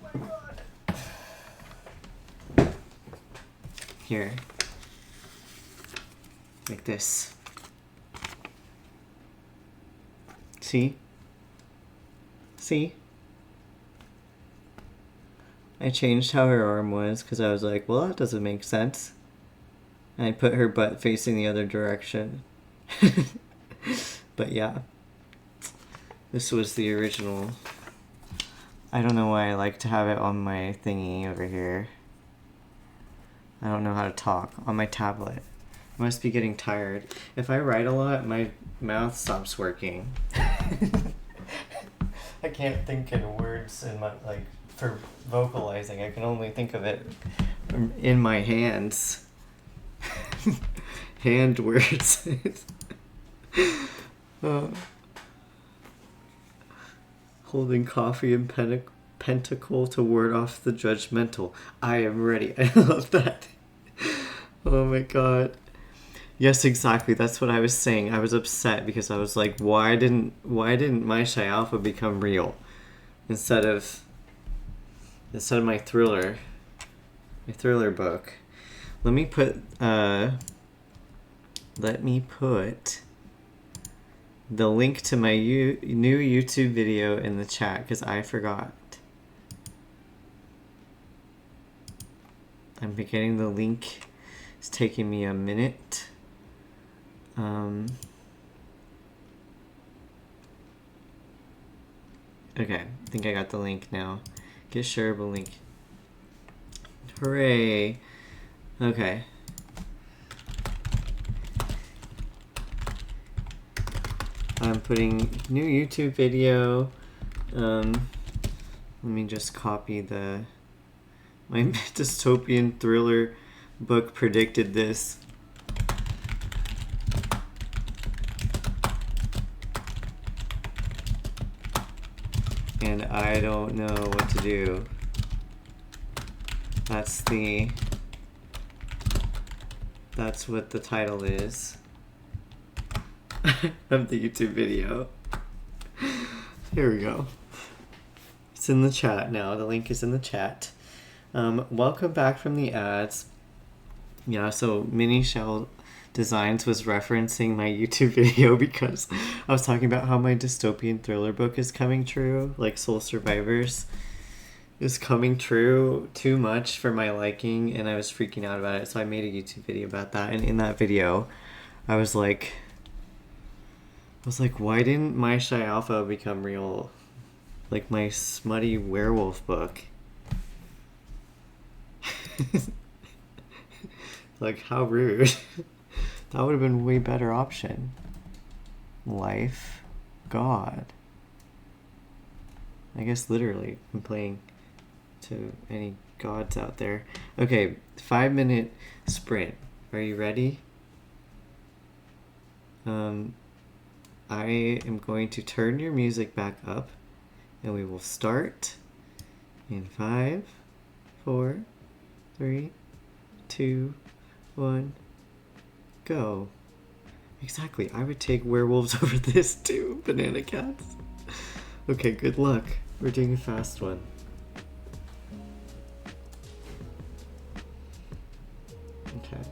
Oh my god. Here. Like this. See? See? I changed how her arm was because I was like, well, that doesn't make sense. And I put her butt facing the other direction. But yeah, this was the original. I don't know why I like to have it on my thingy over here. I don't know how to talk on my tablet. I must be getting tired. If I write a lot, my mouth stops working. I can't think in words in my, like, for vocalizing. I can only think of it in my hands. Hand words. Holding coffee and pentacle to ward off the judgmental. I am ready. I love that. Oh my god. Yes, exactly. That's what I was saying. I was upset because I was like, why didn't my Chi Alpha become real instead of my thriller book. Let me put the link to my new YouTube video in the chat because I forgot. I'm getting the link. It's taking me a minute. Okay, I think I got the link now. Get shareable link. Hooray! Okay. I'm putting new YouTube video. Let me just copy my dystopian thriller book predicted this. And I don't know what to do. That's what the title is of the YouTube video. Here we go. It's in the chat now. The link is in the chat. Welcome back from the ads. Yeah, so Mini Shell Designs was referencing my YouTube video because I was talking about how my dystopian thriller book is coming true, like Soul Survivors is coming true too much for my liking, and I was freaking out about it, so I made a YouTube video about that. And in that video I was like, why didn't my Chi Alpha become real, like my smutty werewolf book? Like, how rude. That would have been a way better option. Life, God. I guess literally I'm playing to any gods out there. Okay, 5-minute sprint. Are you ready? I am going to turn your music back up and we will start in 5, 4, 3, 2, 1, go. Exactly, I would take werewolves over this too, banana cats. Okay, good luck. We're doing a fast one. Okay.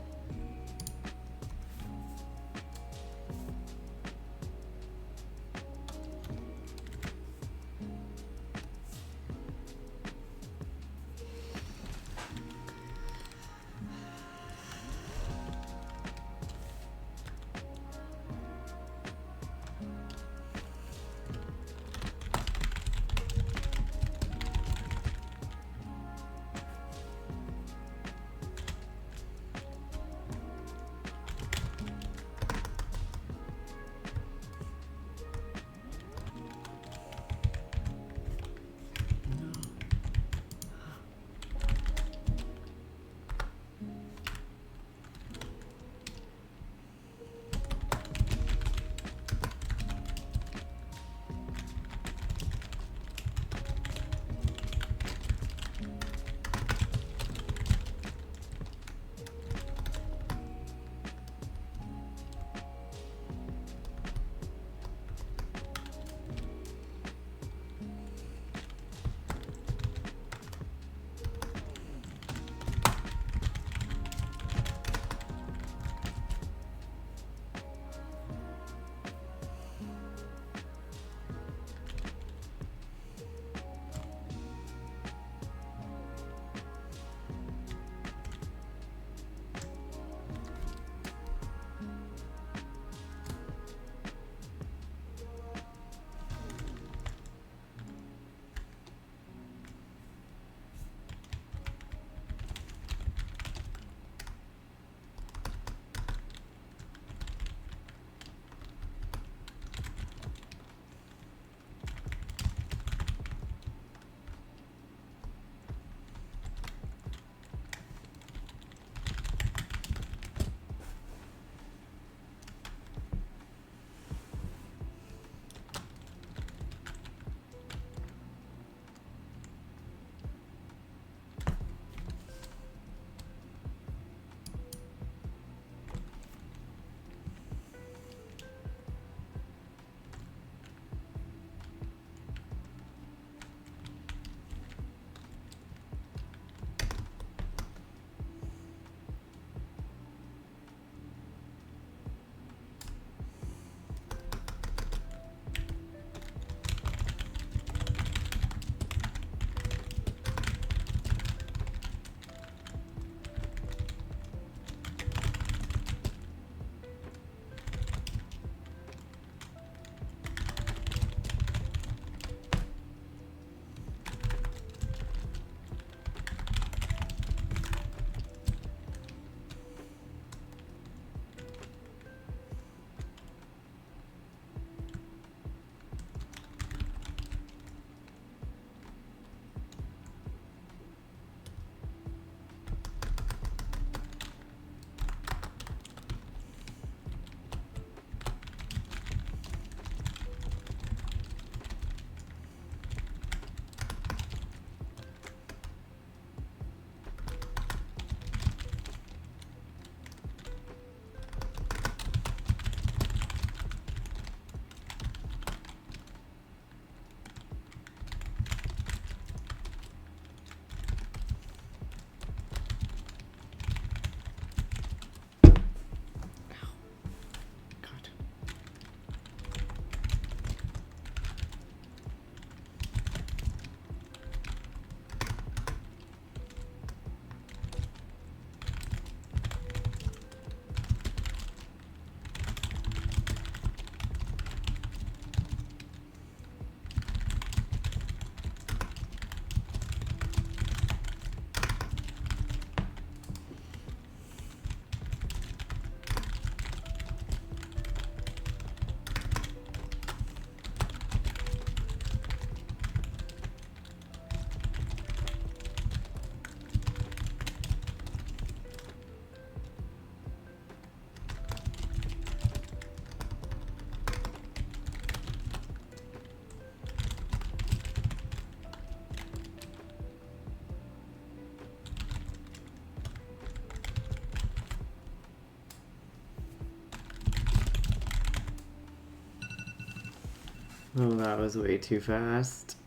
Oh, that was way too fast.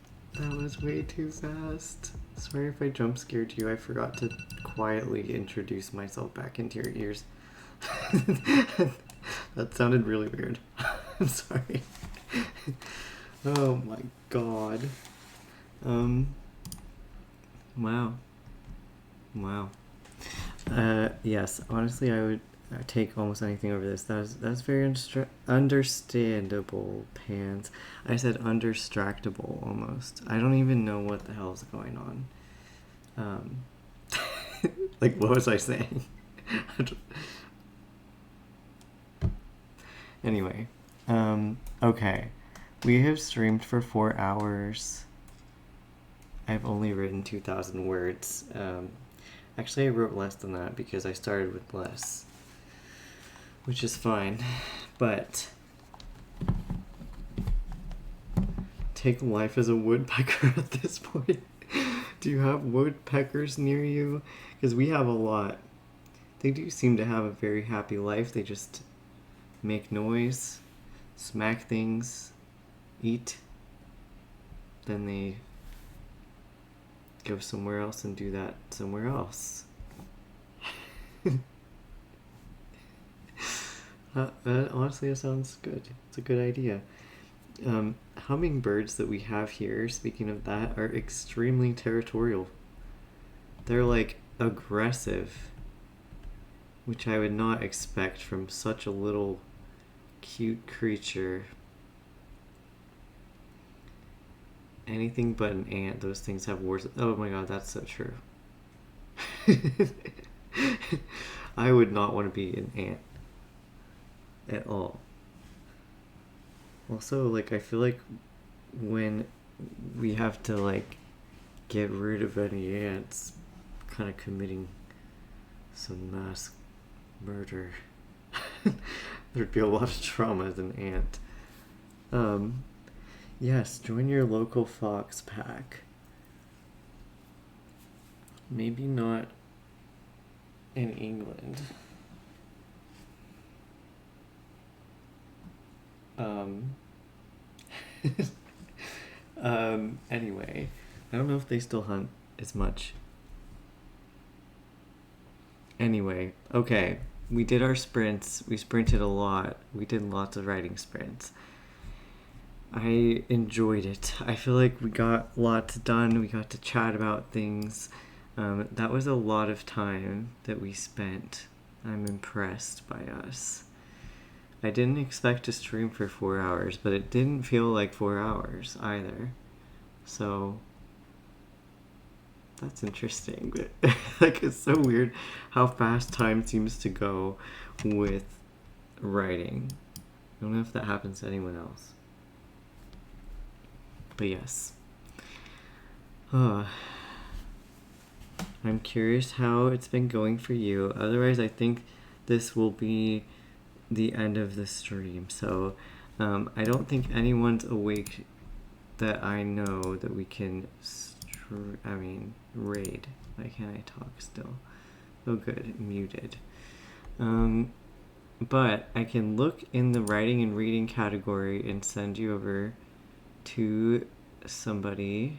That was way too fast. Sorry if I jump scared you. I forgot to quietly introduce myself back into your ears. That sounded really weird. I'm sorry. Oh my god. Wow. Wow. Yes, honestly, I would take almost anything over this. That's very understandable, Pans. I said understractable almost. I don't even know what the hell's going on. Like, what was I saying? Anyway, okay. We have streamed for 4 hours. I've only written 2,000 words. Actually, I wrote less than that because I started with less, which is fine. But take life as a woodpecker at this point. Do you have woodpeckers near you? Because we have a lot. They do seem to have a very happy life. They just make noise, smack things, eat. Then they go somewhere else and do that somewhere else. Honestly, it sounds good. It's a good idea. Hummingbirds that we have here, speaking of that, are extremely territorial. They're like aggressive, which I would not expect from such a little cute creature. Anything but an ant. Those things have wars. Oh my god, that's so true. I would not want to be an ant at all. Also, like, I feel like when we have to, like, get rid of any ants, kind of committing some mass murder. There'd be a lot of trauma as an ant. Yes, join your local fox pack. Maybe not in England. Anyway, I don't know if they still hunt as much. Anyway, okay, we did our sprints. We sprinted a lot. We did lots of riding sprints. I enjoyed it. I feel like we got lots done. We got to chat about things. That was a lot of time that we spent. I'm impressed by us. I didn't expect to stream for 4 hours, but it didn't feel like 4 hours either. So that's interesting. Like, it's so weird how fast time seems to go with writing. I don't know if that happens to anyone else. But yes. I'm curious how it's been going for you. Otherwise, I think this will be the end of the stream. So I don't think anyone's awake that I know that we can raid. Why can't I talk still? Oh good, muted. But I can look in the writing and reading category and send you over to somebody.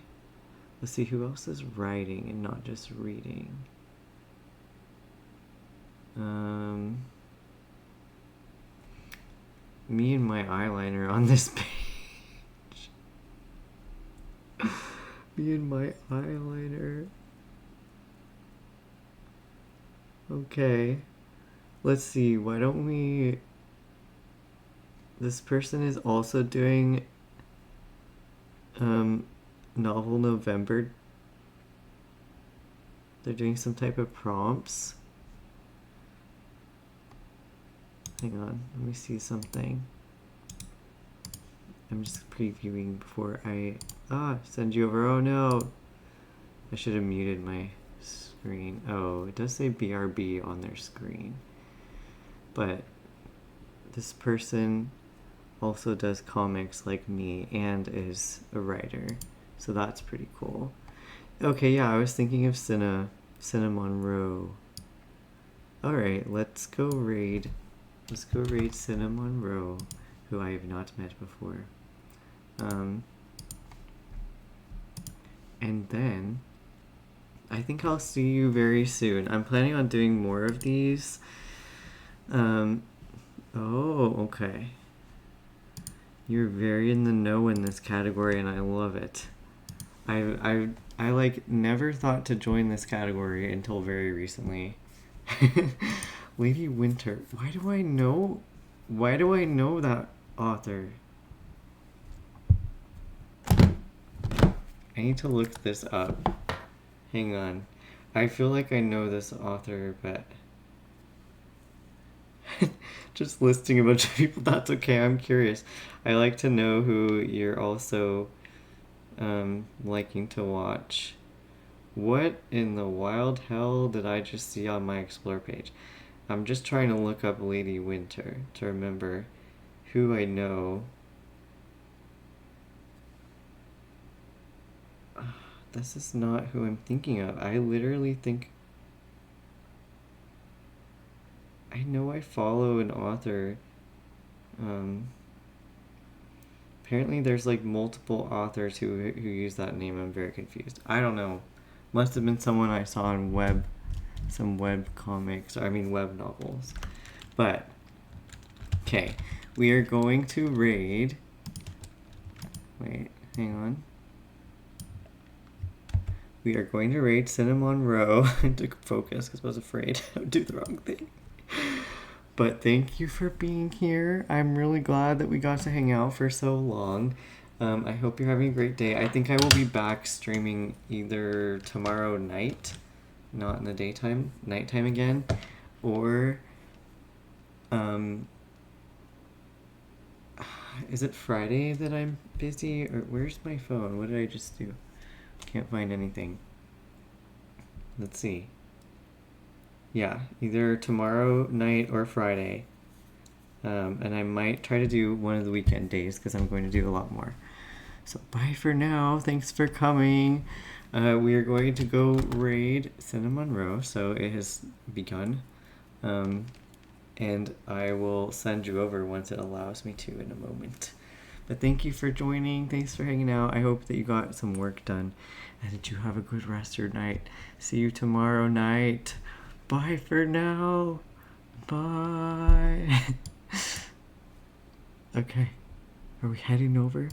Let's see who else is writing and not just reading. Me and my eyeliner on this page. Me and my eyeliner. Okay. Let's see, why don't we... This person is also doing Novel November. They're doing some type of prompts. Hang on, let me see something. I'm just previewing before I send you over. Oh no, I should have muted my screen. Oh, it does say BRB on their screen, but this person also does comics like me and is a writer, so that's pretty cool. Okay, yeah, I was thinking of Cinnamon Row. Alright, let's go raid Cinnamon Row, who I have not met before. And then I think I'll see you very soon. I'm planning on doing more of these. Oh, okay. You're very in the know in this category, and I love it. I like never thought to join this category until very recently. Lady Winter. Why do I know? Why do I know that author? I need to look this up. Hang on. I feel like I know this author, but just listing a bunch of people, that's okay. I'm curious. I like to know who you're also liking to watch. What in the wild hell did I just see on my explore page? I'm just trying to look up Lady Winter to remember who I know. This is not who I'm thinking of. I literally think... I know I follow an author. Apparently there's like multiple authors who use that name. I'm very confused. I don't know. Must have been someone I saw on some web comics, or I mean web novels. But, okay. We are going to raid... Wait, hang on. We are going to raid Cinnamon Row. I took focus because I was afraid I would do the wrong thing. But thank you for being here. I'm really glad that we got to hang out for so long. I hope you're having a great day. I think I will be back streaming either tomorrow night, not in the daytime, nighttime again, or is it Friday that I'm busy? Or where's my phone? What did I just do? Can't find anything. Let's see. Yeah, either tomorrow night or Friday. And I might try to do one of the weekend days because I'm going to do a lot more. So bye for now. Thanks for coming. We are going to go raid Cinnamon Row. So it has begun. And I will send you over once it allows me to in a moment. But thank you for joining. Thanks for hanging out. I hope that you got some work done and that you have a good rest of your night. See you tomorrow night. Bye for now. Bye. Okay. Are we heading over?